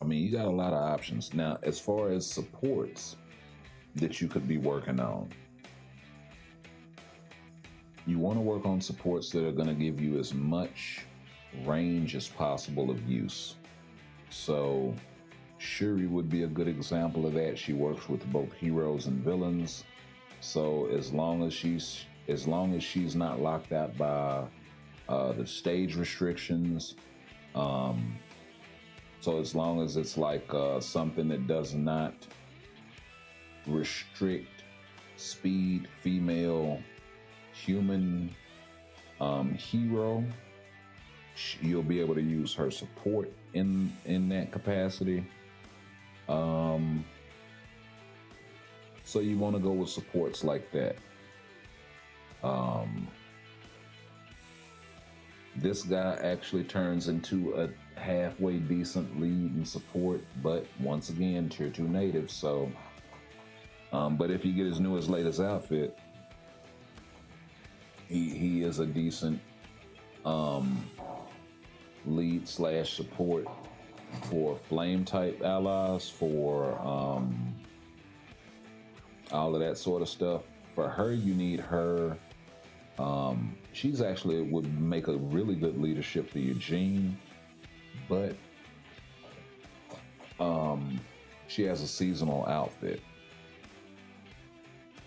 I mean, mean, you got a lot of options. Now, as far as supports that you could be working on, you want to work on supports that are going to give you as much range as possible of use. So Shuri would be a good example of that. She works with both heroes and villains. So as long as she's not locked out by the stage restrictions, so as long as it's like something that does not restrict speed, female, human hero, you'll be able to use her support in that capacity. So you want to go with supports like that. This guy actually turns into a halfway decent lead and support, but once again, tier 2 native. So, but if you get his newest latest outfit, he is a decent lead slash support for flame type allies, for all of that sort of stuff. For her, you need her. She's actually would make a really good leadership for Eugene, but she has a seasonal outfit,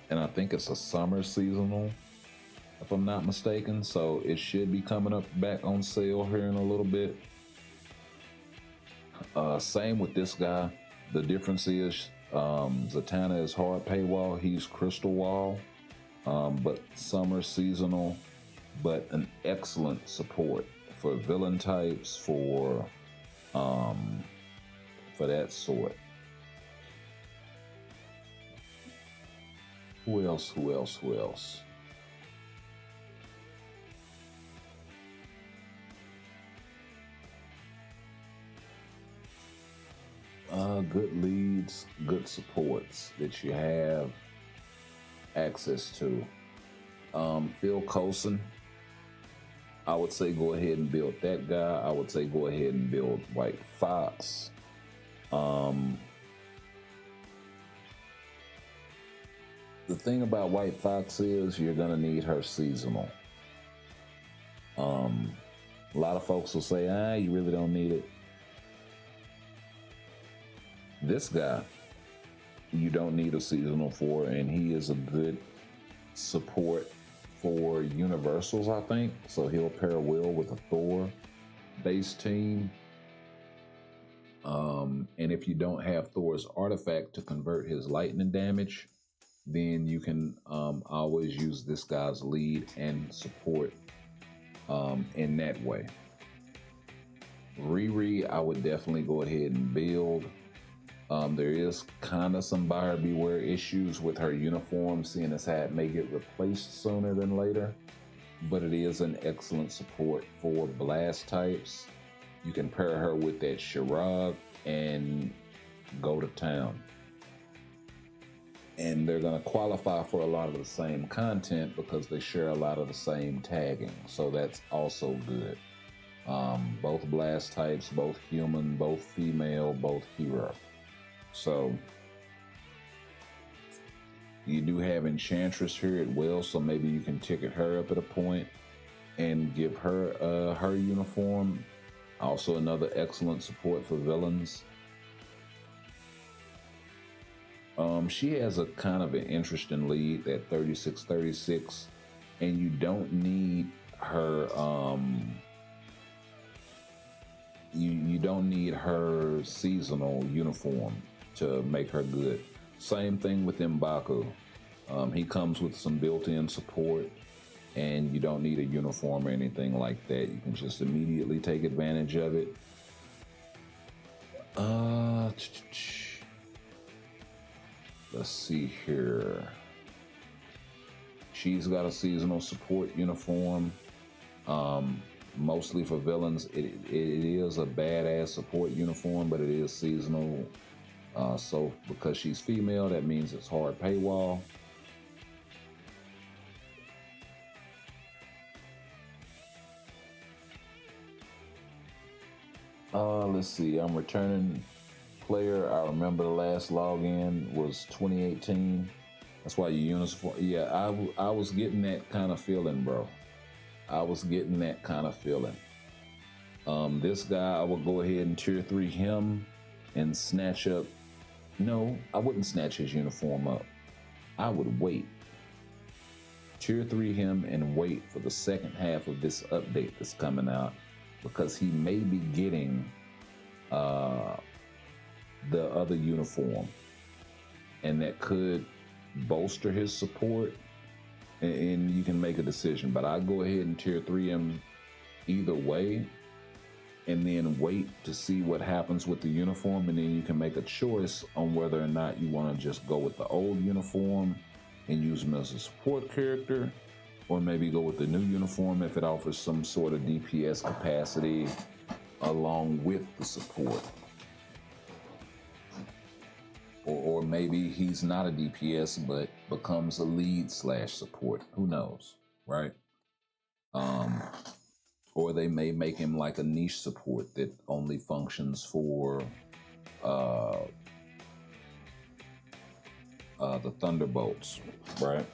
and I think it's a summer seasonal, if I'm not mistaken. So it should be coming up back on sale here in a little bit. Same with this guy. The difference is Zatanna is hard paywall, he's crystal wall, but summer seasonal, but an excellent support for villain types, for that sort. Who else? Good leads, good supports that you have access to. Phil Coulson, I would say go ahead and build that guy. I would say go ahead and build White Fox. The thing about White Fox is you're gonna need her seasonal. A lot of folks will say, you really don't need it. This guy, you don't need a seasonal for, and he is a good support for universals, I think. So he'll pair well with a Thor base team. And if you don't have Thor's artifact to convert his lightning damage, then you can always use this guy's lead and support in that way. Riri, I would definitely go ahead and build. There is kind of some buyer beware issues with her uniform, seeing as how it may get replaced sooner than later, but it is an excellent support for blast types. You can pair her with that Shirag and go to town. And they're going to qualify for a lot of the same content because they share a lot of the same tagging, so that's also good. Both blast types, both human, both female, both hero. So you do have Enchantress here at will, so maybe you can ticket her up at a point and give her her uniform. Also another excellent support for villains. She has a kind of an interesting lead at 36-36, and you don't need her you don't need her seasonal uniform to make her good. Same thing with M'Baku. He comes with some built-in support, and you don't need a uniform or anything like that. You can just immediately take advantage of it. Let's see here. She's got a seasonal support uniform. Mostly for villains. It is a badass support uniform, but it is seasonal. So because she's female, that means it's hard paywall. Let's see. I'm returning player. I remember the last login was 2018. That's why you uniform. Yeah, I was getting that kind of feeling, bro. I was getting that kind of feeling. This guy, I would go ahead and tier 3 him and snatch up. No, I wouldn't snatch his uniform up. I would wait. Tier 3 him and wait for the second half of this update that's coming out, because he may be getting the other uniform, and that could bolster his support, and you can make a decision. But I go ahead and tier 3 him either way, and then wait to see what happens with the uniform, and then you can make a choice on whether or not you want to just go with the old uniform and use him as a support character, or maybe go with the new uniform if it offers some sort of DPS capacity along with the support. Or maybe he's not a DPS but becomes a lead / support. Who knows, right? Or they may make him like a niche support that only functions for the Thunderbolts, right?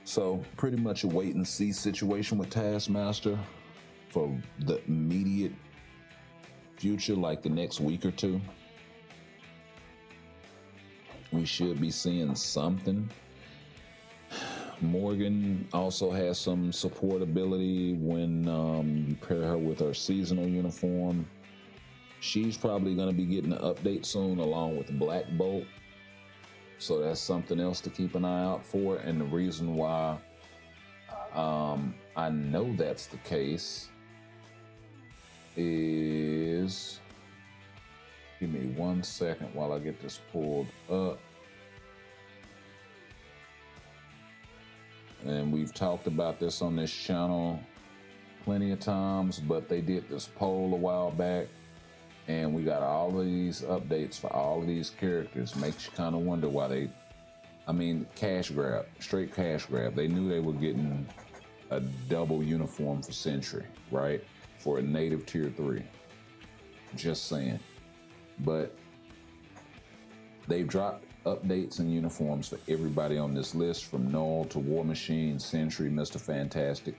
So pretty much a wait and see situation with Taskmaster for the immediate future, like the next week or two. We should be seeing something. Morgan also has some support ability when you pair her with her seasonal uniform. She's probably going to be getting an update soon along with Black Bolt. So that's something else to keep an eye out for. And the reason why I know that's the case is... Give me 1 second while I get this pulled up. And we've talked about this on this channel plenty of times, but they did this poll a while back, and we got all of these updates for all of these characters. Makes you kind of wonder why cash grab, straight cash grab. They knew they were getting a double uniform for Sentry, right? For a native tier 3. Just saying. But they've dropped updates and uniforms for everybody on this list, from Null to War Machine, Sentry, Mr. Fantastic,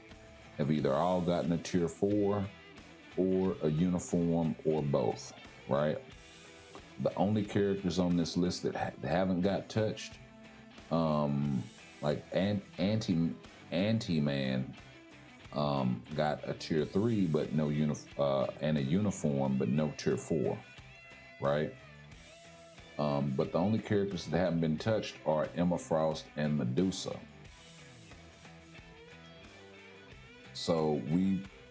have either all gotten a tier 4 or a uniform or both, right? The only characters on this list that haven't got touched, like Anti-Man, got a tier 3 but no and a uniform but no tier 4, right? But the only characters that haven't been touched are Emma Frost and Medusa. So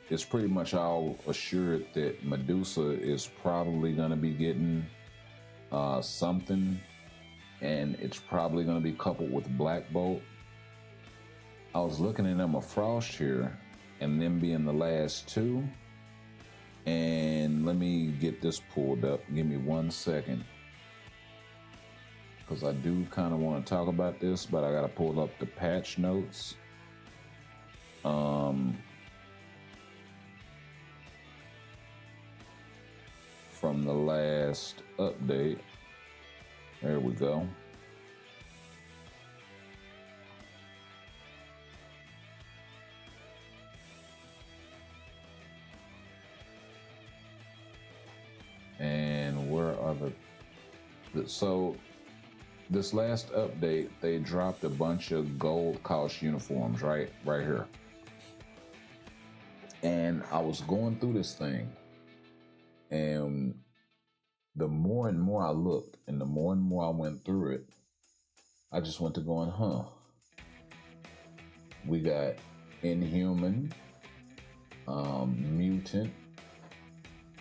it's pretty much all assured that Medusa is probably going to be getting something, and it's probably going to be coupled with Black Bolt. I was looking at Emma Frost here, and them being the last two, and let me get this pulled up. Give me 1 second, because I do kind of want to talk about this, but I got to pull up the patch notes. From the last update. There we go. And where are so this last update, they dropped a bunch of gold cost uniforms right here. And I was going through this thing, and the more and more I looked and the more and more I went through it, I just went to going, we got Inhuman, Mutant,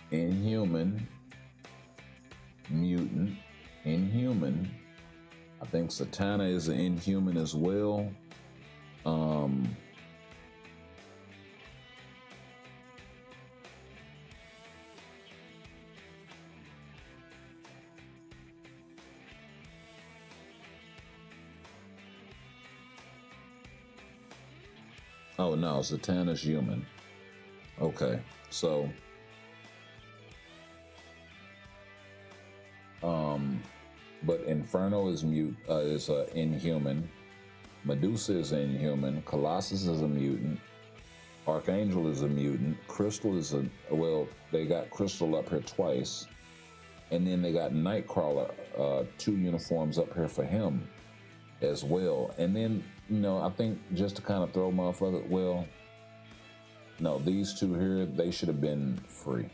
Inhuman, Mutant, Inhuman. I think Satana is an Inhuman as well. Oh no, Zatanna's human. Okay, so But Inferno is inhuman. Medusa is inhuman. Colossus is a mutant. Archangel is a mutant. Crystal is they got Crystal up here twice. And then they got Nightcrawler, 2 uniforms up here for him as well. And then, I think just to kind of throw motherfucker, no, these 2 here, they should have been free.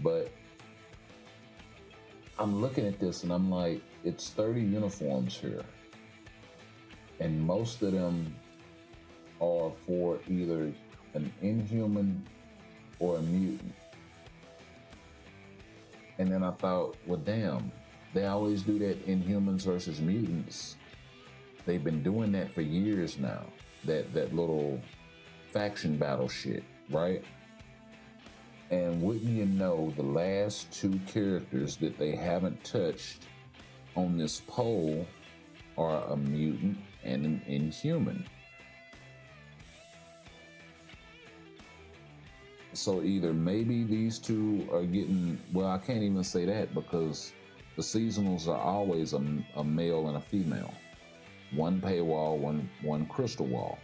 But I'm looking at this and I'm like, it's 30 uniforms here. And most of them are for either an inhuman or a mutant. And then I thought, well, damn, they always do that Inhumans versus mutants. They've been doing that for years now. That little faction battle shit, right? And wouldn't you know, the last 2 characters that they haven't touched on this poll are a mutant and an inhuman. So either maybe these 2 are getting, I can't even say that because the seasonals are always a male and a female. 1 paywall, one crystal wall.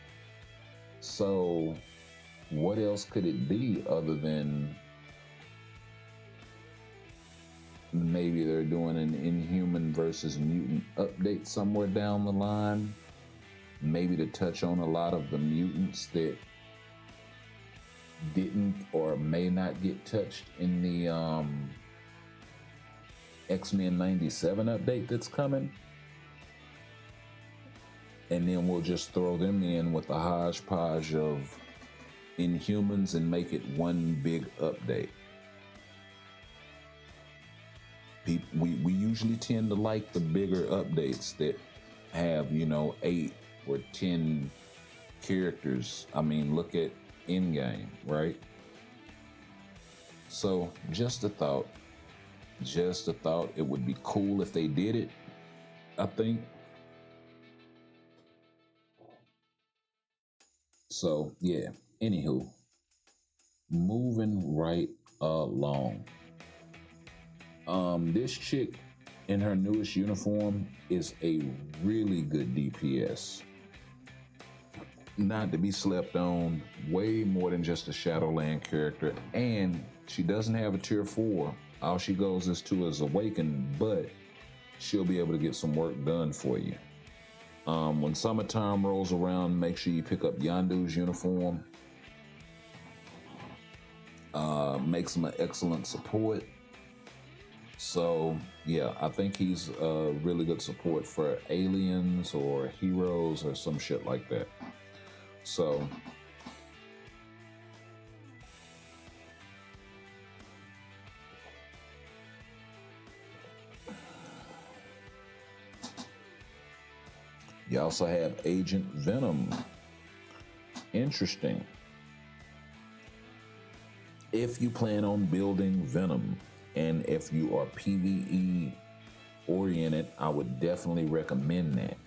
So what else could it be other than maybe they're doing an inhuman versus mutant update somewhere down the line? Maybe to touch on a lot of the mutants that didn't or may not get touched in the X-Men 97 update that's coming. And then we'll just throw them in with a hodgepodge of Inhumans and make it one big update. We usually tend to like the bigger updates that have, 8 or 10 characters. I mean, look at Endgame, right? So just a thought. It would be cool if they did it, I think. So yeah, anywho, moving right along. This chick in her newest uniform is a really good DPS. Not to be slept on, way more than just a Shadowland character, and she doesn't have a tier 4. All she goes is to is Awakened, but she'll be able to get some work done for you. When summertime rolls around, make sure you pick up Yondu's uniform. Makes him an excellent support. So yeah, I think he's a really good support for aliens or heroes or some shit like that. So you also have Agent Venom. Interesting. If you plan on building Venom, and if you are PvE oriented, I would definitely recommend that.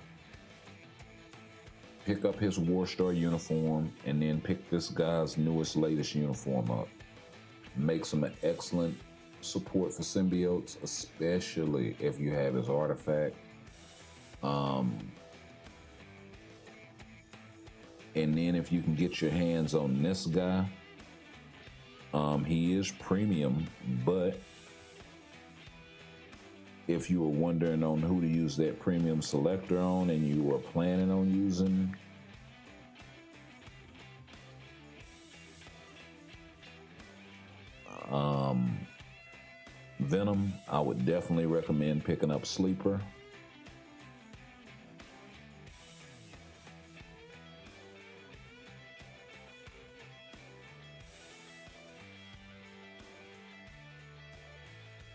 Pick up his Warstar uniform and then pick this guy's latest uniform up. Makes him an excellent support for symbiotes, especially if you have his artifact. And then if you can get your hands on this guy, he is premium, but if you were wondering on who to use that premium selector on and you were planning on using Venom, I would definitely recommend picking up Sleeper.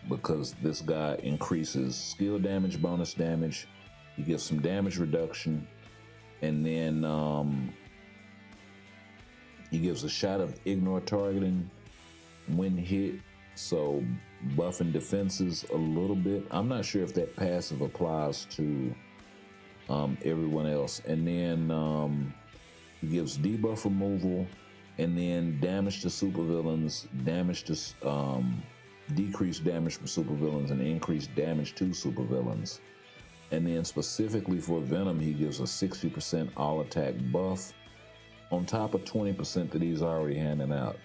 Because this guy increases skill damage, bonus damage, he gives some damage reduction, and then he gives a shot of ignore targeting when hit, so buffing defenses a little bit. I'm not sure if that passive applies to everyone else. And then he gives debuff removal, and then damage to supervillains, damage to decreased damage from supervillains and increased damage to supervillains. And then specifically for Venom, he gives a 60% all attack buff on top of 20% that he's already handing out.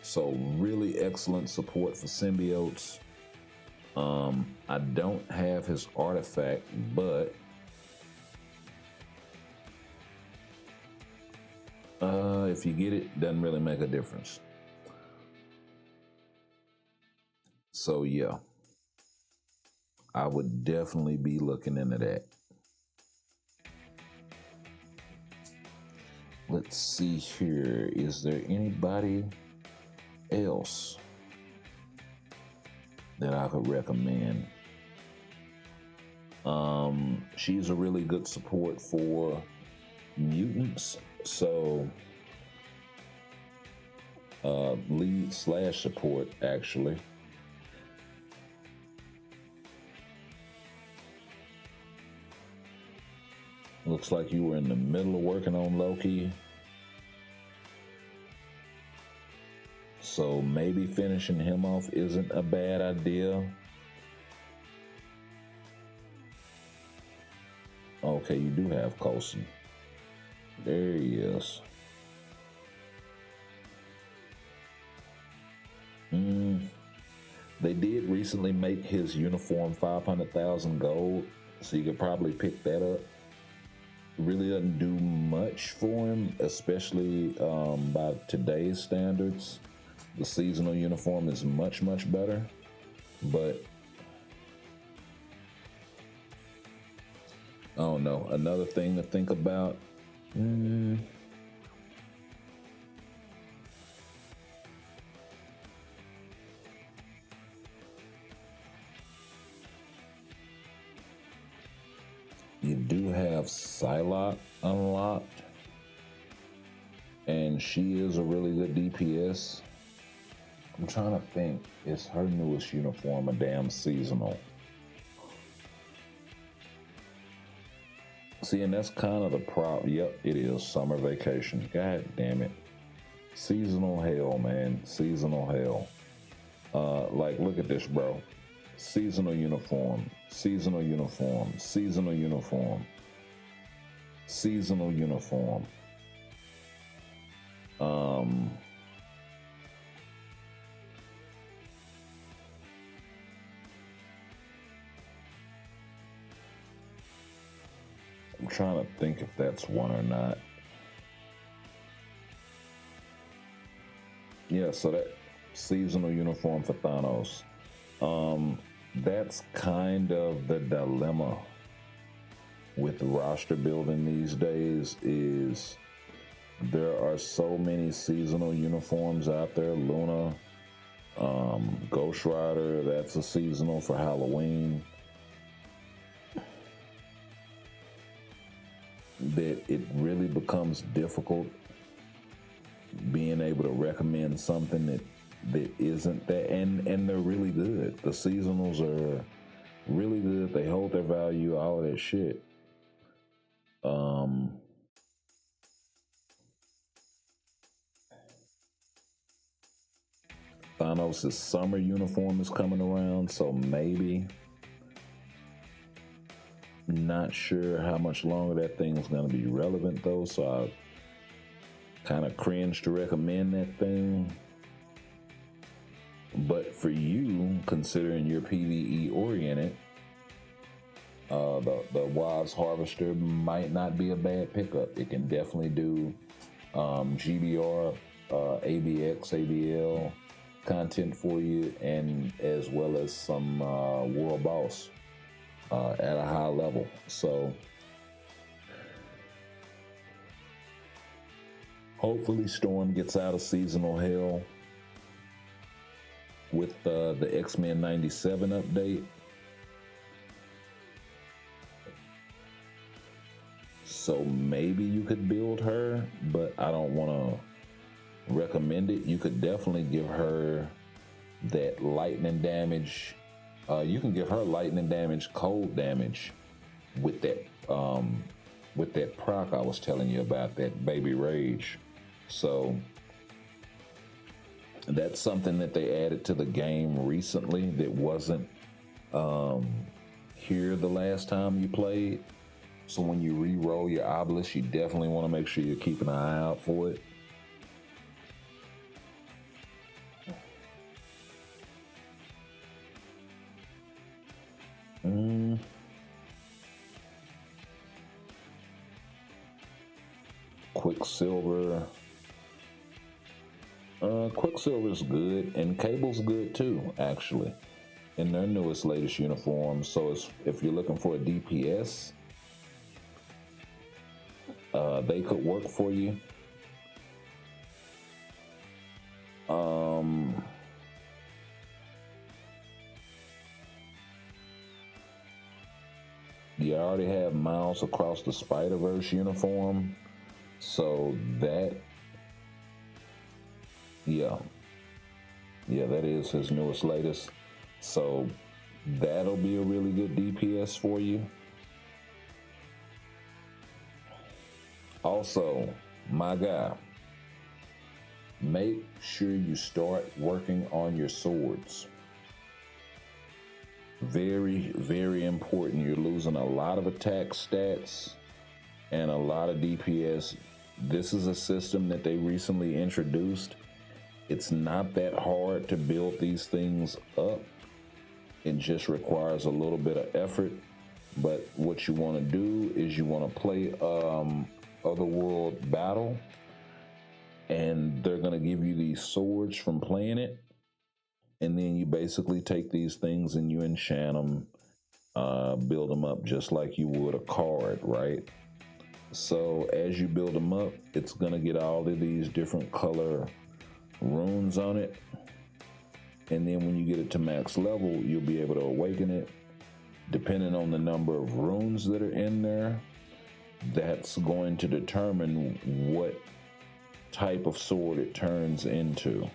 So really excellent support for symbiotes. I don't have his artifact, but if you get it, doesn't really make a difference. So yeah, I would definitely be looking into that. Let's see here. Is there anybody else that I could recommend? She's a really good support for mutants. So lead / support actually. Looks like you were in the middle of working on Loki. So maybe finishing him off isn't a bad idea. Okay, you do have Coulson. There he is. They did recently make his uniform 500,000 gold, so you could probably pick that up. Really doesn't do much for him, especially by today's standards. The seasonal uniform is much, much better, but I don't know. Another thing to think about. You do have Psylocke unlocked, and she is a really good DPS. I'm trying to think, is her newest uniform a damn seasonal? See, and that's kind of the problem. Yep, it is summer vacation. God damn it. Seasonal hell, man. Seasonal hell. Like, look at this, bro. Seasonal uniform, seasonal uniform, seasonal uniform, seasonal uniform. I'm trying to think if that's one or not. Yeah, so that seasonal uniform for Thanos. That's kind of the dilemma with roster building these days, is there are so many seasonal uniforms out there. Luna, Ghost Rider, that's a seasonal for Halloween. That it really becomes difficult being able to recommend something that isn't that, and they're really good. The seasonals are really good. They hold their value, all of that shit. Thanos' summer uniform is coming around, so maybe. Not sure how much longer that thing is going to be relevant though, so I kind of cringe to recommend that thing. But for you, considering you're PvE oriented, the Wives Harvester might not be a bad pickup. It can definitely do GBR, ABX, ABL content for you, and as well as some World Boss at a high level. So hopefully Storm gets out of seasonal hell with the X-Men 97 update. So maybe you could build her, but I don't want to recommend it. You could definitely give her that lightning damage. You can give her lightning damage, cold damage with that proc I was telling you about, that Baby Rage. So That's something that they added to the game recently that wasn't here the last time you played. So when you re-roll your obelisk, you definitely want to make sure you're keeping an eye out for it. Quicksilver. Quicksilver's good, and Cable's good too, actually, in their newest, latest uniform. So if you're looking for a DPS, they could work for you. You already have Miles Across the Spider-Verse uniform, so that, yeah, that is his newest, latest. So that'll be a really good DPS for you. Also, my guy, make sure you start working on your swords. Very, very important. You're losing a lot of attack stats and a lot of DPS. This is a system that they recently introduced. It's not that hard to build these things up. It just requires a little bit of effort. But what you want to do is you want to play Otherworld Battle, and they're going to give you these swords from playing it. And then you basically take these things and you enchant them, build them up just like you would a card, right? So as you build them up, it's going to get all of these different color runes on it. And then when you get it to max level, you'll be able to awaken it. Depending on the number of runes that are in there, that's going to determine what type of sword it turns into.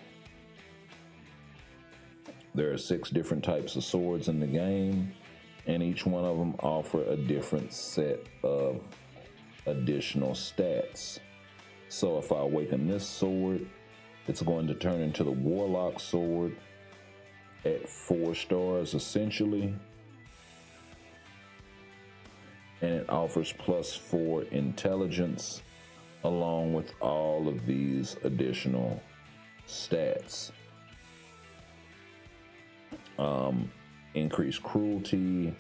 There are 6 different types of swords in the game, and each one of them offer a different set of additional stats. So if I awaken this sword, it's going to turn into the Warlock sword at 4 stars essentially, and it offers +4 intelligence along with all of these additional stats. Increased cruelty,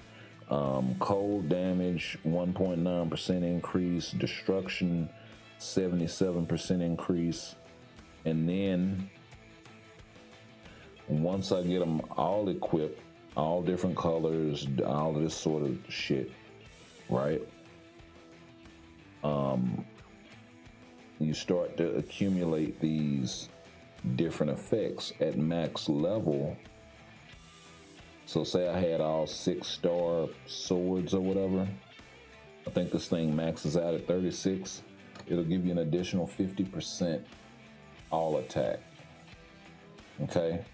cold damage 1.9% increase, destruction 77% increase, and then once I get them all equipped, all different colors, all of this sort of shit, right? You start to accumulate these different effects at max level. So say I had all 6-star swords or whatever. I think this thing maxes out at 36. It'll give you an additional 50% all attack. Okay?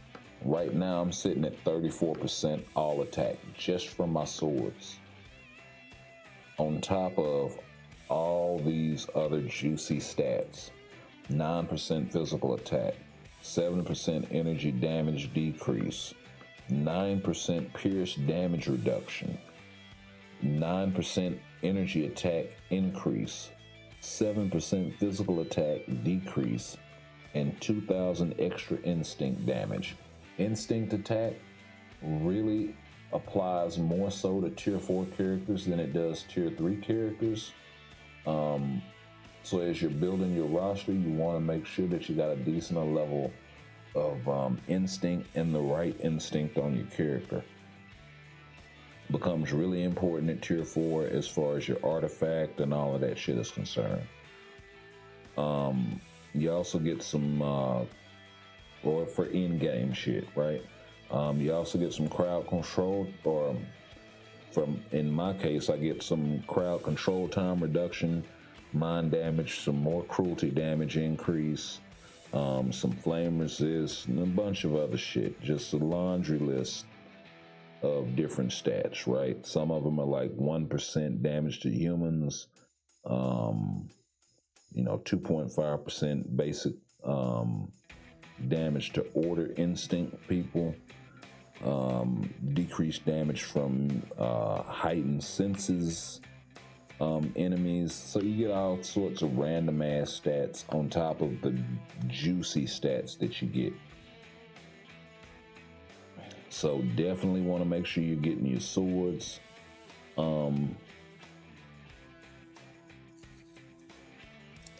Right now I'm sitting at 34% all attack just from my swords. On top of all these other juicy stats. 9% physical attack, 7% energy damage decrease, 9% pierce damage reduction, 9% energy attack increase, 7% physical attack decrease, and 2,000 extra instinct damage. Instinct attack really applies more so to tier 4 characters than it does tier 3 characters. So as you're building your roster, you want to make sure that you got a decent level of instinct and the right instinct on your character. Becomes really important at tier 4 as far as your artifact and all of that shit is concerned. You also get some, or for in-game shit, right? You also get some crowd control, or in my case, I get some crowd control time reduction, mind damage, some more cruelty damage increase, some flame resist, and a bunch of other shit. Just a laundry list of different stats, right? Some of them are like 1% damage to humans, 2.5% basic damage to order instinct people, decreased damage from heightened senses enemies. So you get all sorts of random ass stats on top of the juicy stats that you get. So definitely want to make sure you're getting your swords.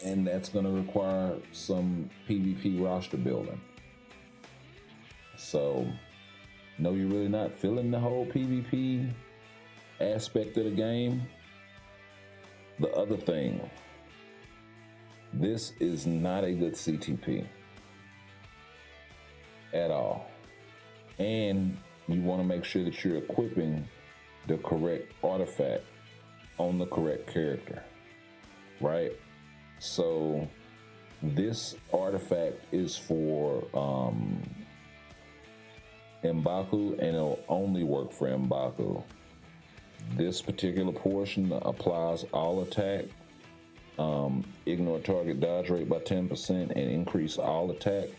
And that's going to require some PvP roster building. So, no, you're really not feeling the whole PvP aspect of the game. The other thing, this is not a good CTP at all. And you want to make sure that you're equipping the correct artifact on the correct character, right? So this artifact is for M'Baku, and it'll only work for M'Baku. This particular portion applies all attack, ignore target dodge rate by 10%, and increase all attack.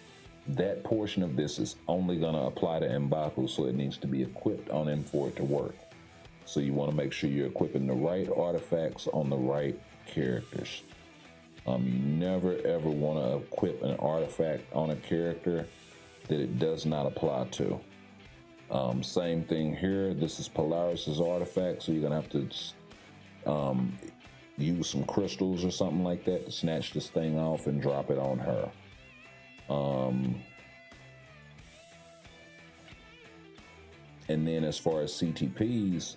That portion of this is only going to apply to M'Baku, so it needs to be equipped on him for it to work. So you want to make sure you're equipping the right artifacts on the right characters. You never ever want to equip an artifact on a character that it does not apply to. Same thing here. This is Polaris's artifact, so you're gonna have to use some crystals or something like that to snatch this thing off and drop it on her. And then as far as CTPs,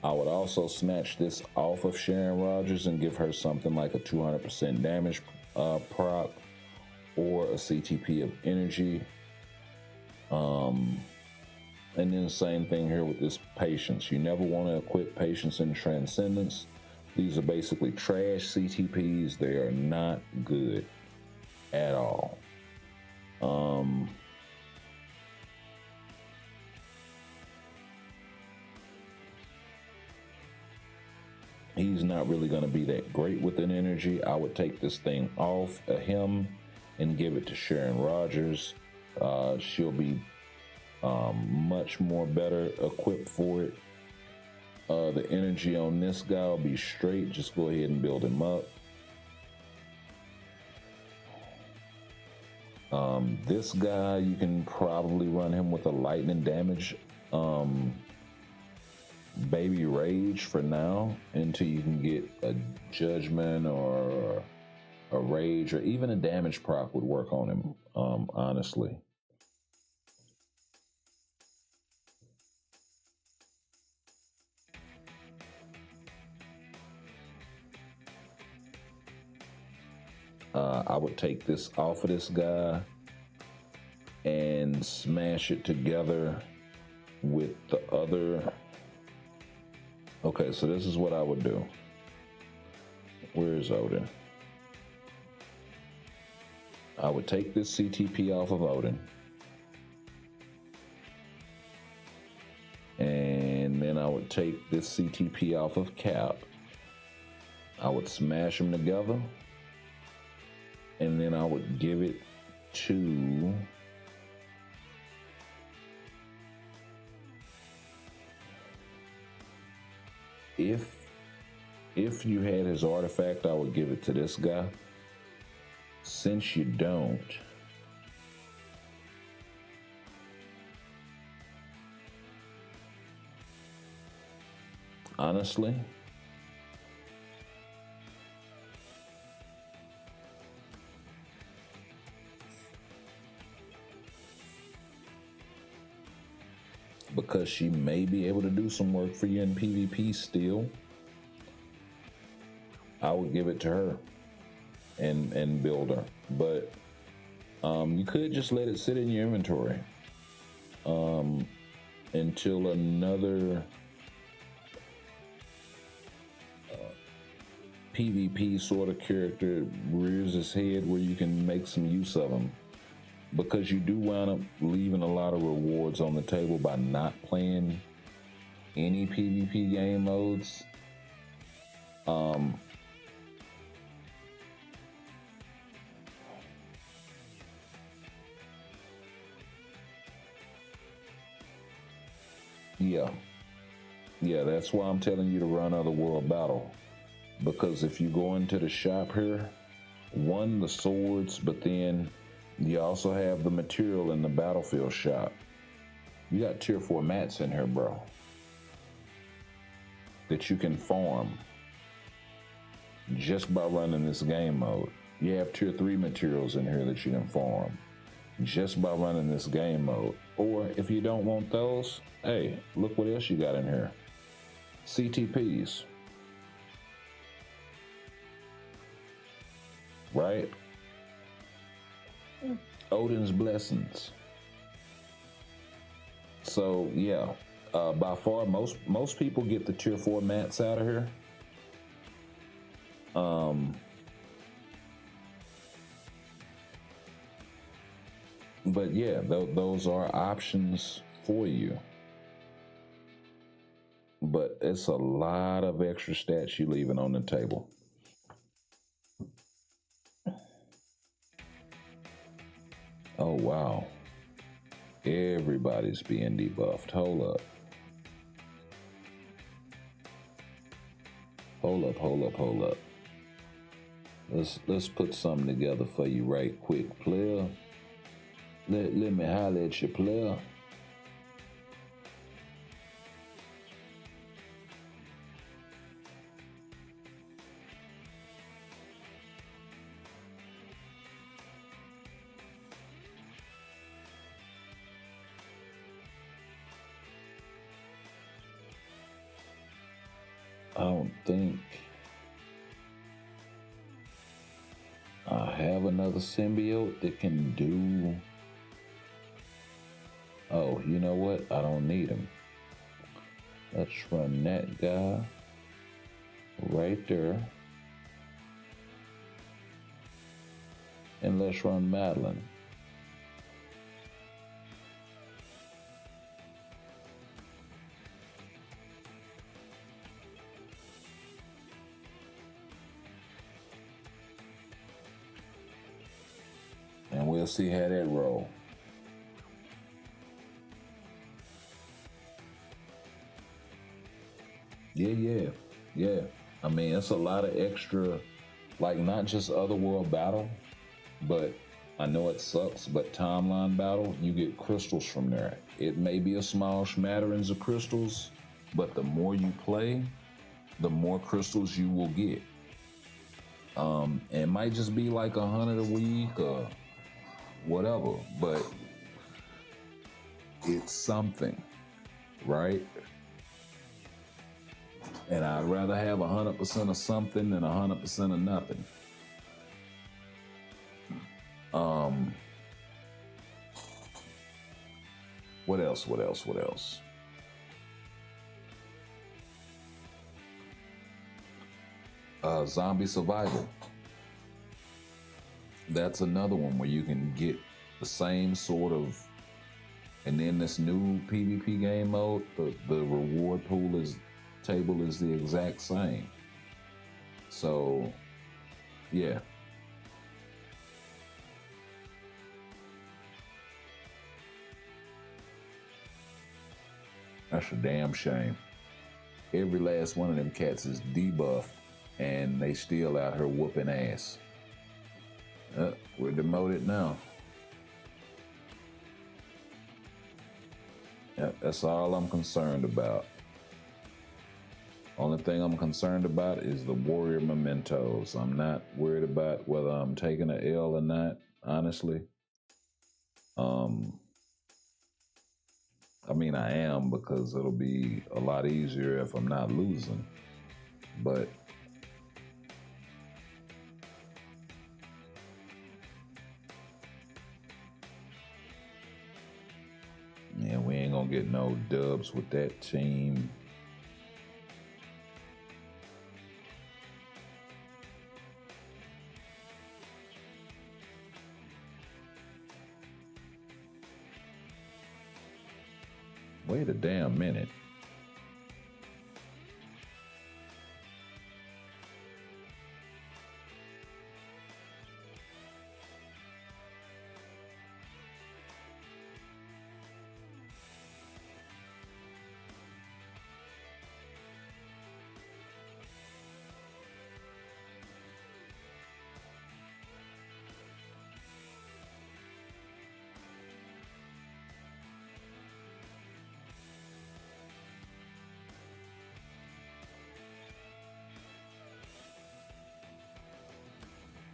I would also snatch this off of Sharon Rogers and give her something like a 200% damage proc or a CTP of energy. And then the same thing here with this Patience. You never want to equip Patience in Transcendence. These are basically trash CTPs. They are not good at all. He's not really going to be that great with an energy. I would take this thing off of him and give it to Sharon Rogers. She'll be much more better equipped for it. The energy on this guy will be straight. Just go ahead and build him up. This guy, you can probably run him with a lightning damage baby rage for now until you can get a judgment or a rage, or even a damage proc would work on him, honestly. I would take this off of this guy and smash it together with the other. Okay, so this is what I would do. Where is Odin? I would take this CTP off of Odin. And then I would take this CTP off of Cap. I would smash them together. And then I would give it to if you had his artifact, I would give it to this guy. Since you don't, honestly, because she may be able to do some work for you in PvP still, I would give it to her and build her. But you could just let it sit in your inventory until another PvP sort of character rears his head where you can make some use of him. Because you do wind up leaving a lot of rewards on the table by not playing any PvP game modes. Yeah. Yeah, that's why I'm telling you to run Otherworld Battle. Because if you go into the shop here, one, the swords, but then you also have the material in the battlefield shop. You got tier 4 mats in here, bro, that you can farm just by running this game mode. You have tier 3 materials in here that you can farm just by running this game mode. Or if you don't want those, hey, look what else you got in here. CTPs. Right? Odin's blessings. So yeah, by far most people get the tier 4 mats out of here. But yeah, those are options for you. But it's a lot of extra stats you leaving on the table. Oh wow. Everybody's being debuffed. Hold up. Hold up. Let's put something together for you right quick, player. Let me holler at you, player. I don't think I have another symbiote that can do. Oh, you know what? I don't need him. Let's run that guy right there. And let's run Madeline. And we'll see how that roll. Yeah. I mean, it's a lot of extra, like not just Otherworld Battle, but I know it sucks, but Timeline Battle, you get crystals from there. It may be a small smatterings of crystals, but the more you play, the more crystals you will get. It might just be like 100 a week or whatever, but it's something, right? And I'd rather have 100% of something than 100% of nothing. What else? Zombie survival. That's another one where you can get the same sort of, and then this new PvP game mode, the reward pool table is the exact same. So, yeah. That's a damn shame. Every last one of them cats is debuffed, and they still out here whooping ass. We're demoted now. That's all I'm concerned about. Only thing I'm concerned about is the warrior mementos. I'm not worried about whether I'm taking an L or not, honestly. I mean, I am, because it'll be a lot easier if I'm not losing. But yeah, we ain't gonna get no dubs with that team. Wait a damn minute.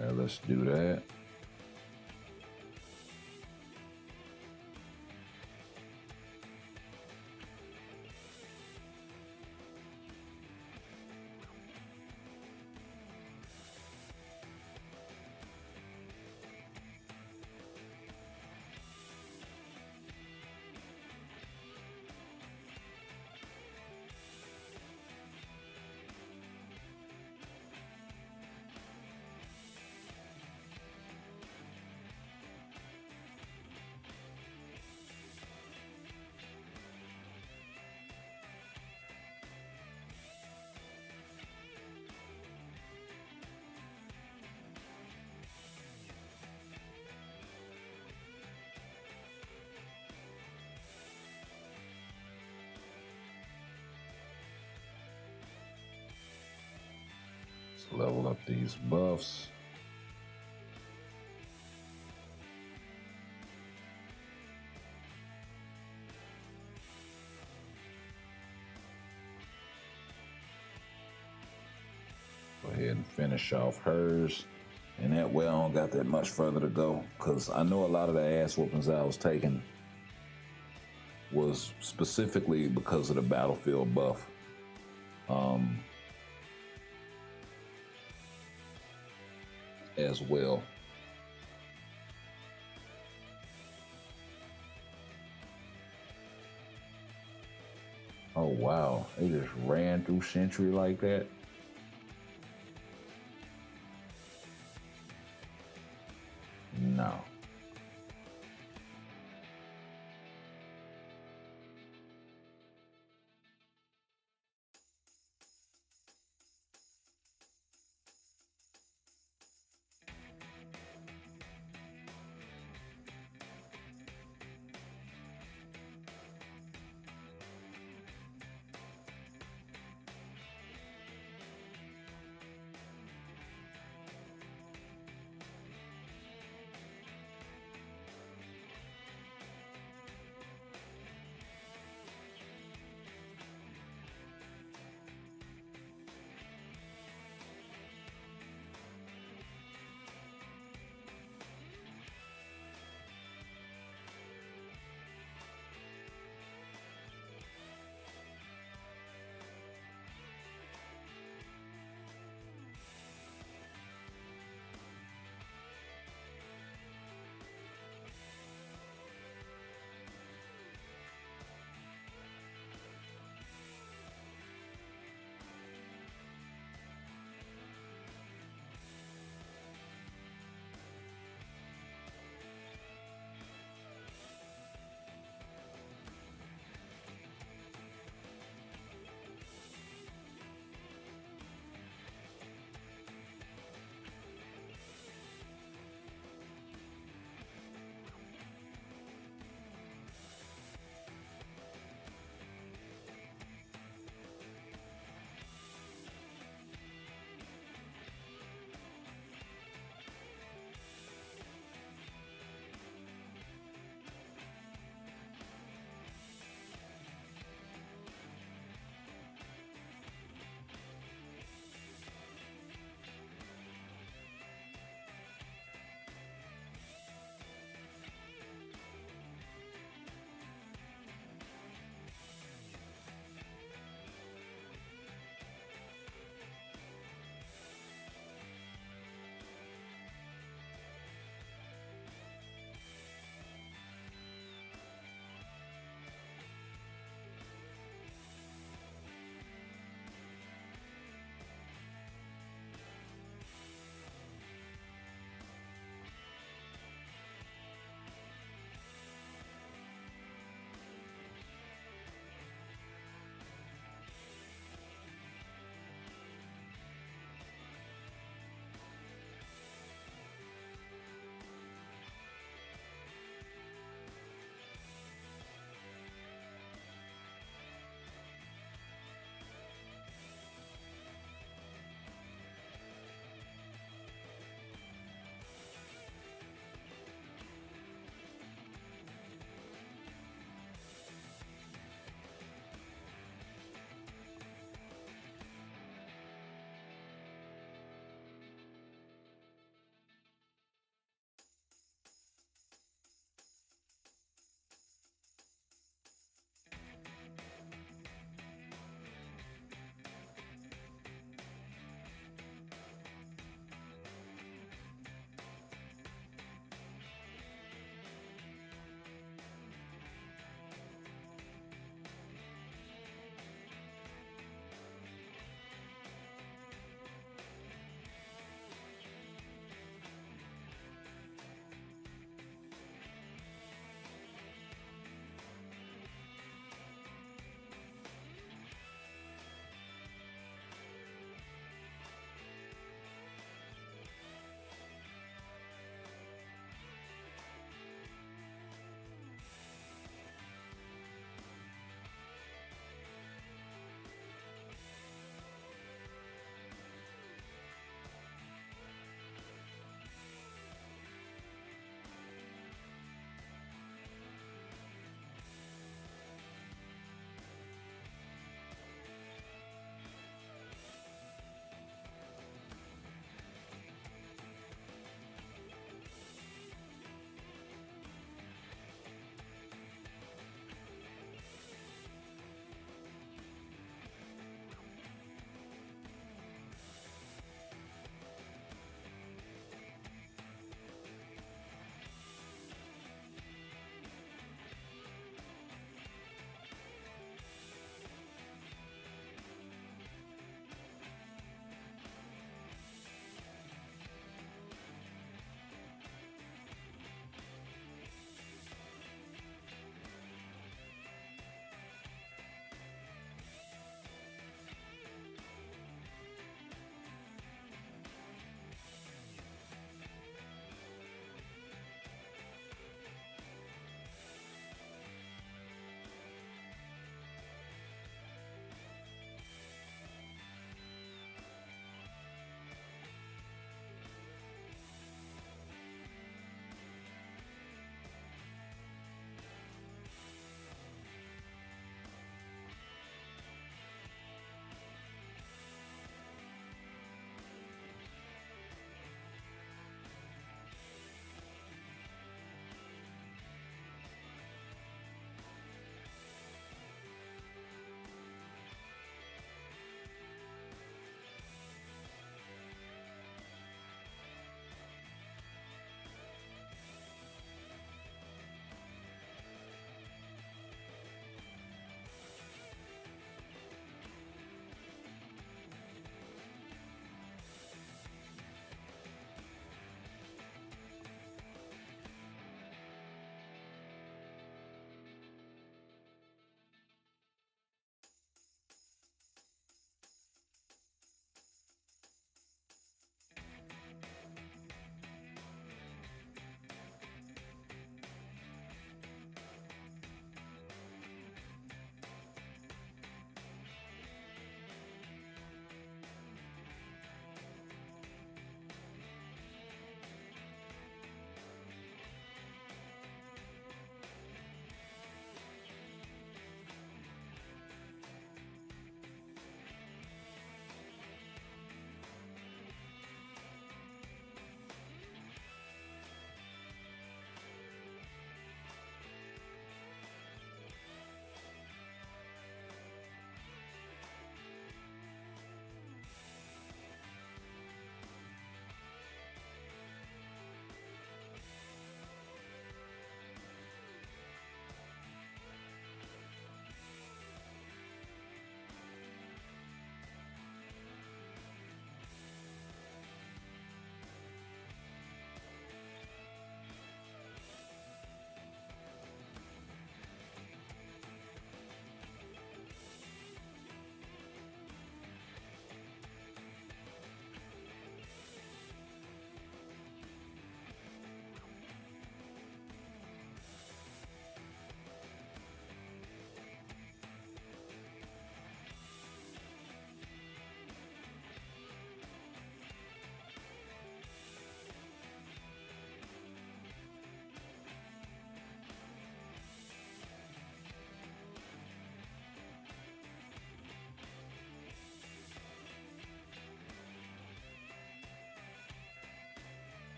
Let's do that. Let's level up these buffs. Go ahead and finish off hers. And that way I don't got that much further to go, because I know a lot of the ass whoopings I was taking was specifically because of the battlefield buff. As well. Oh wow, they just ran through Sentry like that. No.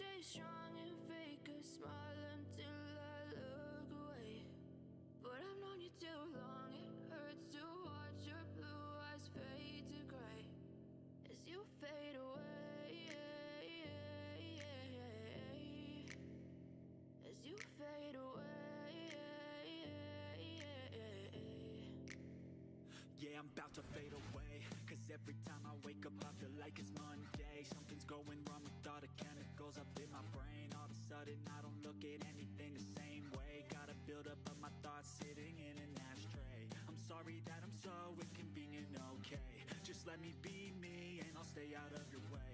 stay strong and fake a smile until I look away. But I've known you too long, it hurts to watch your blue eyes fade to gray as you fade away, as you fade away. Yeah, I'm about to fade away, cause every time I wake up I feel like it's Monday. Something's going wrong with all the chemicals up in my brain. All of a sudden I don't look at anything the same way. Gotta build up of my thoughts sitting in an ashtray. I'm sorry that I'm so inconvenient, okay. Just let me be me and I'll stay out of your way.